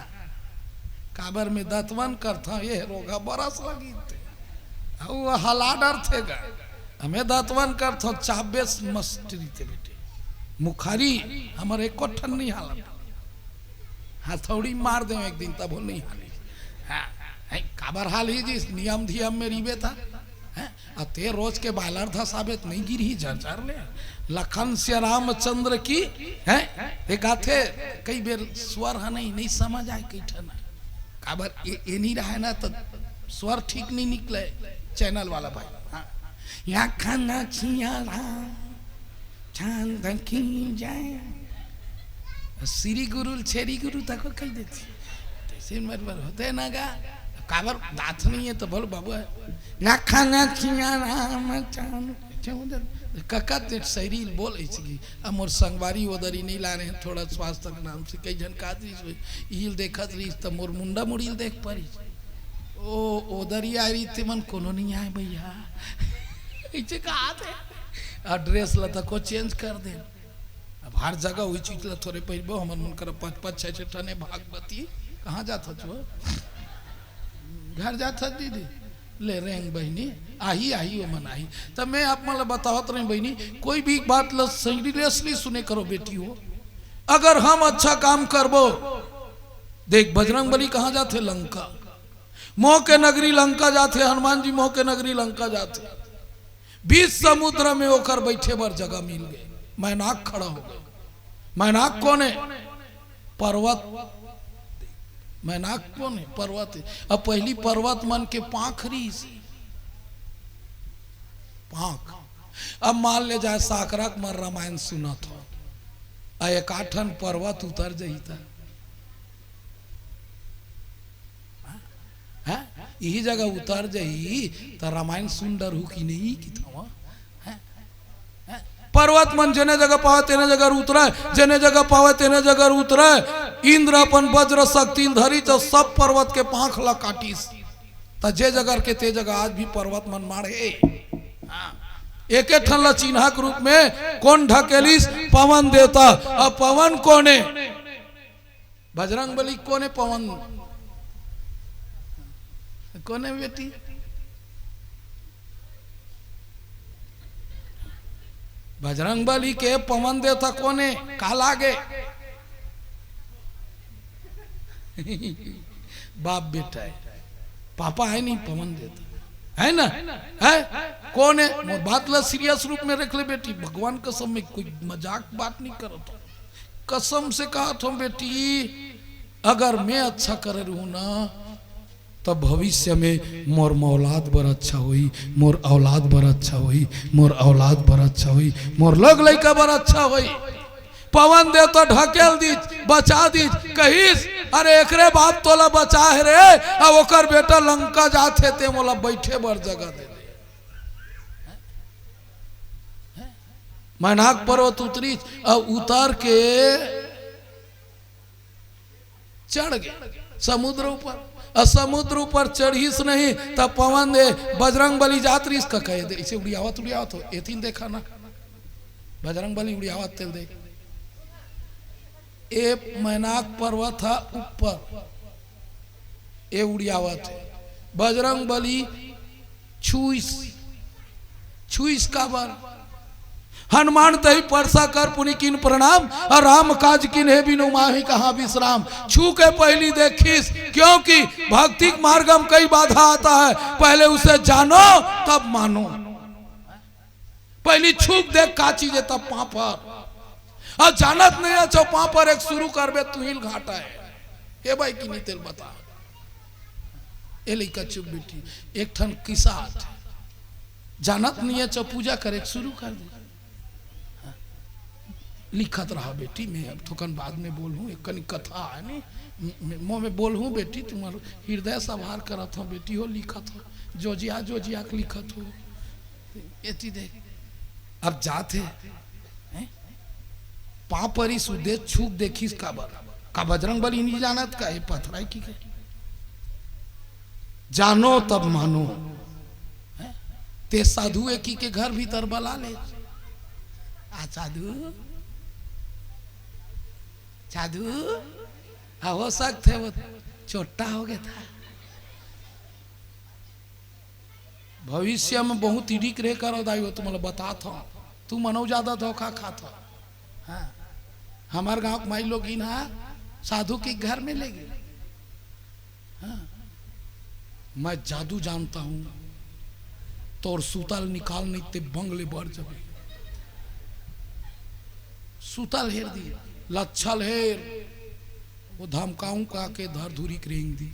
काबर में दतवन करता ये रोगा बरस लगी थे वो हला डर थे गा। हमें दतवन करता 24 मस्टरी थे बेटे मुखारी हमारे एको ठन नहीं हालत। हथौड़ी मार दे एक दिन तब नहीं हाली। हाँ, काबर हाल ही जी नियम धियम में रिबे था। ते रोज के बालर था साबित नहीं गिरी झरझर ले लखन से रामचंद्र की है एक आथे कई बेर स्वर है नहीं समझ आए कई ठना काबर ये नहीं रहा है ना तो स्वर ठीक नहीं निकले चैनल वाला भाई। हाँ, या खाना छिया चांद की जाए श्री गुरु छेरी गुरु तक कह देती होते ना गा काबर दांत नहीं है तो बोल बाबू है ना खाना छिया राम चांद कका ते शरीर बोले छी अब मोर संगवारी ओदरी नहीं ला रहे थोड़ा स्वास्थ्य के नाम से कई जन का ईल देखत रही तो मोर मुंडा मुड़ील देख पड़ी ओ ओदरी आ रही थे मन कोनो नहीं आए भैया ऐसे कहा थे एड्रेस लता को चेंज कर दे अब हर जगह वही चीज ला थोड़े पहिबो हमन मन कर 5-5 6 टने भागवती कहाँ जाता छो घर जाता दीदी ले रेंग बहनी आही आही वो मन आही तब मैं आप मतलब बतावत रही बहनी कोई भी बात सीरियसली सुने करो बेटी हो अगर हम अच्छा काम करबो देख बजरंग बली कहाँ जाते लंका मोह के नगरी लंका जाते हनुमान जी मोह के नगरी लंका जाते बीच समुद्र में होकर बैठे बर जगह मिल गए मैनाक खड़ा हो गया मैनाक कौन है पर्वत मैनाक कौन है पर्वत है अब पहली पर्वत मन के पाखरी पाख अब मान ले जाए साकरक मर रामायण सुना था एक आठन पर्वत उतर जाता यही जगह उतर जाई तो रामायण सुन डर हूँ कि नहीं कि था पर्वत मन जने जगह पावे तेने जगह उतरे जने जगह पावे तेने जगह उतरे इंद्र अपन वज्र शक्ति धरी तो सब पर्वत के पांख ला काटीस तो जे जगह के ते जगह आज भी पर्वत मन मारे एक ठन ला चिन्हा के रूप में कौन ढकेलिस पवन देवता अब पवन कौन है बजरंग बली कौन है पवन कौन है बेटी बजरंग बली के पवन देवता कौन है काल आगे बाप बेटा है पापा है नहीं पवन देवता है ना है कौन है बात ला सीरियस रूप में रख ले बेटी भगवान कसम में कोई मजाक बात नहीं करो तो कसम से कहा तुम बेटी अगर मैं अच्छा कर रहूं ना तब भविष्य में मोर औलाद बर अच्छा हुई मोर औलाद बर अच्छा हुई मोर औलाद बर अच्छा हुई मोर लग लइका बर अच्छा हुई पवन दे तो ढकेल दी बचा दी कहिस अरे एकरे बाप तोला बचा है रे अब ओकर बेटा लंका जाते ते मोला बैठे बर जगह दे मैनाक पर्वत उतरी अब उतर के चढ़ गए समुद्र ऊपर समुद्र ऊपर चढ़ीस नहीं तब पवन दे बजरंग बली जात्री इसका कहे दे इसे उड़ियावत हो एथिन देखा ना बजरंग बली उड़ियावत तेल दे ए मैनाक पर्वत था ऊपर ए उड़ियावत है बजरंग बली छुईस का बर हनुमान तही परसा कर पुनि किन प्रणाम और राम काज किन है बिनु माही कहाँ विश्राम छू के पहली देखिस क्योंकि भक्ति मार्गम कई बाधा आता है पहले उसे जानो तब मानो पहली छूक देख का चीज है तब पापर और जानत नहीं अच्छा पापर एक शुरू करबे तू हिल घाटा है ये भाई की नहीं तेल बता ए लइका चुप बेटी एक ठन किस्सा जानत नहीं अच्छा पूजा करे शुरू कर दे लिखत रहा बेटी मैं अब थोकन बाद में बोलूँ एक कनी कथा है नहीं मुँह में बोलूँ बेटी तुम्हारा हृदय सवार करत हो बेटी हो लिखत हो जोजिया के लिखत हो एती देख अब जाते पापरी सुदे छूक देखिस का बजरंग बली नहीं जानत का पथराई की के जानो तब मानो ते साधु एक के घर भीतर बला ले आ साधु हो सकते वो छोटा हो गया था भविष्य में बहुत इडिक रे करो दाई वो तुम्हें बता था तू मनो ज्यादा धोखा खाता हाँ हमारे गांव माई लोग इन्हा साधु के घर में ले गए हाँ मैं जादू जानता हूं तो और सूतल निकाल नहीं ते बंगले बढ़ जाए सूतल हेर दी लच्छल हेर वो धमकाऊं का के धर धुरी करेंग दी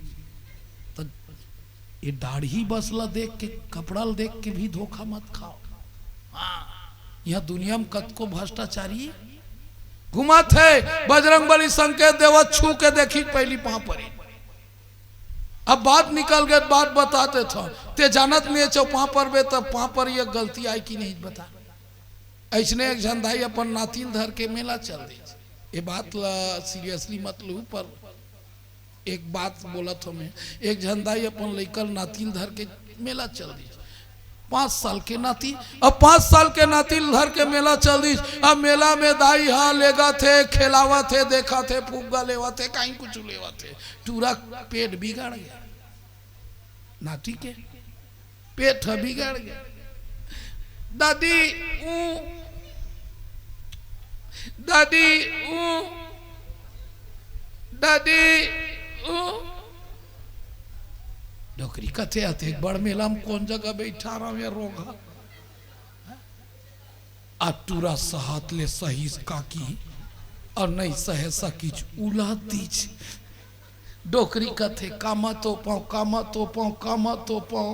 तो ये दाढ़ी बसला देख के कपड़ा देख के भी धोखा मत खाओ हाँ यह दुनिया में कत को भ्रष्टाचारी घुमात है बजरंग बली संकेत देवत छू के देखी पहली पां परी अब बात निकल गए बात बताते थे ते जानत नहीं चौ पां पर बे तब पां पर ये गलती आई कि नहीं बता ऐसने एक झंडाई अपन नातिन धर के मेला चल दी। ये बात सीरियसली मत लू, पर एक बात बोला था मैं, एक झंडाई अपन लेकर नातिन धर के मेला चल दी। 5 साल के नाती, अब 5 साल के नाती धर के मेला चल दी। अब मेला में दाई हाँ लेगा थे, खेलावा थे, देखा थे, फुग्गा लेवा थे, कहीं कुछ लेवा थे। पूरा पेट बिगाड़ गया, नाती के पेट बिगाड़ गया। दादी दादी दादी डोकरी कथे आते एक बड़ मेला में कौन जगह बैठा रहा है रोगा अटूरा सहात ले सही काकी और नहीं सहे सकी उला दीज डोकरी कथे कामा तो पाओ कामा तो पाओ कामा तो पाओ।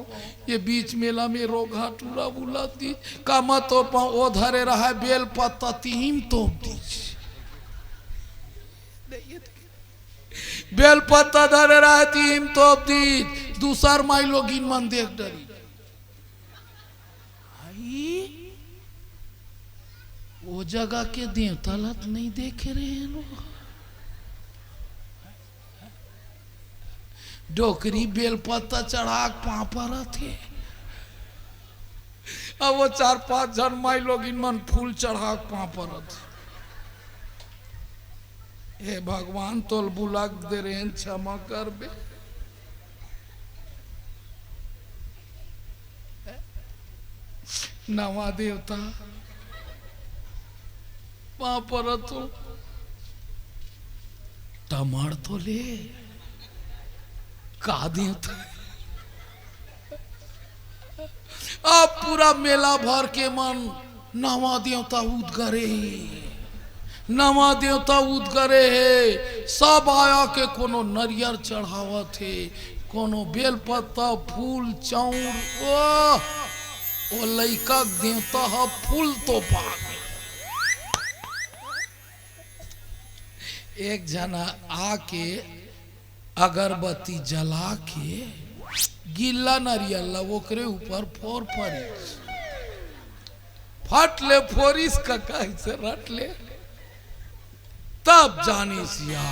ये बीच मेला में रोगा टूरा उला दीज कामा तो पाओ ओ धरे रहा है बेल पत्ता तीम तो दीज बेल पत्ता धरे रहा है तीम तो दीज। दूसर माई लोग इन मन देख डरी वो जगह के देवता लत नहीं देखे रहे हैं लोग। डोकरी बेलपत्ता चढ़ा पापा थे। अब वो 4-5 जन माई लोग इन मन फूल चढ़ा पापा थे। हे भगवान तोल बुला दे रहे हैं, क्षमा कर बे। नवा देवता पापर तो टमाड़ तो ले का देवता। अब पूरा मेला भर के मन नवा देवता उदगरे, नवा देवता उदगरे है। सब आया के कोनो नरियर चढ़ावत है, कोनो बेलपत्ता फूल चाउर। ओ लइका देवता है फूल तो पाग। एक जना आके अगरबत्ती जला के गिल्ला नरियल ओकरे ऊपर फोर पड़ी फट ले फोरिस का कैसे रट ले। तब जाने सिया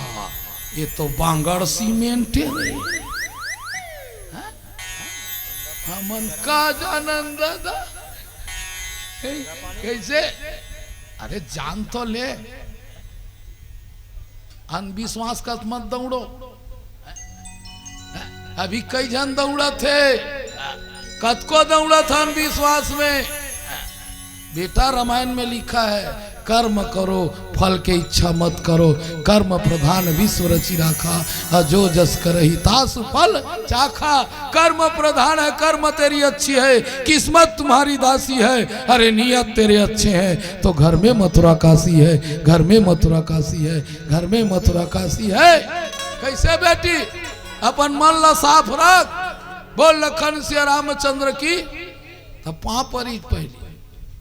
ये तो बांगड़ सीमेंट है। हमन का जानन दादा कैसे, अरे जान तो ले, अंधविश्वास का मत दौड़ो। अभी कई जन दौड़ा थे, कद को दौड़ा था अंधविश्वास में। बेटा रामायण में लिखा है कर्म करो फल के इच्छा मत करो, कर्म प्रधान विश्व रचि राखा, जो जस करहि तासु फल चाखा। कर्म प्रधान है, कर्म तेरी अच्छी है, किस्मत तुम्हारी दासी है। अरे नियत तेरे अच्छे हैं तो घर में मथुरा काशी है, घर में मथुरा काशी है, घर में मथुरा काशी है। कैसे बेटी अपन मन ला साफ रख, बोल लखन से रामचंद्र की। तब पाँव परी पहली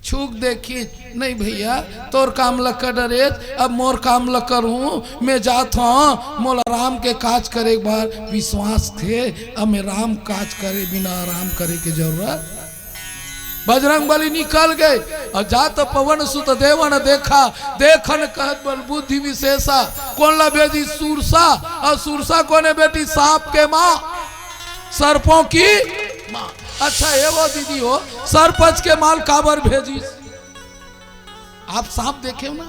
छूक देखी नहीं भैया तोर काम लकर डरेज, अब मोर काम लकर हूँ मैं जात हूँ। मोला राम के काज करे एक बार विश्वास थे, अब मैं राम काज करे बिना आराम करे के जरूरत। बजरंग बली निकल गए और जात पवन सुत देवन देखा, देखन कहत बल बुद्धि विशेषा। कौन ला भेजी सूरसा, और सूरसा कोने बेटी सांप के माँ, सर्पों की माँ। अच्छा ये वो दीदी हो सरपंच के माल काबर भेजी। आप सांप देखे हो ना,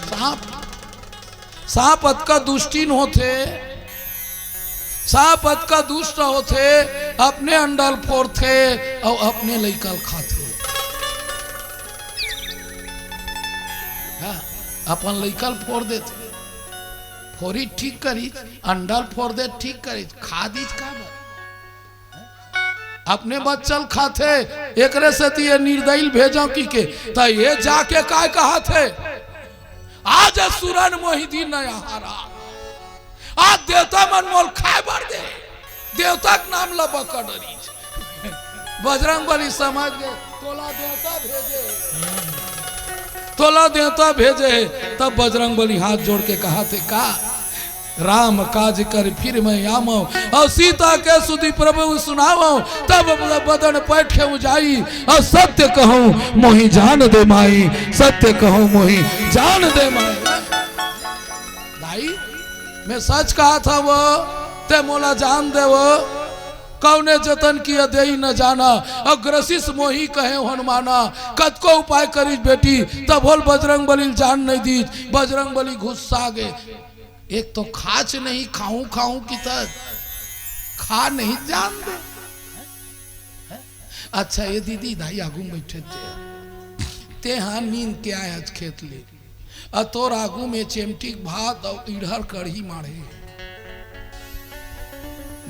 सांप सांप अतका दुष्टीन होते, सांप अतका दुष्ट होते, अपने अंडल फोड़ते और अपने लइकल खाते। हाँ, अपन लइकल फोड़ देते, फोड़ी ठीक करी, अंडल फोड़ दे ठीक करी, खा दीज काबर अपने बच्चल खाते। एक से ये निर्दयी भेजो की के तो ये जाके काय कहा थे आज सुरन मोहिदी नया हारा, आज देवता मन मोल खाए बढ़ दे, देवता के नाम ला बकडरी। बजरंग बली समझ गए तोला देवता भेजे, तोला देवता भेजे। तब बजरंग बली हाथ जोड़ के कहा थे का राम काज कर फिर मैं आमो और सीता के सुधी प्रभु सुनावो तब बदन पैठे जाई और सत्य कहूं मोहि जान दे माई सत्य कहूं मोहि जान दे माई। भाई मैं सच कहा था वो ते मोला जान दे वो कौने जतन किया दे न जाना अग्रसिस मोही कहे हनुमाना कद को उपाय करी बेटी तब बोल बजरंग बली जान नहीं दी बजरंग बली गुस्सा गे एक तो खाच नहीं खाऊं खाऊं की तक खा नहीं जान दे। अच्छा ये दीदी दाई आगू बैठे ते हाँ नींद के आए आज खेत ले तोर आगू में चेमटी भात और इधर कढ़ी मारे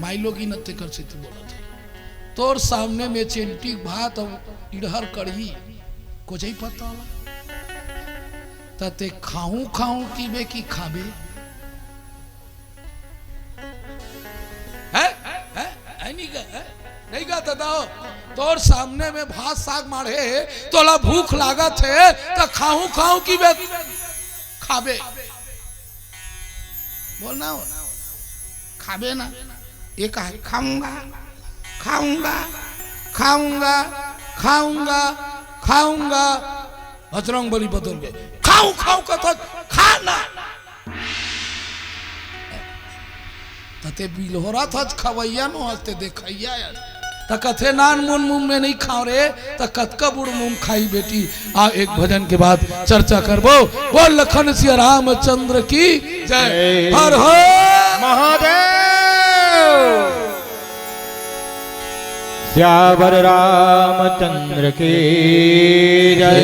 माई लोग ही नत्ते कर सकते बोला था तोर सामने में चेमटी भात और इधर कढ़ी कुछ ही पता तते खाऊं खाऊं की बे की खाबे नहीं गा दाओ तोर सामने में भात साग मारे तोला भूख लागत है तो खाऊं खाऊं की बे खाबे बोलना खाबे ना एक है खाऊंगा खाऊंगा खाऊंगा खाऊंगा खाऊंगा बजरंग बली बदल गए खाऊं खाऊं का तो खाना तते बिल हो रहा था खवैया नो हंसते देखैया यार त कथे नान मुन मुंह में नहीं खाओ रे त कतका बुड़ मुंह खाई बेटी आ एक भजन के बाद चर्चा करबो बोल लखन सिया रामचंद्र की जय हर हर महादेव श्यावर रामचंद्र की जय।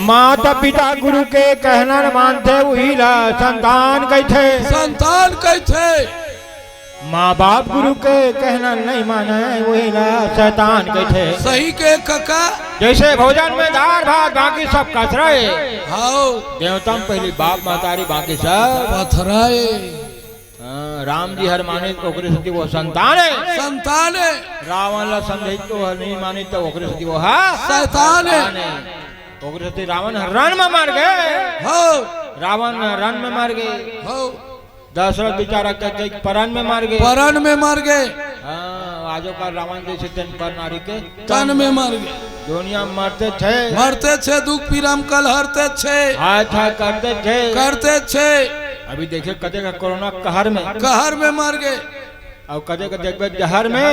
माता पिता गुरु के कहना न मानते वही ला संतान कहते संतान कहते माँ बाप गुरु के कहना नहीं माने वही ला शैतान कहते सही के कका जैसे भोजन में दाल भात बाकी सब कसराए हाओ देवता में पहली बाप मातारी बाकी सब पथराए राम जी हर माने तो ओकरे सती वो संतान है रावण ला समझे तो नहीं माने तो ओकरे सती वो है शैतान है ओकरे सती रावण रण में मार गए हो रावण रण में मार गए हो दशरथ बेचारा कहते परन में मार गए परन में मार गए आजो का रावण जैसे तन पर नारी के तन में मार गए दुनिया में मरते छे दुख पीराम कल हरते छे अच्छा करते छे अभी देखे कदे का कोरोना कहर में मार गए और कदे का देखबे जहर में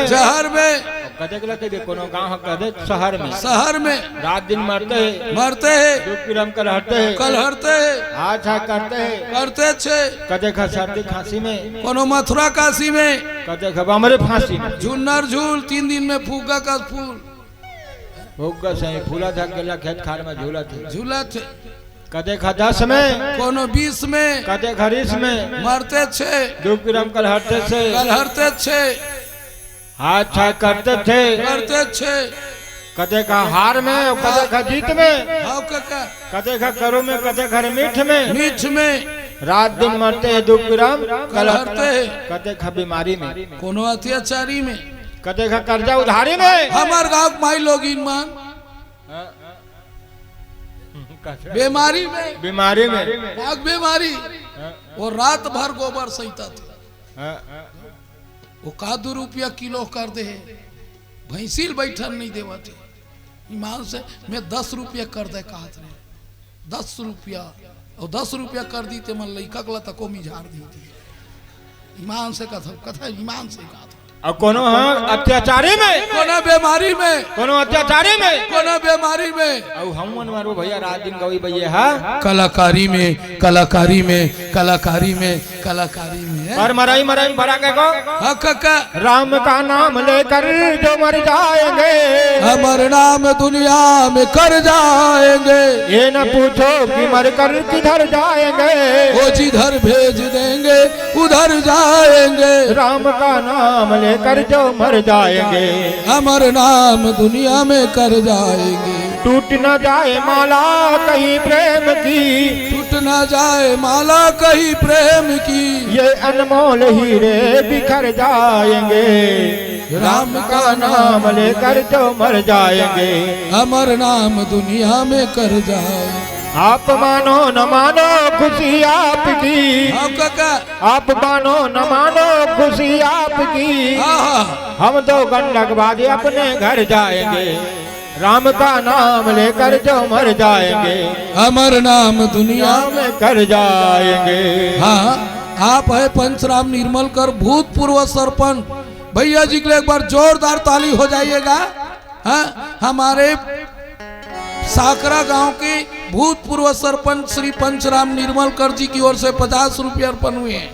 कदे के लगे कोनो गांव कदे शहर में रात दिन मरते हैं दुख पीराम कल हरते हैं अच्छा करते छे कदे का सर्दी खांसी में कोनो मथुरा काशी में कदे का बमरे फांसी में झुन्नर झूल 3 दिन में फूगा का फूल फूगा सही फूला था केला खेत खार में झूला थे कदे खा 10 में कोनो 20 में कदे खरीस में मरते छे दुख पीराम कल हरते छे अच्छा करते छे कदे का हार में और कदे का जीत में हां काका कदे का करो में कदे घर मीठ में रात दिन मरते हैं दुख पीराम कल हरते कदे का बीमारी में कोनो अत्याचारी में कदे का कर्जा उधारी में हमार गांव माई लोग इन मान बीमारी में आग बीमारी वो रात भर गोबर सहिता था वो का 2 रुपया किलो कर दे भैंसील बैठन नहीं देवा थे ईमान से मैं 10 रुपया कर दे कहा थे 10 रुपया और 10 रुपया कर दी थे मन लइका कला तको मिझार दी थी ईमान से कथा ईमान से कहा था और कोनो अत्याचारी में कोनो बीमारी में कोनो अत्याचारी में कोनो बीमारी में और हम मारो भैया रात दिन गई भैया है कलाकारी में पर मराई भरा के को काका राम का नाम लेकर जो मर जाएंगे हमर नाम दुनिया में कर जाएंगे ये न पूछो कि मर कर किधर जाएंगे वो जिधर भेज देंगे उधर जाएंगे राम का नाम लेकर जो मर जाएंगे हमर नाम दुनिया में कर जाएंगे टूट न जाए माला कहीं प्रेम की टूट न जाए माला कहीं प्रेम की ये अनमोल हीरे बिखर जाएंगे राम का नाम लेकर जो मर जाएंगे हमर नाम दुनिया में कर जाए आप मानो न मानो खुशी आपकी, आप मानो न मानो खुशी आपकी, हम तो गंडक बाजी अपने घर जाएंगे, राम का नाम लेकर जो मर जाएंगे, अमर नाम दुनिया में कर जाएंगे। हाँ, आप है पंचराम निर्मलकर, भूतपूर्व सरपंच। भैया जी के लिए एक बार जोरदार ताली हो जाइएगा। हाँ, हमारे साकरा गांव के भूतपूर्व सरपंच श्री पंचराम निर्मलकर जी की ओर से 50 रुपये अर्पण हुए हैं।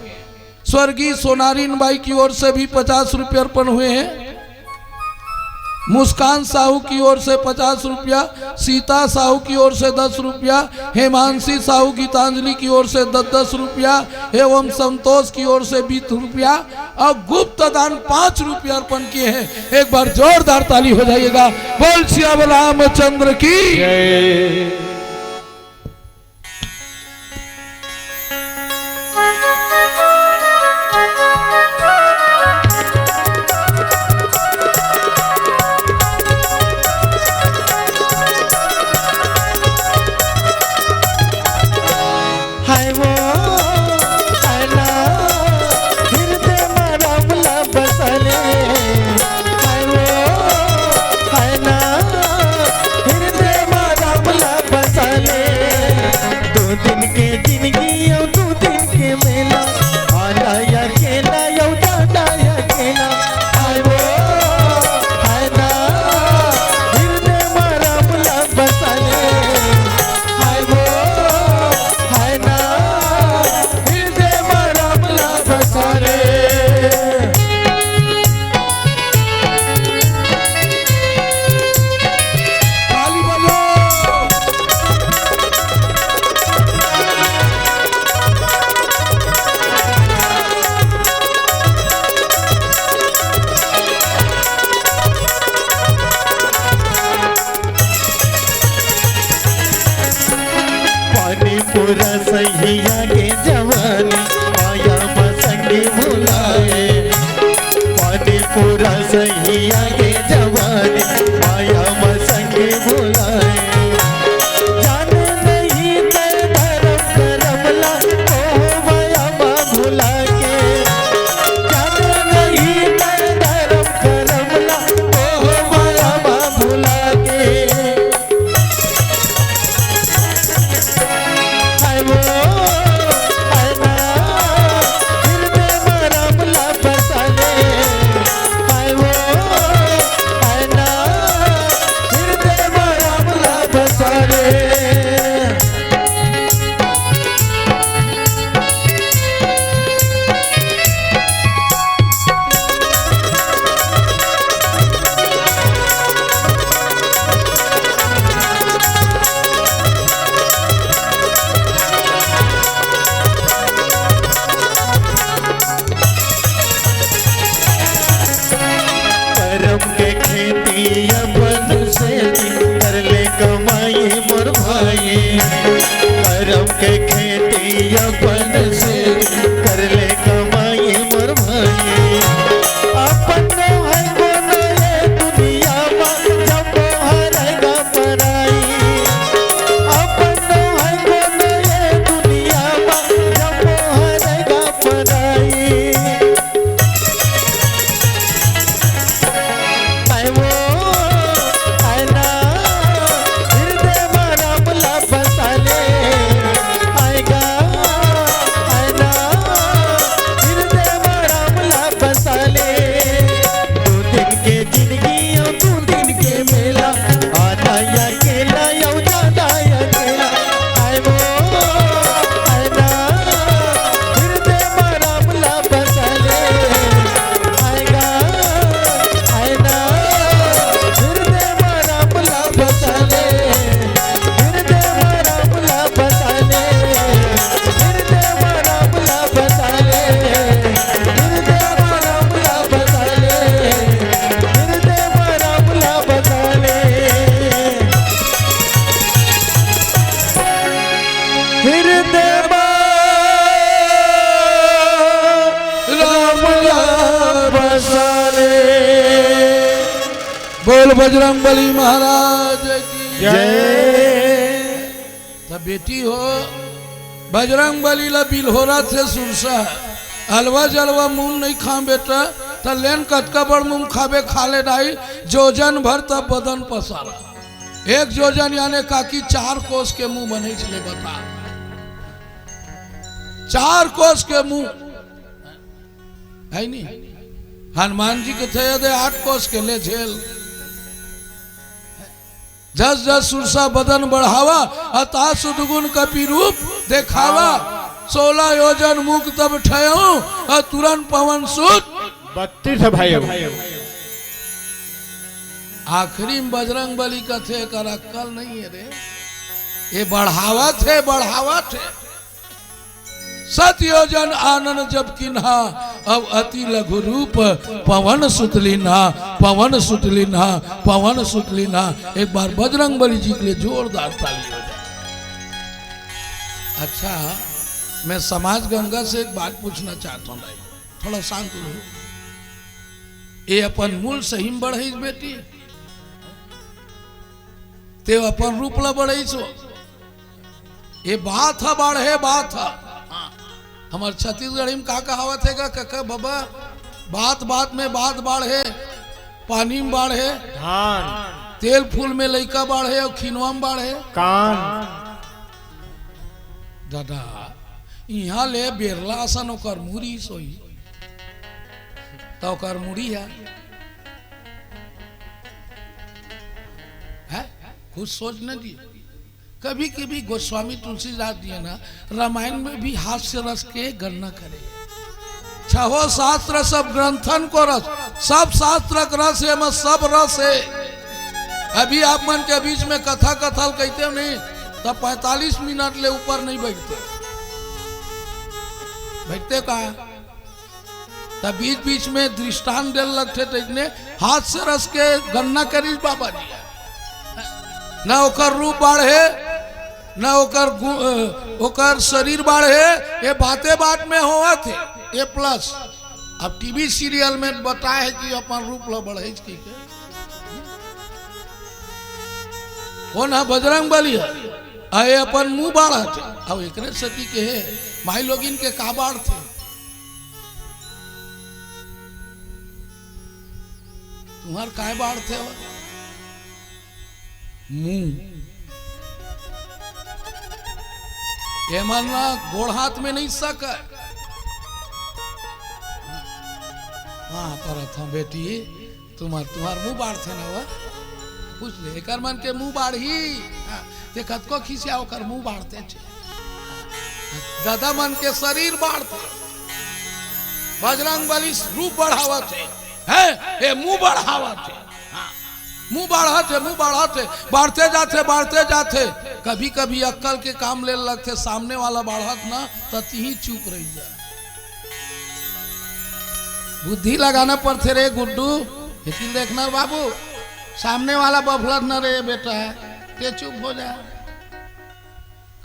स्वर्गीय सोनारीन बाई की ओर से भी 50 रुपये अर्पण हुए हैं। मुस्कान साहू की ओर से 50 रुपया, सीता साहू की ओर से 10 रुपया, हेमांशी साहू गीतांजलि की ओर से 10 रुपया एवं संतोष की ओर से 20 रुपया और गुप्त दान 5 रुपया अर्पण किए हैं। एक बार जोरदार ताली हो जाइएगा। बोल श्री रामचंद्र की जय। सैया के जवानी माया मसंगी भुलाए, पानी पूरा सैया के जवानी माया मसंगी भुलाए। जान नहीं ते धर्म करमला ओ माया भुला के, जान नहीं ते धर्म करमला ओ माया भुला के। करम के खेती अपन से कर ले कमाई मोर भाई। अपन है कोनो ये दुनिया में जब हरेगा पराई, अपन है कोनो ये दुनिया में जब हरेगा पराई। आई वो आना हृदय मारा मुला बसाले, आएगा आना हृदय मारा मुला बसाले। 2 दिन के जिंदगी और 2 दिन के मेला, आधा या केला या ज्यादा या केला। आई वो आना हृदय मारा मुला बसाले, आएगा आना हृदय मारा मुला बसाले, हृदय मारा मुला बसाले, हृदय मारा मुला बसाले, हृदय मारा मुला बसाले, हृदय मारा मुला बसाले। हृदय रामला बसाले। बोल बजरंगबली महाराज की जय। तब बेटी हो बजरंग बली ला बिलहोरा थे सुरसा हलवा जलवा मुंह नहीं खा बेटा त लेन कटका बड़ मुंह खाबे खाले डाई जोजन भर तब बदन पसारा एक जोजन यानी काकी 4 कोस के मुंह बने चले बता 4 कोस के मुंह है नहीं हनुमान जी के थे 8 कोस के ले झेल जस जस सुरसा बदन बढ़ावा अता सुदगुण कपि रूप देखावा 16 योजन मुख तब ठयो तुरंत पवन सुत 32 भाई आखिरी में बजरंग बली का थे कर अक्कल नहीं है रे ये बढ़ावा थे सत योजन आनंद जब किन्हा अब अति लघु रूप पवन सुतलिन्हा एक बार बजरंग बली जी के लिए जोरदार ताली हो जाए। अच्छा मैं समाज गंगा से एक बात पूछना चाहता हूँ थोड़ा शांत रहो ये अपन मूल सही में बढ़े बेटी ते अपन रूप ला बढ़े सो ये बात है बढ़े बात है हमारे छत्तीसगढ़ी में का कहावत है का बाबा बात बात में बात बढ़े पानी में बढ़े धान तेल फूल में लइका बढ़े और खिनवा में बढ़े कान दादा यहाँ ले बेरला आसन ओकर मुड़ी सोई तो ओकर मुड़ी है कुछ सोचने दी कभी कभी गोस्वामी तुलसीदास जी ना रामायण में भी हास्य रस के गणना करे 6 शास्त्र सब ग्रंथन को रस सब शास्त्र रस है सब रस है अभी आप मन के बीच में कथा कथल कहते नहीं तब 45 मिनट ले ऊपर नहीं बैठते कहा तब बीच बीच में दृष्टांत दिल लगते हास्य रस के गणना करी बाबा जी न ओकर रूप बढ़े न ओकर शरीर बढ़े ये बातें बात में हुआ थे ये प्लस अब टीवी सीरियल में बताए कि अपन रूप ला बढ़े की वो ना बजरंग बली है आए अपन मुंह बाढ़ा थे अब एक सती के है माई लोगिन के का बाढ़ थे तुम्हार काय बाढ़ थे मुंह ये मानना गोड़ हाथ में नहीं सक हाँ पर था बेटी तुम्हार मुंह बाढ़ थे ना वह पूछ ले एक मन के मुंह बाढ़ी देखत को खिसिया होकर मुंह बाढ़ते दादा मन के शरीर बाढ़ते बजरंग बली रूप बढ़ावा थे है ये मुंह बढ़ावा थे मुंह बढ़ाते बढ़ते जाते कभी कभी अक्कल के काम ले लगते सामने वाला बढ़त ना तती ही चुप रही जाए बुद्धि लगाना पड़ते रे गुड्डू लेकिन देखना बाबू सामने वाला बफलत न रे बेटा ते चुप हो जा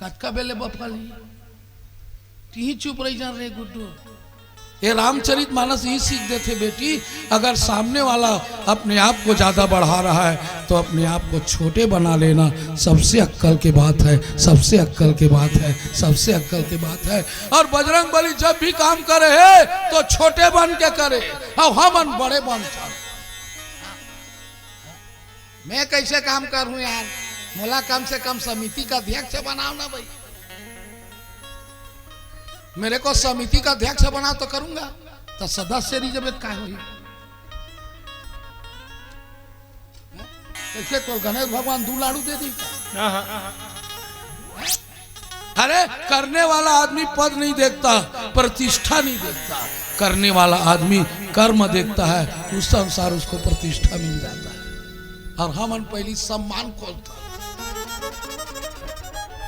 कटका बेले बफली ती चुप रही जा रे गुड्डू ये रामचरित मानस ही सीख देते बेटी अगर सामने वाला अपने आप को ज्यादा बढ़ा रहा है तो अपने आप को छोटे बना लेना सबसे अक्कल की बात है सबसे अक्कल की बात है सबसे अक्कल की बात है। और बजरंग बली जब भी काम करे है तो छोटे बन के करे और हम बड़े बन कर मैं कैसे काम करूं यार मोला कम से कम समिति का अध्यक्ष बनाओ ना भाई मेरे को समिति का अध्यक्ष बना तो करूंगा तो सदस्य रिजर्वेट का होगी कैसे तो गणेश भगवान 2 लाड़ू दे दी अरे करने वाला आदमी पद नहीं देखता प्रतिष्ठा नहीं देखता करने वाला आदमी कर्म देखता है उस अनुसार उसको प्रतिष्ठा मिल जाता है और हम पहली सम्मान खोजता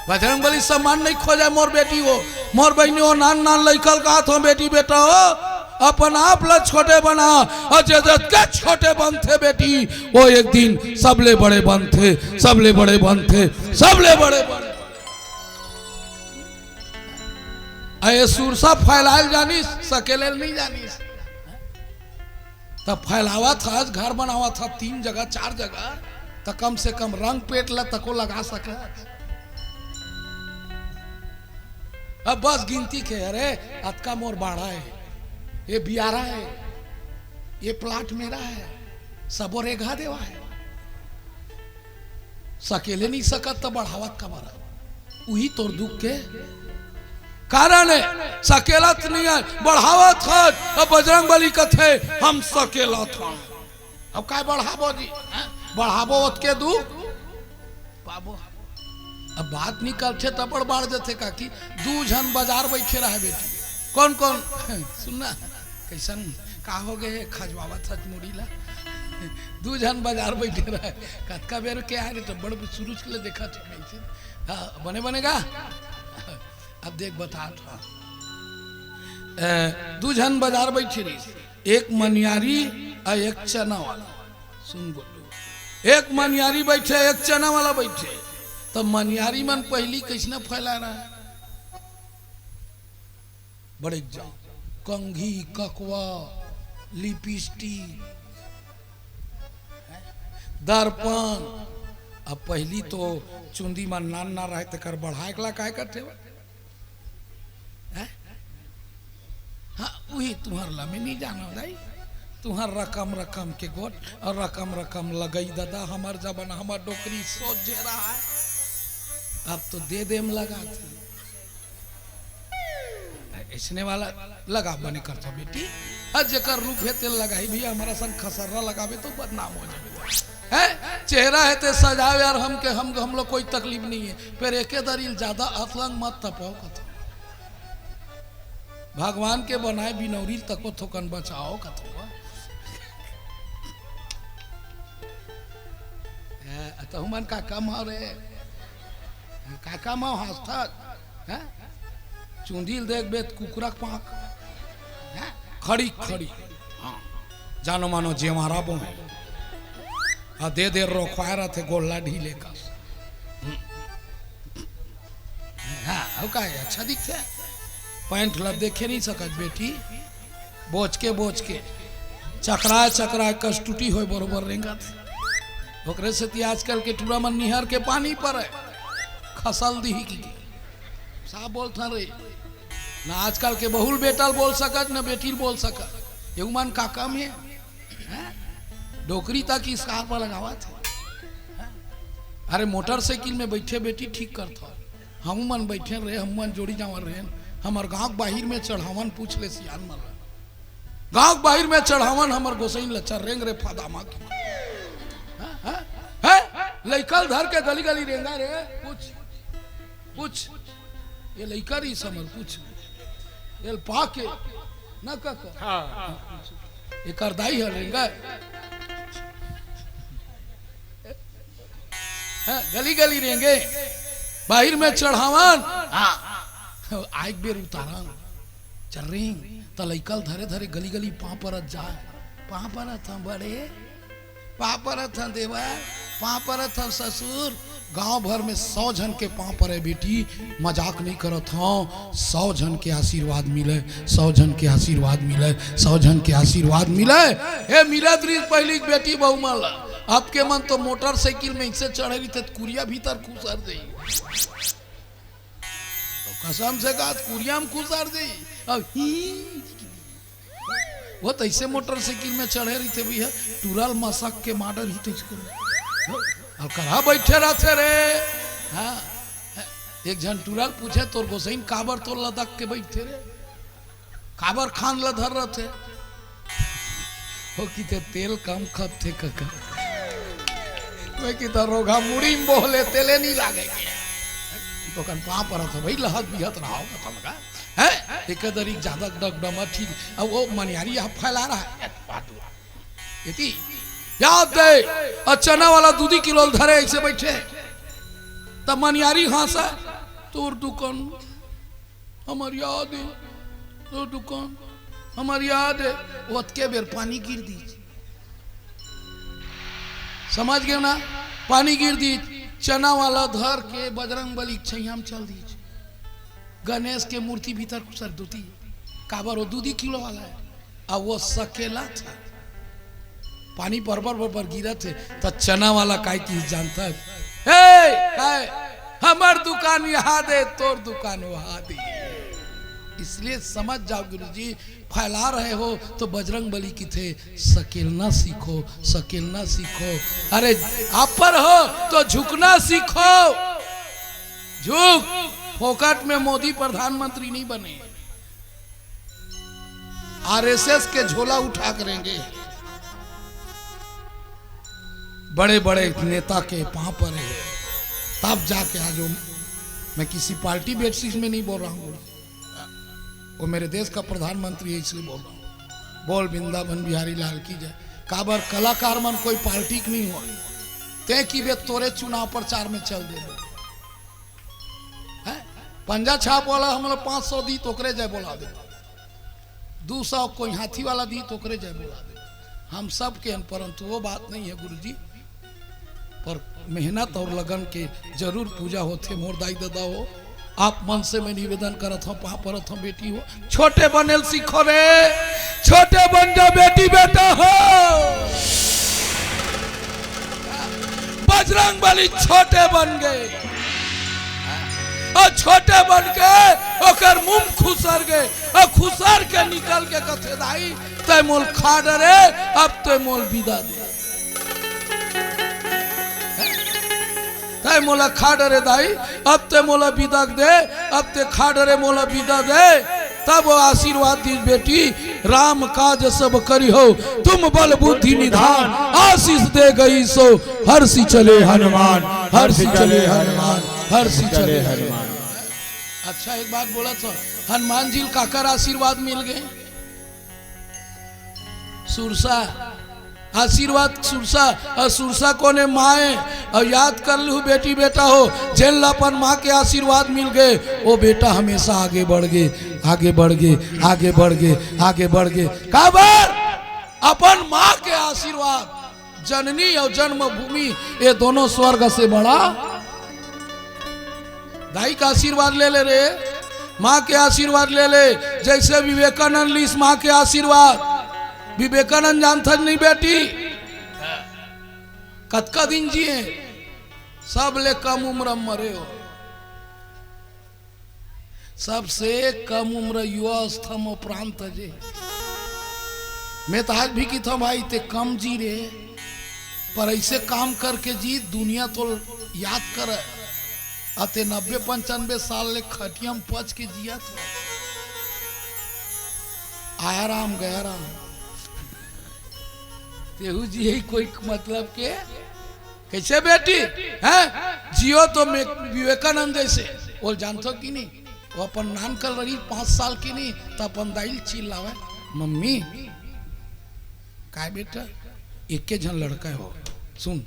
बजरंग बली सम्मान नहीं खोजा मोर बेटी हो मोर बहनी हो नान नान लइकल का हो बेटी बेटा हो अपन आप ला छोटे बना और के छोटे बनते बेटी वो एक दिन सबले बड़े बनते सबले बड़े बनते सबले बड़े बने अये सुरसा फैलायल जानिस सकेले नहीं जानिस तब फैलावा था घर बनावा था 3 जगह 4 जगह तो कम से कम रंग पेट ला तको लगा सके अब बस गिनती के अरे अतका मोर बाड़ा है, ये बियारा है, ये प्लाट मेरा है, सबो रेगा देवा है, सकेले नहीं सकत तो बढ़ावत का मारा, वही तोर दुख के कारण है। सकेलत नहीं है बढ़ावत है। अब बजरंग बली कथे हम सकेलत हैं, अब काय बढ़ाबो जी, बढ़ाबो ओत के दुख पाबो। अब बात निकल छे तबड़ बाढ़ जाते काकी, दू जन बाजार बैठे रहे बेटी, कौन कौन सुनना कैसन का हो गए खजवावा सच मुड़ी ला, दू जन बाजार बैठे रहे, कतका बेर के आए तो बड़ शुरू के लिए देखा थे। हाँ बने बनेगा, अब देख बता था दू जन बाजार बैठे रही, एक मनियारी और एक चना वाला। सुन बोलो, एक मनियारी बैठे एक चना वाला बैठे, तो मनियारी मन पहली कैसे फैला रहा है, बड़े जाओ कंघी ककवा लिपस्टिक दर्पण। अब पहली तो चुंदी में नान ना रहे कर बढ़ाए ला काय करते हाँ वही तुम्हार ला में नहीं जाना दाई, तुम्हार रकम रकम के गोट और रकम रकम लगई दादा, हमार जबान हमार डोकरी सोच जे रहा है, अब तो दे देम लगा थे इसने वाला लगा बने करता बेटी। आज जकर रूप है तेल लगाई भैया, हमारा सन खसर्रा लगावे तो बदनाम हो जाए है, चेहरा है ते सजावे यार हम लोग कोई तकलीफ नहीं है, फिर एके दरिल ज्यादा अतलंग मत तपाओ कथो, भगवान के बनाए बिनौरी तको थोकन बचाओ कथो। तो मन का कम हो रे काका माँ हंसता है, चुंदील देख बेत कुकुरक पाक खड़ी खड़ी, हाँ जानो मानो जे मारा बो है, हाँ दे दे रोकवा रहा थे गोला ढीले का, हाँ का अच्छा दिखते है, पैंट लब देखे नहीं सकत बेटी, बोझ के चकराए चकराए कस टूटी हो बरोबर रेंगा थे, ओकरे से ती आजकल के टूरा मन निहर के पानी पर है खसल दी की साफ बोलता रे ना, आजकल के बहुल बेटल बोल सकत ना बेटी बोल सकत, एगो मन का कम है, डोकरी तक इस कार पर लगावा थे। अरे मोटरसाइकिल में बैठे बेटी ठीक करता, हम मन बैठे रहे, हम मन जोड़ी जावर रहे, हमार गांव बाहिर में चढ़ावन पूछ ले सियान मर, गांव बाहिर में चढ़ावन हमार गोसाइन लचर रेंग रे फादामा की लइकल धर के गली गली रेंगा रे, पूछ ये लइका रही समर पूछ ये पाके न कक ये करदाई है रेंगा गली गली रेंगे बाहिर में चढ़ावन आग बेर उतारा चल रही तो लइकल धरे धरे गली गली पा परत जाए, पा परत हम बड़े पा परत हम देवा, पा परत हम ससुर, गांव भर में 100 जन के पा पर है बेटी, मजाक नहीं करत हूँ, 100 जन के आशीर्वाद मिले, 100 जन के आशीर्वाद मिले, 100 जन के आशीर्वाद मिले, हे मिला दृढ़ पहली बेटी बहुमल, आपके मन तो मोटरसाइकिल में इसे चढ़े रही थे कुरिया भीतर खुसर दी, तो कसम से कहा कुरिया में खुसर दी, अब वो तो ऐसे मोटरसाइकिल में चढ़े रही थे भैया, टूरल मशक के मॉडल ही तो और कहा बैठे रहते रे, हाँ एक जन टूरल पूछे तोर गोसाइन काबर तो लदक के बैठे रे, काबर खान लधर रहते हो कि ते तेल कम खप थे कका, मैं कि तो रोगा मुड़ी में बोले तेले नहीं लागेंगे, तो कन पा पर था भाई लहत बिहत रहा होगा खत्म का है, एक दरी ज्यादा डगडमा ठीक, अब वो मनियारी आप फैला रहा है इतनी याद दे, चना वाला दूधी किलो धरे ऐसे बैठे, तब मनियारी हंसा, तोर दुकान हमार याद है, तोर दुकान हमार याद है, वो के बेर पानी गिर दी, समझ गए ना, पानी गिर दी, चना वाला धर के बजरंग बली छैयाम चल दी, गणेश के मूर्ति भीतर सर दूती, काबर वो दूधी किलो वाला है, अब वो सकेला था, पानी पर गिरा थे, तो चना वाला काय की जानता है, हमार दुकान यहाँ दे, तोर दुकान वहां दे, इसलिए समझ जाओ गुरुजी, फैला रहे हो तो बजरंग बली की थे, सकेलना सीखो, सकेलना सीखो। अरे आप पर हो तो झुकना सीखो। झुक, फोकट में मोदी प्रधानमंत्री नहीं बने, आरएसएस के झोला उठा करेंगे। बड़े बड़े नेता के पांव पर है, तब जाके आज मैं किसी पार्टी बेसिस में नहीं बोल रहा हूँ, वो मेरे देश का प्रधानमंत्री है इसलिए बोल रहा हूँ। बोल वृंदावन बिहारी लाल की जय। काबर कलाकार मन कोई पार्टी नहीं हुआ, ते की वे तोरे चुनाव प्रचार में चल दे। पंजा छाप वाला हम लोग 500 दी तोकरे जय बोला दे, 200 कोई हाथी वाला दी तोकरे जय बोला दे। हम सब के, परंतु वो बात नहीं है गुरुजी। पर मेहनत और लगन के जरूर पूजा होते। मोर दाई दादा हो, आप मन से मैं निवेदन करत हूँ, पा परत हूँ, बेटी हो, छोटे बनेल सीखो रे, छोटे बन जा बेटी बेटा हो। बजरंग बली छोटे बन गए और छोटे बन के ओकर मुंह खुसर गए और खुसर के निकल के कथे दाई ते मोल खा डरे, अब ते मोल विदा दे, ते मोला खा डरे दाई, अब ते मोला विदा दे, अब ते खा डरे मोला विदा दे। तब वो आशीर्वाद दी, बेटी राम काज सब करी हो, तुम बल बुद्धि निधान, आशीष दे गई सो हर्षि चले हनुमान, हर्षि चले हनुमान, हर्षि चले हनुमान। अच्छा एक बात बोला था, हनुमान जी काकर आशीर्वाद मिल गए? सुरसा आशीर्वाद, सुरसा और सुरसा कोने माए और याद कर लू बेटी बेटा हो, जेल अपन माँ के आशीर्वाद मिल गए, वो बेटा हमेशा आगे बढ़ गए, आगे बढ़ गए, आगे बढ़ गए, आगे बढ़ गए। काबर अपन माँ के आशीर्वाद, जननी और जन्मभूमि ये दोनों स्वर्ग से बड़ा। दाई का आशीर्वाद ले ले रे, माँ के आशीर्वाद ले ले, जैसे विवेकानंद ली माँ के आशीर्वाद। विवेकानंद जानता नहीं बेटी, कतका दिन जिए, सब ले कम उम्र मरे हो, सबसे कम उम्र युवा स्तम उपरांत जे। मैं तो आज भी की था भाई ते कम जी रे, पर ऐसे काम करके जी दुनिया तो याद कर। अते 90-95 साल ले खटिया में पच के जिया था, आया राम गया राम, तेहू जी यही कोई मतलब के कैसे बेटी है जियो तो मैं विवेकानंद जैसे वो जानते कि नहीं, वो अपन नान कर रही 5 साल की नहीं तो अपन दाइल चिल्लावे, मम्मी काय बेटा एक जन लड़का हो, सुन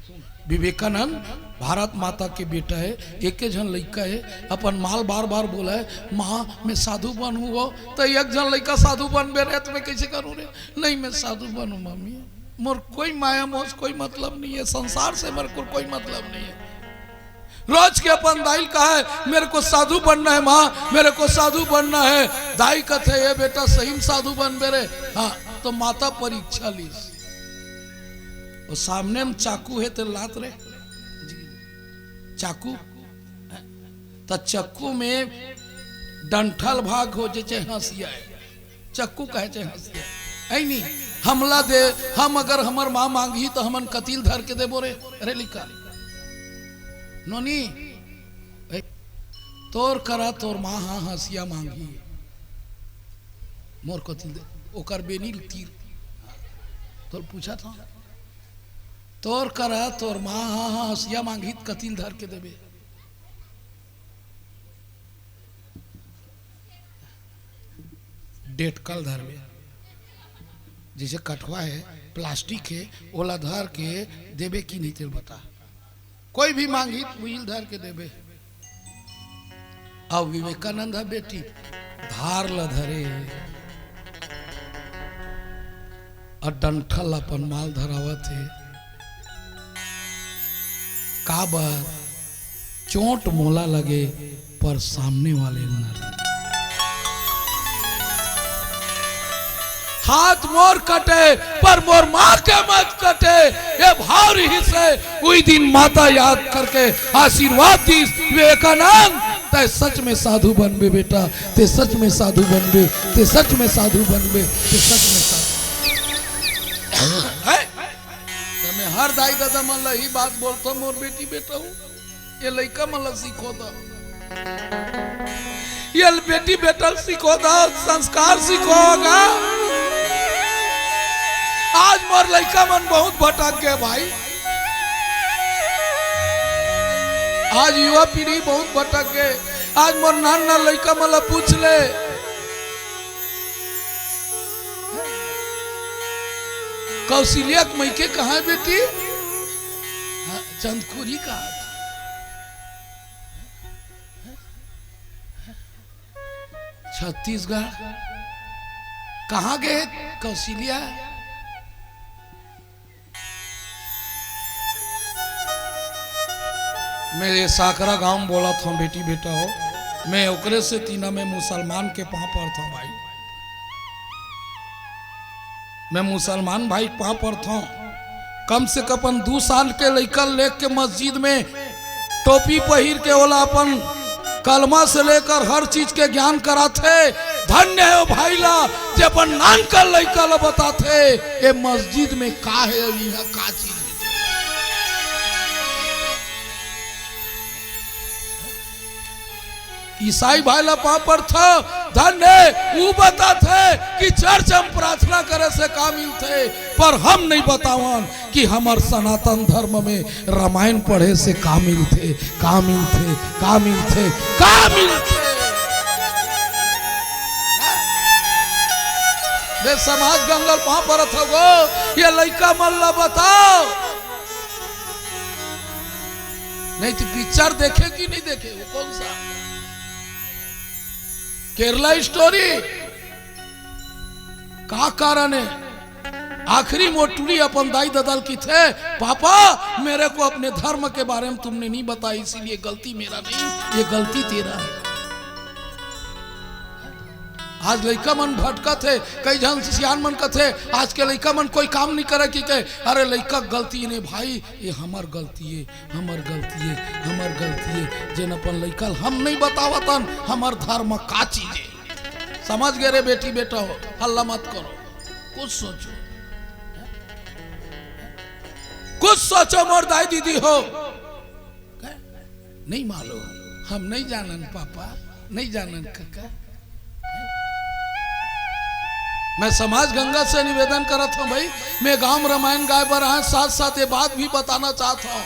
विवेकानंद भारत माता के बेटा है, एक जन लड़का है, अपन माल बार बार बोला है माँ मैं साधु बनूँ, वो तो एक जन लड़का साधु बन बे रहे तो मैं कैसे करूँ रे? नहीं मैं साधु बनूँ मम्मी, मोर कोई माया मोह कोई मतलब नहीं है, संसार से मेरे को कोई मतलब नहीं है। रोज के अपन दाई कहा है मेरे को साधु बनना है माँ, मेरे को साधु बनना है। दाई कथे ये बेटा सही में साधु बन बेरे, हाँ तो माता परीक्षा ली, और सामने में चाकू है तो लात रे चाकू, तो चक्कू में डंठल भाग हो जे हंसिया है, चक्कू कहे चाहे हंसिया है नहीं, हमला दे, हम अगर हमर माँ मांगी तो हमन कतील धर के दे बोरे। अरे लिखा नोनी तोर करा तोर माँ हाँ हंसिया मांगी, मोर कतील दे, ओकर बेनी तीर तोर पूछा था, तोर करा तोर माँ हाँ हाँ हंसिया मांगी कतील धर के देबे। डेटकल धरबे, जैसे कठवा है प्लास्टिक है ओला धर के देबे की नहीं तेरे बता, कोई भी मांगी व्हील धर के देबे। अब विवेकानंद है बेटी धार ला धरे और डंठल अपन माल धरावत है, काबर चोट मोला लगे पर सामने वाले न, हाथ मोर कटे पर मोर माँ के मत कटे, ये भाव रही से वही दिन माता याद करके आशीर्वाद दी विवेकानंद ते सच में साधु बनबे बेटा, ते सच में साधु बनबे, ते सच में साधु बनबे, ते सच में साधु। मैं हर दाई दादा मन ही बात बोलता मोर बेटी बेटा हूँ, ये लड़का मन सीखो दो, ये बेटी बेटा सीखो दो, संस्कार सीखोगा। आज मोर लड़का मन बहुत भटक गए भाई, आज युवा पीढ़ी बहुत भटक गए। आज मोर नाना लड़का मन पूछ ले कौशल्या मैके कहा है बेटी, चंदखुरी का छत्तीसगढ़ कहाँ गए कौशल्या? मेरे साकरा गांव में बोला था बेटी बेटा हो, मैं ओकरे से तीना में मुसलमान के पाँव पर था भाई, मैं मुसलमान भाई पाँव पर था। कम से कम 2 साल के लड़का लेके मस्जिद में टोपी पहिर के ओला अपन कलमा से लेकर हर चीज के ज्ञान कराते। धन्य है भाई ला जे अपन नान का लड़का ला बताते ये मस्जिद में का है, यह का चीज है। ईसाई भाई ला पाँव पर था, धन्य वो बताते कि चर्च हम प्रार्थना करे से का मिलते, पर हम नहीं बतावन कि हमार सनातन धर्म में रामायण पढ़े से का मिलते, का मिलते, का मिलते, का मिलते। वे समाज गंगल पाँव पर था गो, ये लड़का मल्ला बताओ नहीं तो पिक्चर देखे कि नहीं देखे, वो कौन सा केरला स्टोरी का कारण है? आखिरी मोटुरी अपन दाई ददल की थे, पापा मेरे को अपने धर्म के बारे में तुमने नहीं बताया, इसीलिए गलती मेरा नहीं, ये गलती तेरा है। आज लड़का मन भटका थे, कई जन सियान मन का थे, आज के लड़का मन कोई काम नहीं करे कि कहे अरे लड़का गलती नहीं भाई, ये हमार गलती है, हमार गलती है, हमार गलती है। जिन अपन लड़का हम नहीं बतावतन हमार धर्म का चीज है। समझ गए रे बेटी बेटा हो, हल्ला मत करो, कुछ सोचो, कुछ सोचो मोर दाई दीदी हो। नहीं मालूम, हम नहीं जानन पापा, नहीं जानन काका। मैं समाज गंगा से निवेदन करता हूँ भाई, मैं गांव रामायण गाय पर आए, साथ साथ ये बात भी बताना चाहता हूँ,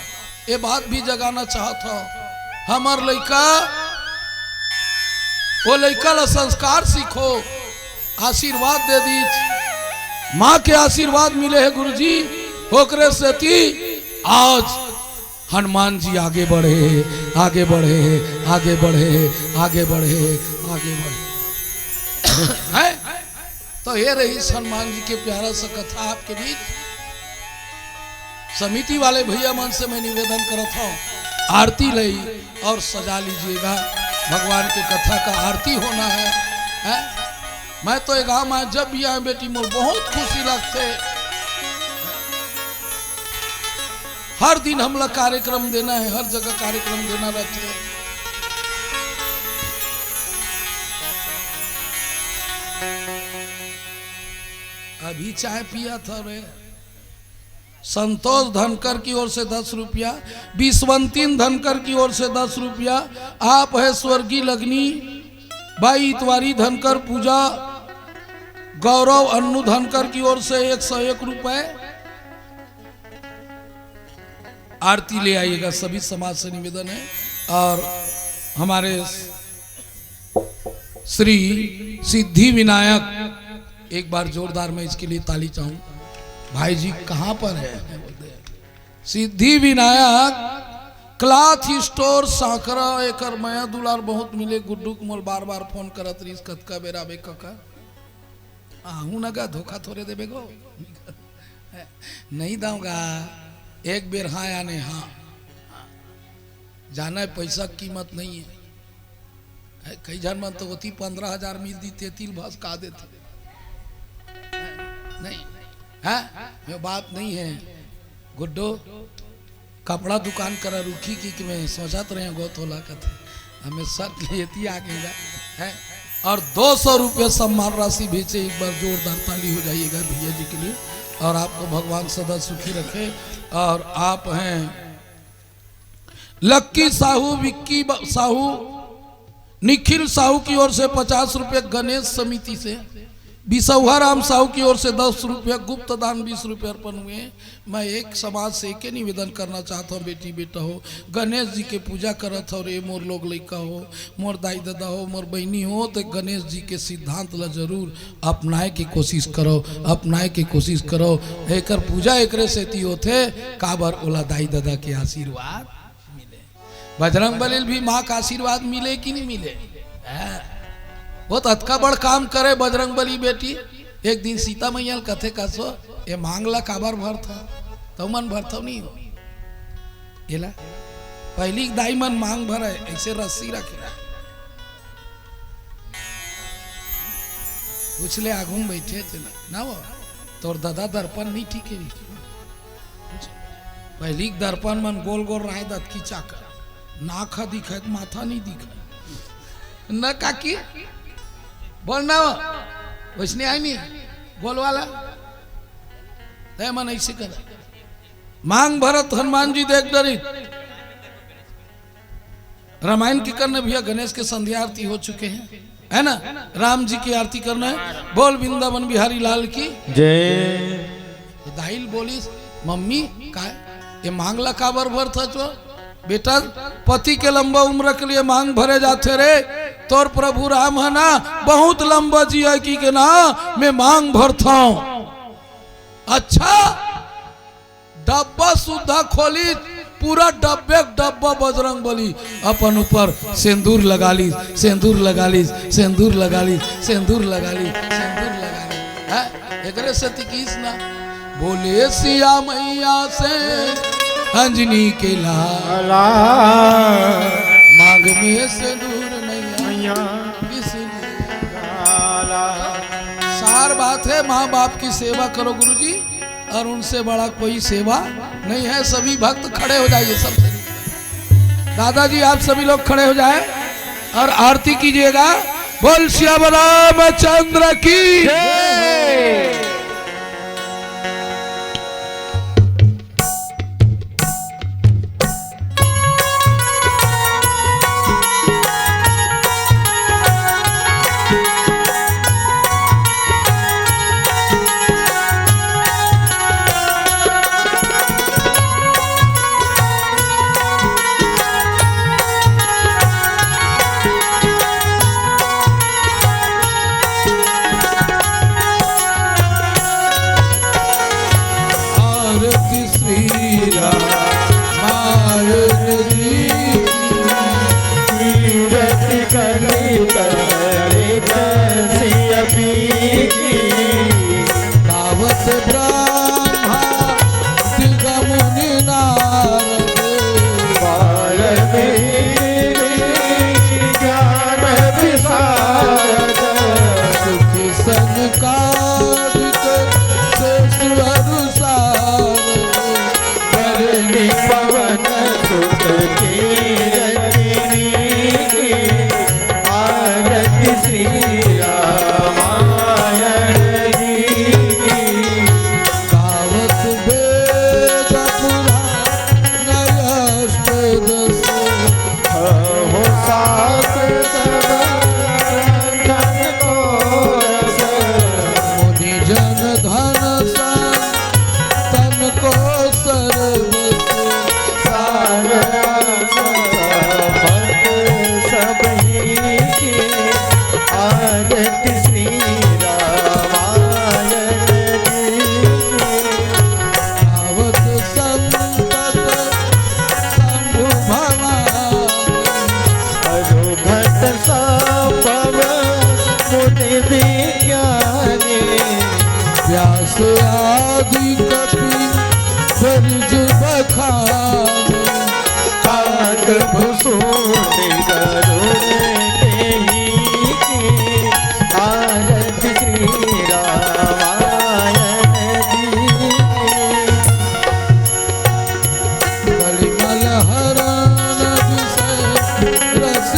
ये बात भी जगाना चाहता हूँ। हमार लड़का वो लड़का ला संस्कार सीखो, आशीर्वाद दे दीज, माँ के आशीर्वाद मिले है गुरुजी, ओकरे से थी आज हनुमान जी आगे बढ़े, आगे बढ़े, आगे बढ़े, आगे बढ़े, आगे बढ़े है। तो ये रही हनुमान जी के प्यारा सा कथा आपके बीच। समिति वाले भैया मन से मैं निवेदन करता हूँ, आरती लई और सजा लीजिएगा, भगवान की कथा का आरती होना है? मैं तो एक गाँव में जब भी आए बेटी मोर बहुत खुशी लगते, हर दिन हम लोग कार्यक्रम देना है, हर जगह कार्यक्रम देना रहते है। अभी चाय पिया था रे, संतोष धनकर की ओर से 10 रुपया, विश्वंतीन धनकर की ओर से 10 रुपया, आप है स्वर्गीय लगनी बाई इतवारी धनकर, पूजा गौरव अन्नू धनकर की ओर से 101 रुपए। आरती ले आइएगा, सभी समाज से निवेदन है। और हमारे श्री सिद्धि विनायक, एक बार जोरदार मैं इसके लिए ताली चाहूं। भाई जी कहां पर है? सिद्धि विनायक क्लॉथ स्टोर साकरा, एकर माया दुलार बहुत मिले। गुड्डू कुमल बार बार फोन करत रही, कतका बेरा बे काका आहू नगा धोखा थोड़े देबे गो नहीं दूंगा, एक बेर हाँ यानी हाँ, जाना है पैसा कीमत नहीं है। कई जन मन तो होती 15,000 मिल दी, 33 भास का देते नहीं है, ये बात नहीं है। गुड्डो कपड़ा दुकान करा रुखी की कि मैं सोचत रहे गो तोला कथे हमें शर्त लेती आगे है। और 200 रुपये सम्मान राशि भेजे, एक बार जोरदार ताली हो जाइएगा भैया जी के लिए। और आपको भगवान सदा सुखी रखे। और आप हैं लक्की साहू, विक्की साहू, निखिल साहू की ओर से 50 रुपये, गणेश समिति से बिसौहा राम साहू की ओर से 10 रुपये, गुप्त दान 20 रुपये अर्पण हुए। मैं एक समाज से एक निवेदन करना चाहता हूँ, बेटी बेटा हो, गणेश जी के पूजा करत हो रे, मोर लोग लड़का हो, मोर दाई दादा हो, मोर बहनी हो, तो गणेश जी के सिद्धांत ला जरूर अपनाए की कोशिश करो, अपनाए की कोशिश करो। एकर पूजा एकरे से ती होते काबर ओला दाई दादा के आशीर्वाद मिले। बजरंग बली भी माँ का आशीर्वाद मिले कि नहीं मिले? बहुत अतका बड़ काम करे बजरंग बली बेटी। एक दिन सीता मैया कथे कसो ये मांगला काबर भर था तो मन भर था नहीं हो येला पहली दाई मन मांग भर है, ऐसे रस्सी रखे उछले आगू में बैठे थे ना वो तोर दादा दर्पण नहीं ठीक है। पहली दर्पण मन गोल गोल रहा दत की चाकर नाखा दिखा माथा नहीं दिखा न काकी बोलना वैसने आई नहीं बोल वाला है मन ऐसे कर मांग भरत हनुमान जी देख डरी। रामायण की करने भैया गणेश के संध्या आरती हो चुके हैं है ना। राम जी की आरती करना है। बोल वृंदावन बिहारी लाल की जय। तो दाहिल बोली मम्मी का ये मांगला काबर भर था जो बेटा पति के लंबा उम्र के लिए मांग भरे जाते रे। तोर प्रभु राम है ना बहुत लंबा जिया की के ना मैं मांग भरता हूं। अच्छा डब्बा सुधा खोली पूरा डब्बे डब्बा बजरंग बली अपन ऊपर सिंदूर लगा ली, सिंदूर लगा ली, सिंदूर लगा ली, सिंदूर लगा ली, सिंदूर लगा ली। एकरे से किस ना बोले सिया मैया से अंजनी के लाला मांग में से दूर मैया किसी सार बात है। माँ बाप की सेवा करो गुरुजी और उनसे बड़ा कोई सेवा नहीं है। सभी भक्त खड़े हो जाइए सबसे। दादाजी आप सभी लोग खड़े हो जाए और आरती कीजिएगा। बोल श्याम रामचंद्र की जय। रस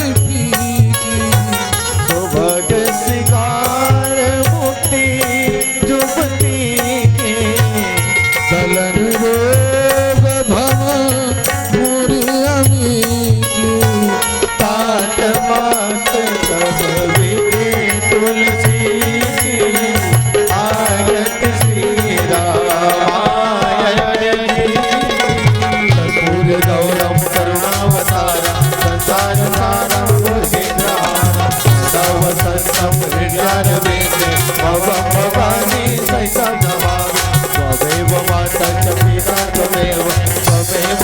कैसा नवावे त्वमेव माता च पिता त्वमेव त्वमेव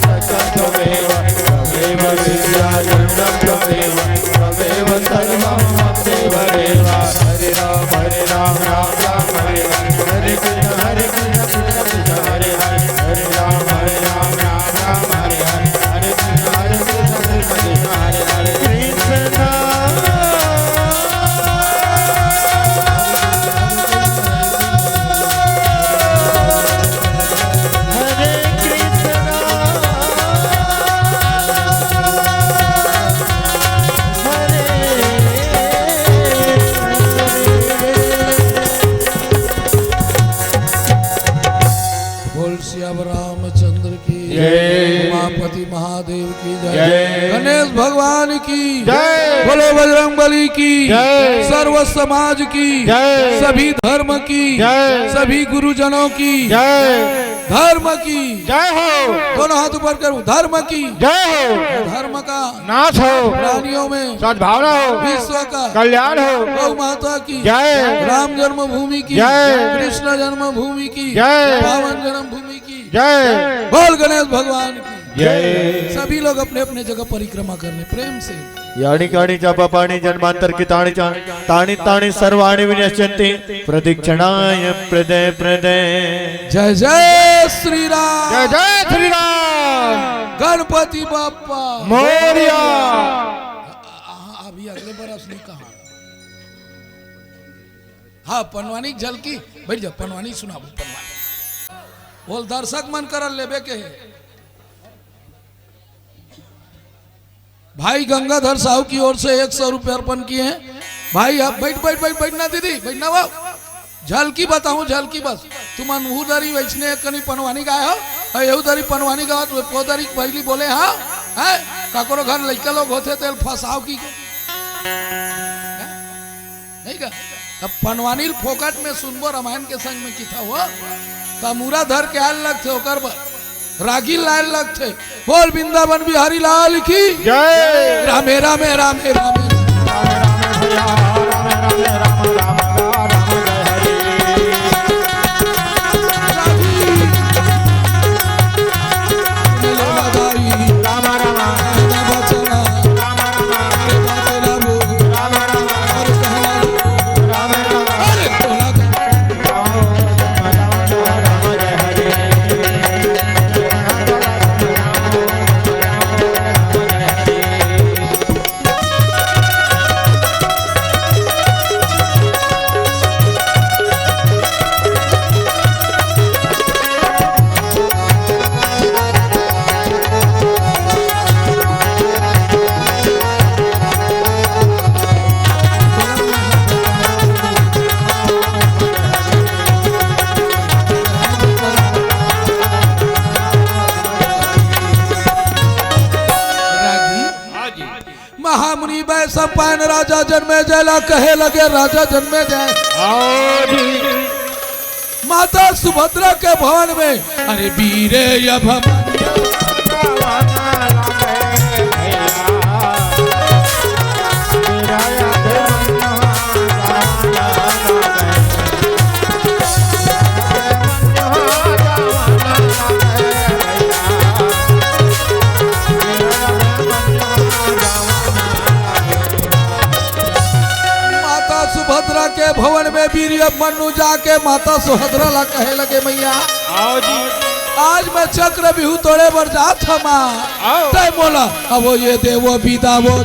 सखा त्वमेव त्वमेव विद्याधर्मं त्वमेव त्वमेव सर्वं ममैव देव हरे राम राम राम हरे हरे कृष्ण कृष्ण कृष्ण हरे हरे हरे राम राम राम हरे हरे हरे कृष्ण कृष्ण कृष्ण हरे हरे कृष्ण रामचंद्र की जय, उमापति महादेव की जय, गणेश भगवान की जय, बोलो बजरंगबली की जय, सर्व समाज की जय, सभी धर्म की जय, सभी गुरुजनों की जय, धर्म की जय हो। दोनों हाथ ऊपर करूं, धर्म की जय हो। धर्म का नाश हो, प्राणियों में सद्भावना हो, विश्व का कल्याण हो। गौ माता की जय, राम जन्मभूमि की जय, कृष्ण जन्मभूमि की जय, पावन जन्मभूमि की जय, बोल गणेश भगवान की जय। सभी लोग अपने अपने जगह परिक्रमा करने प्रेम से। यानी काणी जापा पाणी जन्मांतर की ताणी ताणी ताणी सर्वाणि विनश्यन्ति प्रदक्षिणाय प्रदे प्रदे। जय जय श्री राम, जय जय श्री राम, गणपति बाप्पा मोरिया। अभी अगले बरस नहीं कहा। हाँ पनवानी झलकी बैठ जा, पनवानी सुनाबो पनवानी बोल, दर्शक मन कर लेबे के है। भाई गंगाधर साहू की ओर से 100 रुपये अर्पण किए हैं। भाई आप बैठ बैठ बैठ बैठना दीदी, बैठना वाह। झलकी बताऊं, झलकी बस तुम अनहुदरी वैष्णे कनी पनवानी गाय हो, यहूदरी पनवानी गाँव पोदरी पहली बोले हाँ है काकोरो घर लड़का लोग होते तेल फसाव की नहीं का। अब पनवानी फोकट में सुनबो रामायण के संग में किथा हुआ तमुरा धर के आल लग थे ओकर रागी लाल लग थे। बोल वृंदावन बिहारी लाल की जय। रामे रामे रामे रामे महामुनि वैसा पान राजा जन्मे जयला कहे लगे राजा जन्मे जाए। माता सुभद्रा के भवन में अरे वीरे सुभद्रा के भवन में वीर मनु जाके माता सुभद्रा ला कहे लगे मैया आज मैं चक्र बिहू तोड़े बर जात हमा तय बोला अब वो ये दे वो विदा वो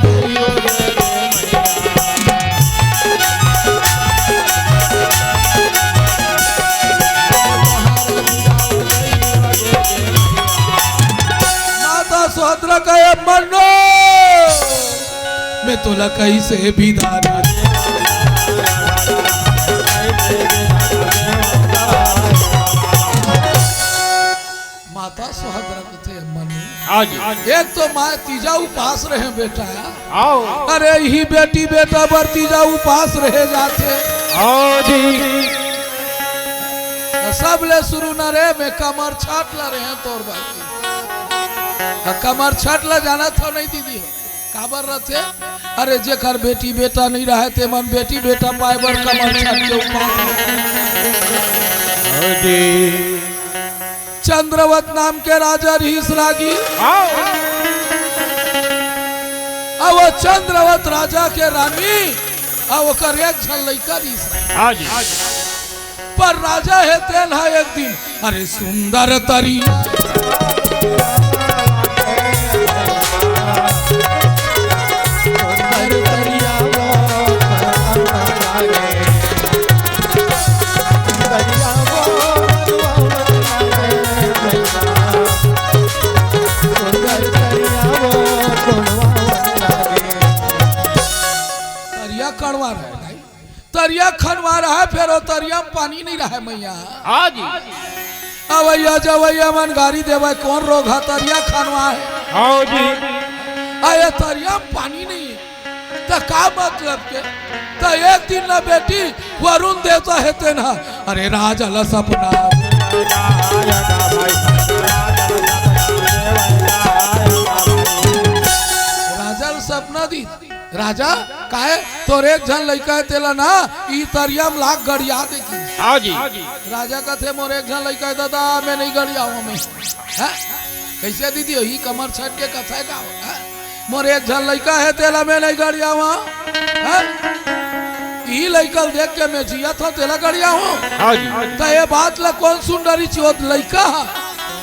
माता सुभद्रा कहे मनु मैं तोला कैसे विदा माता सुभद्रा थे मनु। एक तो माँ तीजा उपास रहे बेटा, अरे ही बेटी बेटा बर तीजा उपास रहे जाते। सब ले शुरू न रे में कमर छाट ला रहे हैं तोर बाकी कमर छाट ला जाना था नहीं दीदी काबर रहते अरे जेकर बेटी बेटा नहीं रहे ते मन बेटी बेटा पाए बर कमर छत के ऊपर चंद्रवत नाम के राजा रहीस रागी अब चंद्रवत राजा के रानी अब ओकर एक झन लइका रहीस पर राजा है तेन है एक दिन अरे सुंदर तरी तरिया खनवा रहा है फिर तरिया में पानी नहीं रहा है मैया अवैया जवैया मन गाड़ी देवा कौन रोग है तरिया खनवा है आया तरिया में पानी नहीं है तो का मतलब के तो एक दिन ना बेटी वरुण देवता है तेना अरे राजा ला सपना राजा ला सपना दी राजा काहे तोर एक झन लइका है तेला ना ई तरिया में लाख गड़िया देखी हाँ जी राजा का थे मोर एक झन लइका है दादा मैं नहीं गड़ियाऊं मैं कैसे दीदी ही कमर छट के कथा का मोर एक झन लइका है तेला मैं नहीं गड़ियाऊं ई लइका देख के मैं जिया था तेला गड़ियाऊं हाँ जी तो ये बात ला कौन सुंदरी चोद लइका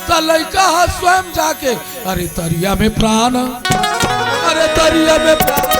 तो लइका है स्वयं जाके अरे तरिया में प्राण अरे तरिया में प्राण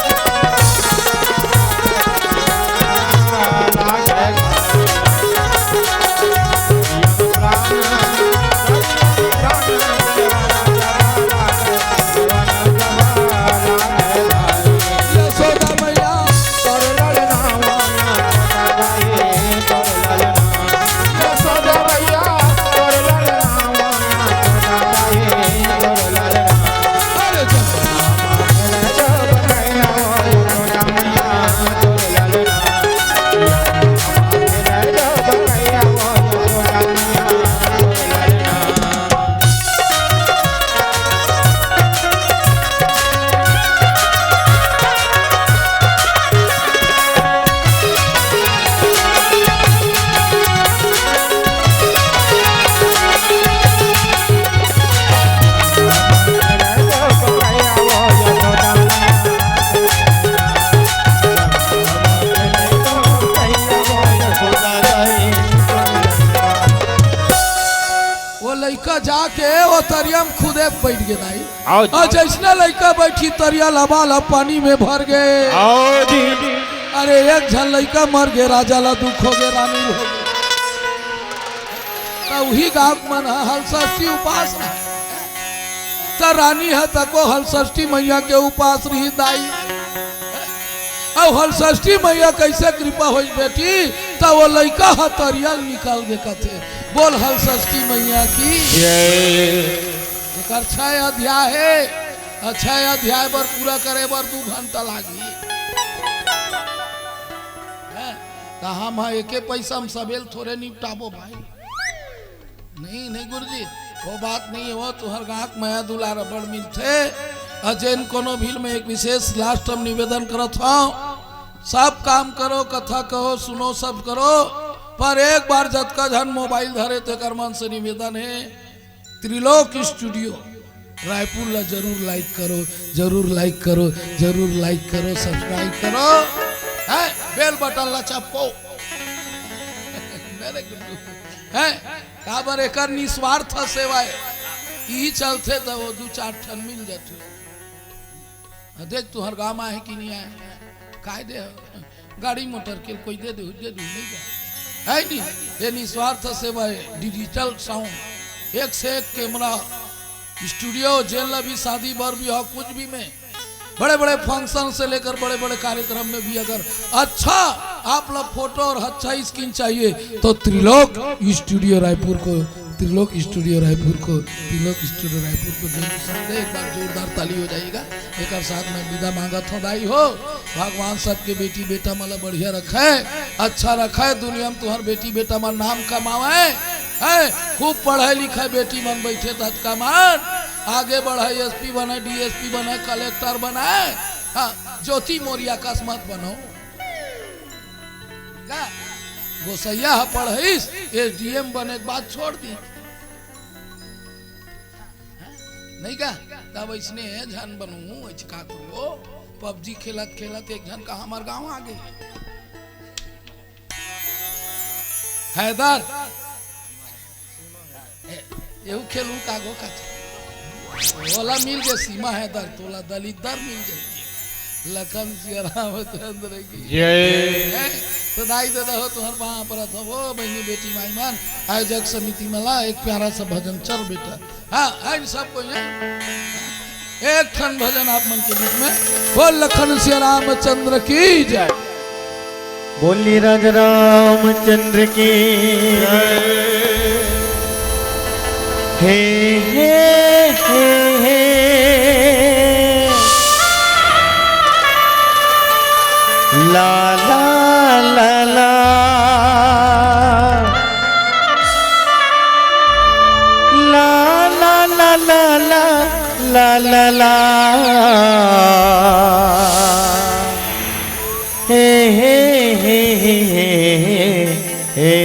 जाके वो तरिया में खुदे बैठ गए और जैसने लड़का बैठी तरिया लबाल पानी में भर गए अरे एक झन लड़का मर गए राजा ला दुख हो गए रानी हो गए तो वही गाँव मन हलषष्ठी उपास तो रानी है तको हलषष्ठी मैया के उपास रही दाई और हलषष्ठी मैया कैसे कृपा हो बेटी तो वो लड़का है तरिया निकाल के कथे बोल हलषष्ठी मैया की छह अध्याय है 6 अध्याय पर पूरा करे बर 2 घंटा लागी हम एक पैसा हम सबेल थोड़े निपटाबो भाई नहीं गुरुजी वो बात नहीं हो तुहर गाँक माया दुलार बड़ मिलते अजैन कोनो भील में एक विशेष लास्ट हम निवेदन करत हूँ सब काम करो कथा कहो सुनो सब करो पर एक बार जतका झन मोबाइल धरे तेकर मन से निवेदन है त्रिलोक स्टूडियो रायपुर ला जरूर लाइक करो जरूर लाइक करो जरूर लाइक करो सब्सक्राइब करो है बेल बटन ला चपको मेरे गुड्डू है काबर एकर निस्वार्थ सेवा है ई चलते तो वो 2-4 ठन मिल जाते देख तू हर गाँव आए कि नहीं आए काय दे गाड़ी मोटर के कोई दे नहीं जाए है नहीं ये निस्वार्थ सेवा है डिजिटल साउंड एक से एक कैमरा स्टूडियो जेल भी शादी बर भी हो कुछ भी में बड़े बड़े फंक्शन से लेकर बड़े बड़े कार्यक्रम में भी अगर अच्छा आप लोग फोटो और अच्छा स्क्रीन चाहिए तो त्रिलोक स्टूडियो रायपुर को त्रिलोक स्टूडियो रायपुर को एक बार जोरदार ताली हो जाएगा एक साथ में विदा मांगत हो दाई हो भगवान सबके बेटी बेटा मला बढ़िया रखे अच्छा रखे दुनिया में तुम्हार बेटी बेटा मन नाम कमावे है खूब पढ़े लिखे बेटी मन बैठे तत् कमान आगे बढ़ाए, एसपी बने, डीएसपी बने, कलेक्टर बनाए। हाँ, ज्योति मौर्य अकस्मात बनो का गोसैया पढ़िस एसडीएम बने के बाद छोड़ दी नहीं का, तब इसने झन बनू का करो। पबजी खेलत खेलत एक झन का हमार गांव आ गई हैदर यू खेलू कागो का ओला मिल गए सीमा हैदर, तोला दलितदार मिल गई लखन सिया रामचंद्र की जय। तो दाई दे दो तुहर वहां पर था वो बहनी बेटी माईमान आयोजक समिति मला एक प्यारा सा भजन चल बेटा। हाँ इन सबको एक ठन भजन आप मन के बीच में बोल लखन सिया रामचंद्र की जय। बोली राजा रामचंद्र की हे हे हे ला ला ला ला ला ला ला ला ला ला हे हे हे हे हे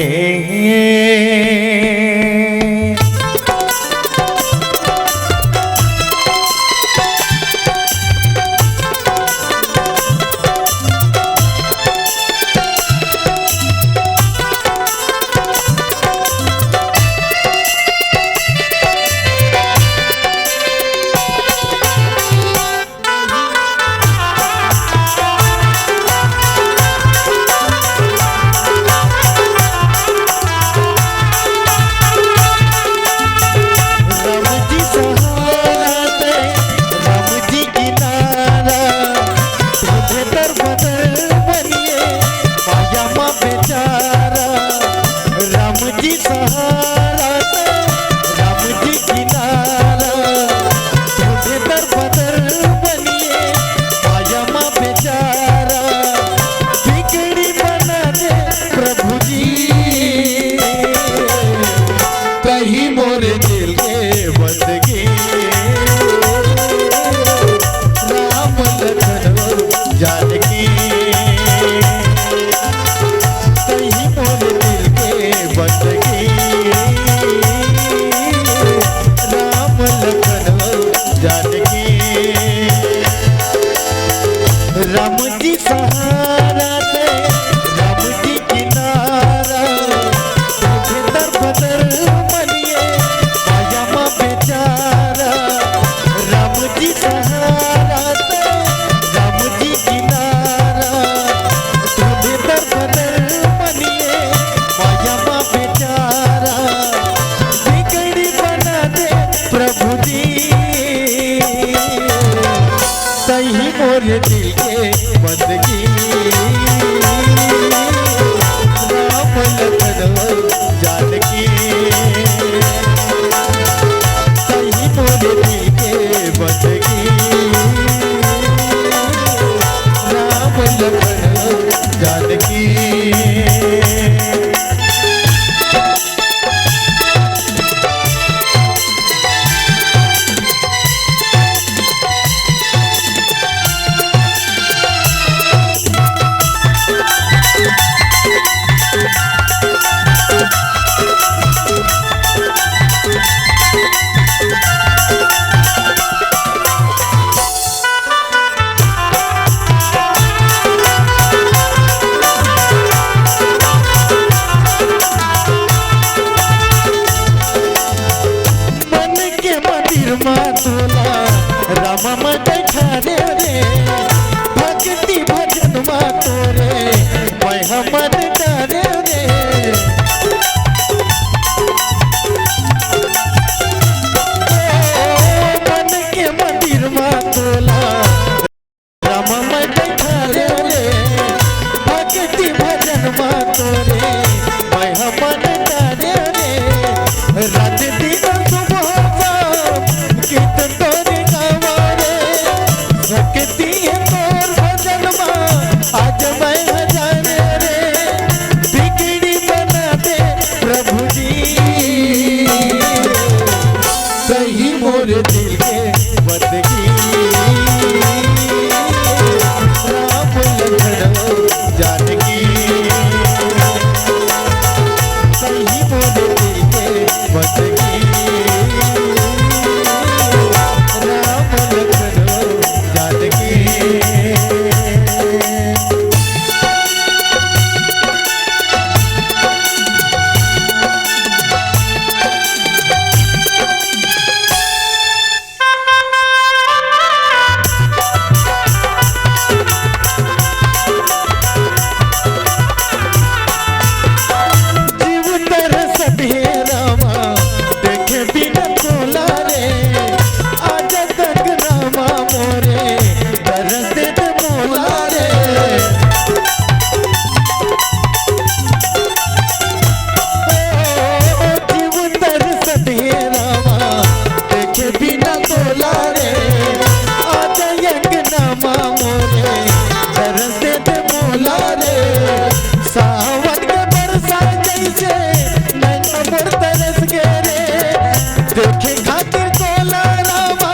देखे खातिर तोला रामा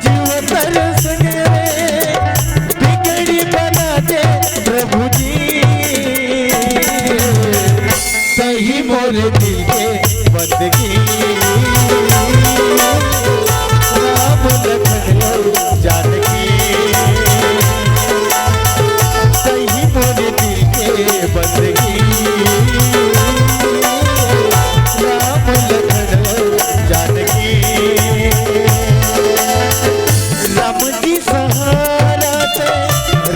जीव तरस गए बिगड़ी बना दे प्रभु जी सही मोरे दिल के बंदगी राम लखन जानकी सही मोरे दिल के बंदगी राम लखन जानकी राम जी सहारा थे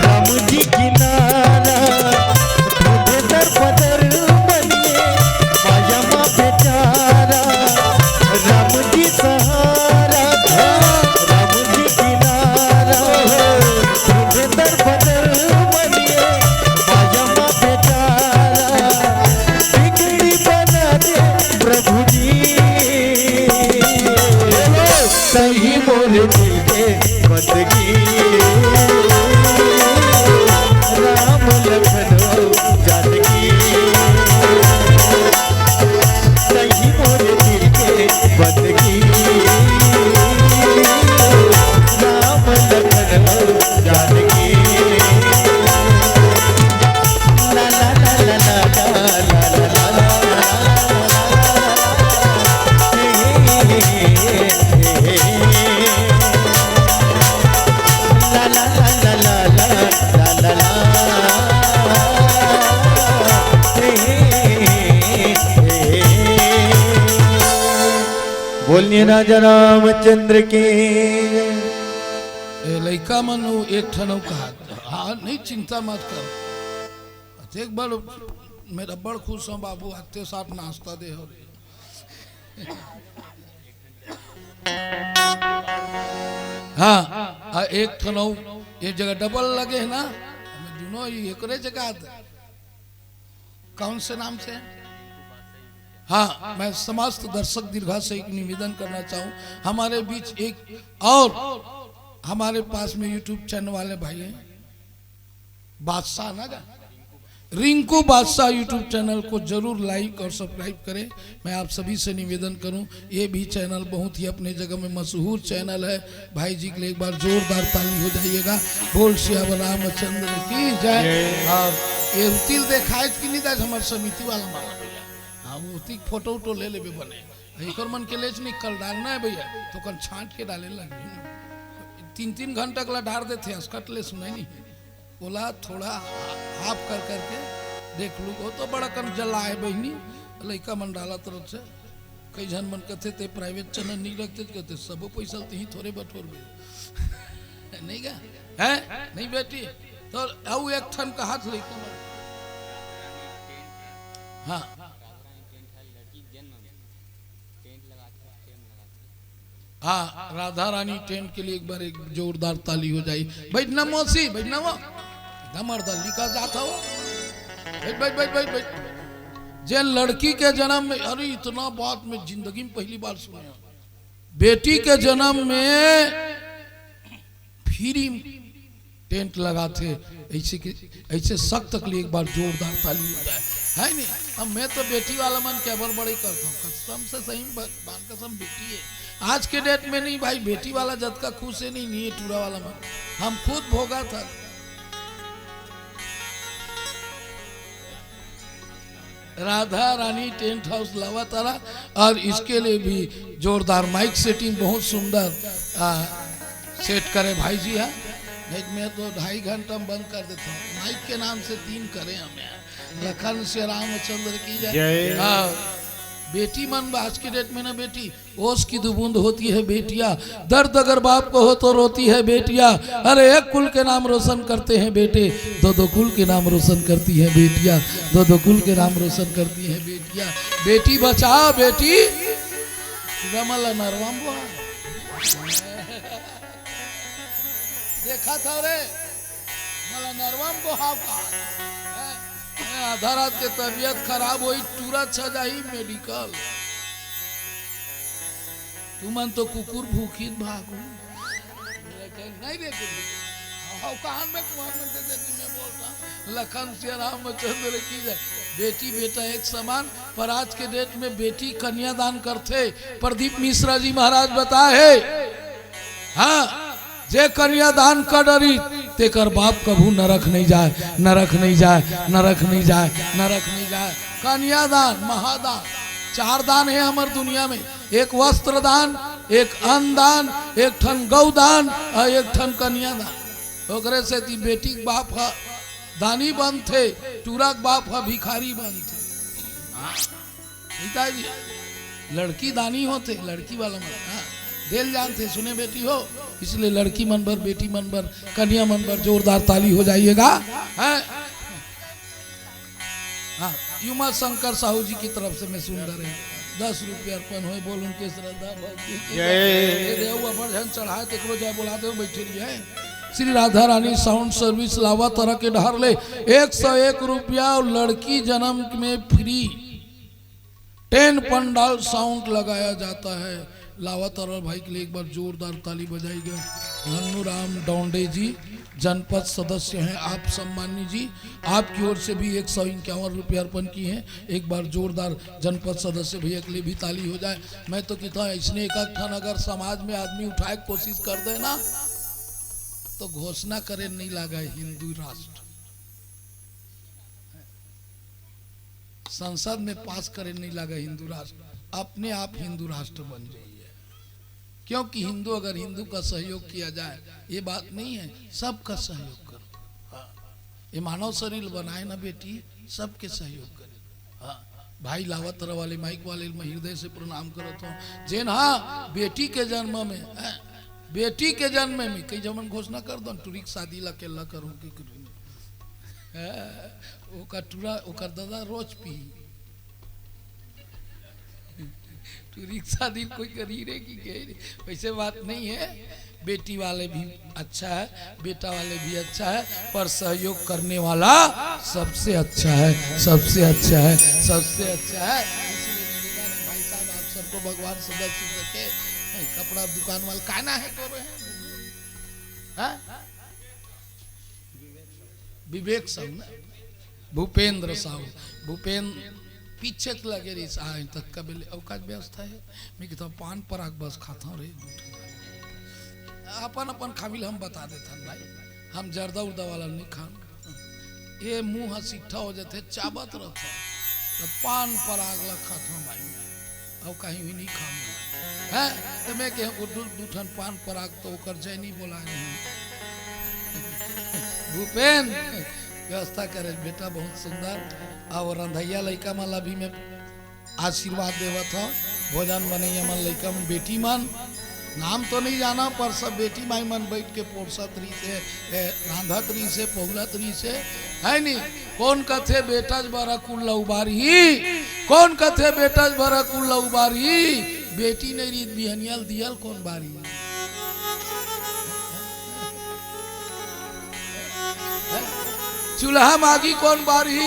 राम जी किनारा ढूंढे दर बदर बनिए माया माँ बेचारा राम जी सहारा था राम जी किनारा ढूंढे दर बदर बनिए माया माँ बेचारा बिगड़ी बना दे प्रभु जी सही मोरे दिल के बंदगी राम लखन जानकी सही मोरे दिल के बंदगी राम लखन जानकी ला ला ला ला ला ला ला ला ला बोलिए राजा रामचंद्र के ए लइका मन एक ठनौ कहा हाँ नहीं चिंता मत कर एक बार मेरा बड़ खुश हूँ बाबू आते साथ नाश्ता दे हो हाँ एक ठनौ एक जगह डबल लगे है ना दोनों एक जगह कौन से नाम से हाँ मैं समस्त दर्शक दीर्घा से एक निवेदन करना चाहूँ हमारे बीच एक और हमारे पास में यूट्यूब चैनल वाले भाई हैं बादशाह ना रिंकू बादशाह यूट्यूब चैनल को जरूर लाइक और सब्सक्राइब करें। मैं आप सभी से निवेदन करूं ये भी चैनल बहुत ही अपने जगह में मशहूर चैनल है। भाई जी के लिए एक बार जोरदार ताली हो जाइएगा। बोल श्री रामचंद्र की जय। और ये तिल देखाए कि नहीं दाज हमारे समिति वाला माला भैया हाँ उती फोटो उटो ले लेबे बने एक मन के लेच निकल डालना है भैया तो कल छांट के डाले लगे 3-3 घंटा कला डाल देते अस्कट ले सुनाई नहीं बोला थोड़ा हाफ कर करके देख लू वो तो बड़ा कम जला है बहनी लड़का मन डाला तरफ से कई जन मन कहते थे प्राइवेट चैनल नहीं रखते कहते सब पैसा तो ही थोड़े बटोर नहीं क्या है नहीं बेटी तो आऊ एक ठन का हाथ लड़का हाँ हाँ राधा रानी टेंट के लिए एक बार एक जोरदार ताली हो जाए। बैठना मौसी बैठना वो मर्दली का जाता हो बैठ बैठ बैठ बैठ बैठ जे लड़की के जन्म में अरे इतना बात में जिंदगी में पहली बार सुना बेटी के जन्म में फ्री टेंट लगाते ऐसे सख्त के लिए एक बार जोरदार ताली हो जाए है नहीं। अब मैं तो बेटी वाला मन क्या बड़ी करता हूँ कसम से सही बात कसम बेटी है आज के डेट में नहीं भाई बेटी वाला जद का खुश है नहीं टूरा वाला मन हम खुद भोगा था। राधा रानी टेंट हाउस लावा तारा और इसके लिए भी जोरदार माइक सेटिंग बहुत सुंदर सेट करे भाई जी। हाँ नहीं मैं तो 2.5 घंटा में बंद कर देता हूँ माइक के नाम से 3 करें हमें लखन श्री रामचंद्र की जय। हाँ बेटी मन आज के डेट में ना बेटी ओस की दुबूंद होती है बेटिया दर्द अगर बाप को हो तो रोती है बेटिया अरे एक कुल के नाम रोशन करते हैं बेटे दो कुल के नाम रोशन करती है बेटिया दो कुल के नाम रोशन करती है बेटिया बेटी बचाओ बेटी रमल नरवम देखा था रे मला नरवम बोहाव का आधा रात के तबीयत खराब हुई तुरंत सजाई मेडिकल तुमन तो कुकुर भूखी भागू नहीं रे कहां में मैं बोलता लखन श्री रामचंद्र की जय। बेटी बेटा एक समान। पर आज के डेट में बेटी कन्यादान करते। प्रदीप मिश्रा जी महाराज बताए, हाँ, जे कन्यादान कर डरी तेकर बाप कभू नरक नहीं जाए, नरक नहीं जाए, नरक नहीं जाए, नरक नहीं जाए। कन्यादान महादान, 4 दान है हमार दुनिया में। एक वस्त्र दान, एक अन्न दान, एक ठन गौदान और एक ठन कन्यादान। ओकरे से ती बेटी के बाप हा दानी बन थे, टूरा के बाप हा भिखारी बन थे। पिताजी लड़की दानी होते, लड़की वाला मन, हाँ, दिल जानते, सुने बेटी हो, इसलिए लड़की मन भर, बेटी मन भर, कन्या मन भर जोरदार ताली हो जाइएगा। हाँ, युमा शंकर साहू जी की तरफ से मैं सुन रहे 10 रुपया अर्पण हो, बोल उनके श्रद्धा भक्ति चढ़ाए तेकरो जय बोलाते हो बैठे रहिए। श्री राधा रानी साउंड सर्विस लावा तरह के ढार ले 101 रुपया और लड़की जन्म में फ्री 10 पंडाल साउंड लगाया जाता है। लावा तरह भाई के लिए एक बार जोरदार ताली बजाइएगा। हन्नू राम डोंडे जी जनपद सदस्य हैं, आप सम्मानी जी, आपकी ओर से भी 151 रुपये अर्पण किए हैं। एक बार जोरदार जनपद सदस्य भैया के लिए भी ताली हो जाए। मैं तो कहता हूँ इसने एक ठन अगर समाज में आदमी उठाए कोशिश कर दे ना तो घोषणा करे नहीं लगा हिंदू राष्ट्र, संसद में पास करे नहीं लगा हिंदू राष्ट्र, अपने आप हिंदू राष्ट्र बन जाइए। क्योंकि हिंदू अगर हिंदू का सहयोग किया जाए, ये बात नहीं है, सबका सहयोग करो। हाँ, ये मानव शरीर बनाए ना बेटी, सबके सहयोग करे। हाँ, भाई लावत वाले माइक वाले मैं हृदय से प्रणाम करता हूँ। जेन हाँ बेटी के जन्म में, बेटी के जन्म में कई जमन घोषणा कर दो टूरिक शादी ला के ला करूँ की टूरा ओकर दादा रोज पी टूरिक शादी कोई करी रे की गई, वैसे बात नहीं है। बेटी वाले भी अच्छा है, बेटा वाले भी अच्छा है, पर सहयोग करने वाला सबसे अच्छा है, सबसे अच्छा है, सबसे अच्छा है। इसलिए निवेदन भाई साहब आप सबको भगवान सदस्य रखे। कपड़ा दुकान वाले कहना है तो रहे विवेक साहू, भूपेंद्र साहू, भूपेंद्र पीछे लगे रही आए तक का बेले अवकाश व्यवस्था है। मैं कहता हूँ पान पराग बस खाता हूँ रे, अपन अपन खामिल हम बता देता भाई, हम जर्दा उर्दा वाला नहीं खान। ये मुंह सीठा हो जाते चाबत रहता तो पान पराग ला खाता हूँ भाई, अब कहीं भी नहीं खाऊंगा है। तो मैं कह दूठन पान पराग तो कर जय नहीं बोला नहीं। भूपेन व्यवस्था करे बेटा बहुत सुंदर। और रंधैया लड़का माला भी मैं आशीर्वाद देवा था, भोजन बनैया मन लड़का मन बेटी मन, नाम तो नहीं जाना पर सब बेटी माई मन बैठ के पोरसत रही से, रांधत रही से, पहुलत रही से, है नहीं। कौन कथे बेटा बरा कुल्ला उबारी, कौन कथे बेटा बरा कुल्ला उबारी, बेटी ने रीत बिहनियल दियल कौन बारी। चूल्हा मागी कौन बारी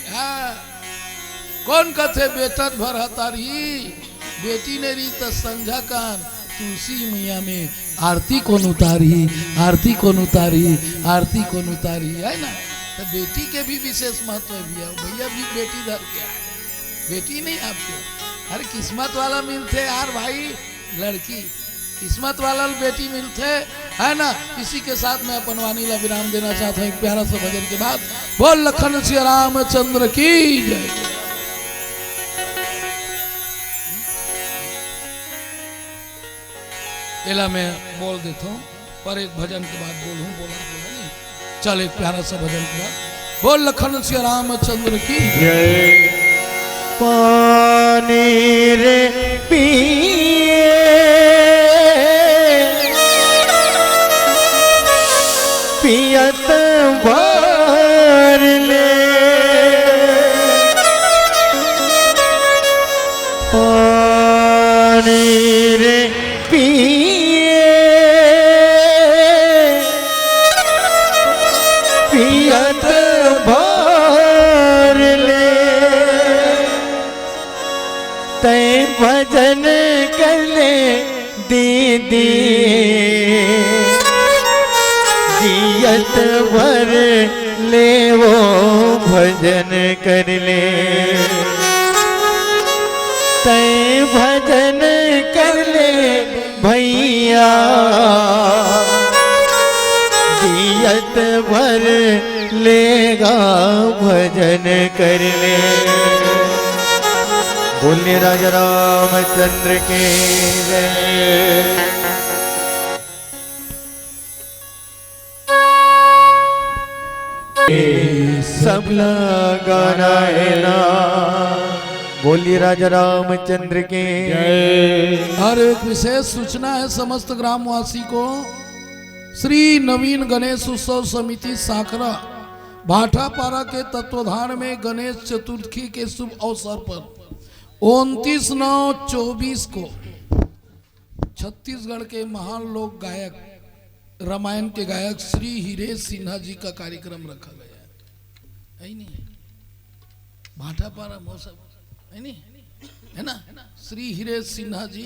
है, कौन कथे बेटा भर हतारी, बेटी ने रीत संझा कान तुलसी मैया में आरती कौन उतारी, आरती कौन उतारी, आरती कौन उतारी, है ना। तो बेटी के भी विशेष महत्व है भैया, भैया भी बेटी धर के आए, बेटी नहीं आपको हर किस्मत वाला मिलते यार भाई, लड़की किस्मत वाला बेटी मिलते है ना। इसी के साथ मैं अपन वाणी ला विराम देना चाहता हूँ एक प्यारा सा भजन के बाद। बोल लखन श्री रामचंद्र की जय। एला मैं बोल देता हूँ पर एक भजन के बाद बोलूँ, बोला नहीं, चल एक प्यारा सा भजन के बाद। बोल लखन श्री रामचंद्र की जय। पानी रे पिए पियत भर ले, पानी रे पिए पियत भर ले, तै भजन कर ले दीदी जियत भर ले वो भजन कर ले, तय भजन कर ले भैया, दियत भर लेगा भजन कर ले। बोलिए राजा रामचंद्र के जय। सब गाना है ना, बोलिए राजा रामचंद्र के जय। और एक विशेष सूचना है समस्त ग्रामवासी को। श्री नवीन गणेश उत्सव समिति साखरा भाटापारा के तत्वाधान में गणेश चतुर्थी के शुभ अवसर पर 29/9/24 को छत्तीसगढ़ के महान लोक गायक, रामायण के गायक श्री हिरेश सिन्हा जी का कार्यक्रम रखा गया है नहीं? भाटापारा मौसम है नहीं, है ना? श्री हिरेश सिन्हा जी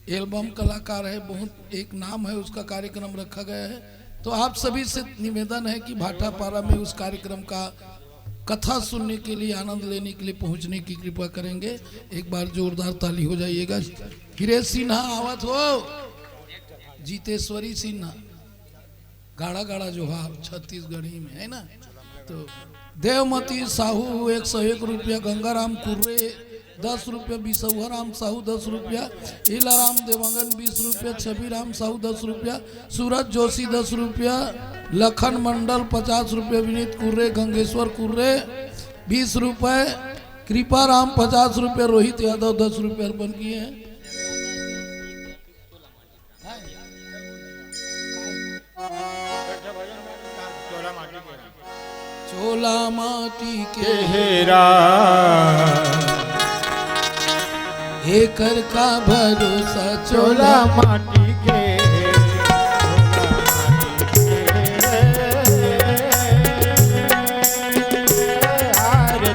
एल्बम कलाकार है, बहुत एक नाम है, उसका कार्यक्रम रखा गया है। तो आप सभी से निवेदन है कि भाटापारा में उस कार्यक्रम का कथा सुनने के लिए, आनंद लेने के लिए पहुंचने की कृपा करेंगे। एक बार जोरदार ताली हो जाइएगा। हिरेश सिन्हा आवत हो, जीतेश्वरी सिन्हा, गाड़ा गाड़ा जोहार छत्तीसगढ़ी में, है ना? तो देवमती साहू 101 रुपया, गंगाराम कुर्रे 10 रुपया, बिसौहराम साहू 10 रुपया, इलाराम देवांगन 20 रुपया, छबीराम साहू 10 रुपया, सूरज जोशी 10 रुपया, लखन मंडल 50 रुपया, विनीत कुर्रे, गंगेश्वर कुर्रे 20 रुपये, कृपाराम 50 रुपया, रोहित यादव 10 रुपया अर्पण किए हैं। चोला माटी के हेरा एकर का भरोसा, चोला माटी के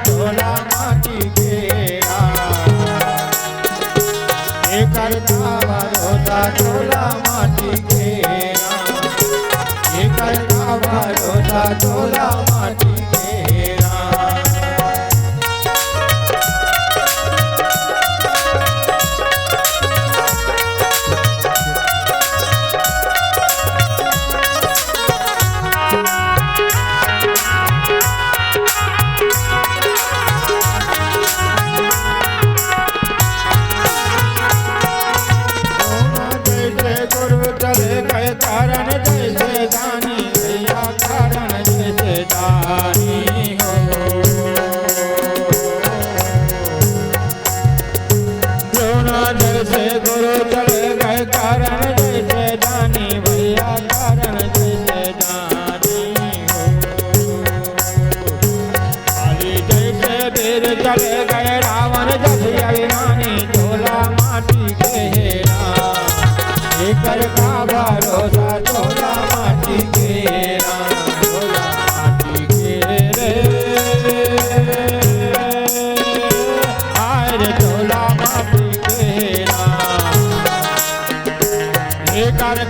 चोला माटी के एकर का भरोसा, चोला माटी के एकर का भरोसा, चोला माटी कर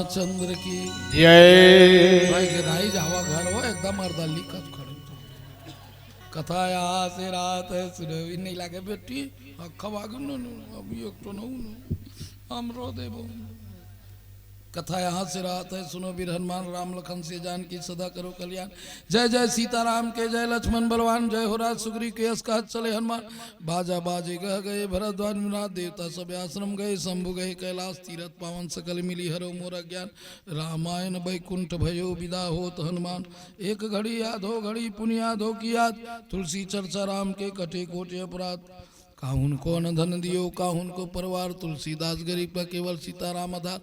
रामचंद्र की जय भाई के नाही जावा घर हो एकदम अर्धाली कथ खड़े कथा यहाँ से रात है सुनवी नहीं लागे बेटी अखा वागन अभी एक तो नहु हम रो देबो कथा यहाँ से रात है सुनो वीर हनुमान राम लखन से जान की सदा करो कल्याण जय जय सीताराम के जय लक्ष्मण बलवान जय हो राज सुग्री के यश कहत चले हनुमान बाजा बाजे गह गए भरद्वाज मुनिनाथ देवता सब आश्रम गए शंभु गए कैलाश तीरथ पावन सकल मिली हरो मोर ज्ञान रामायण वैकुंठ भयो विदा होत हनुमान एक घड़ी याद हो घड़ी पुण्य याद हो की याद तुलसी चर्चा राम के कटे कोटे अपराध काहुन को न धन दियो काहुन को परिवार तुलसीदास गरीब का केवल सीताराम आधार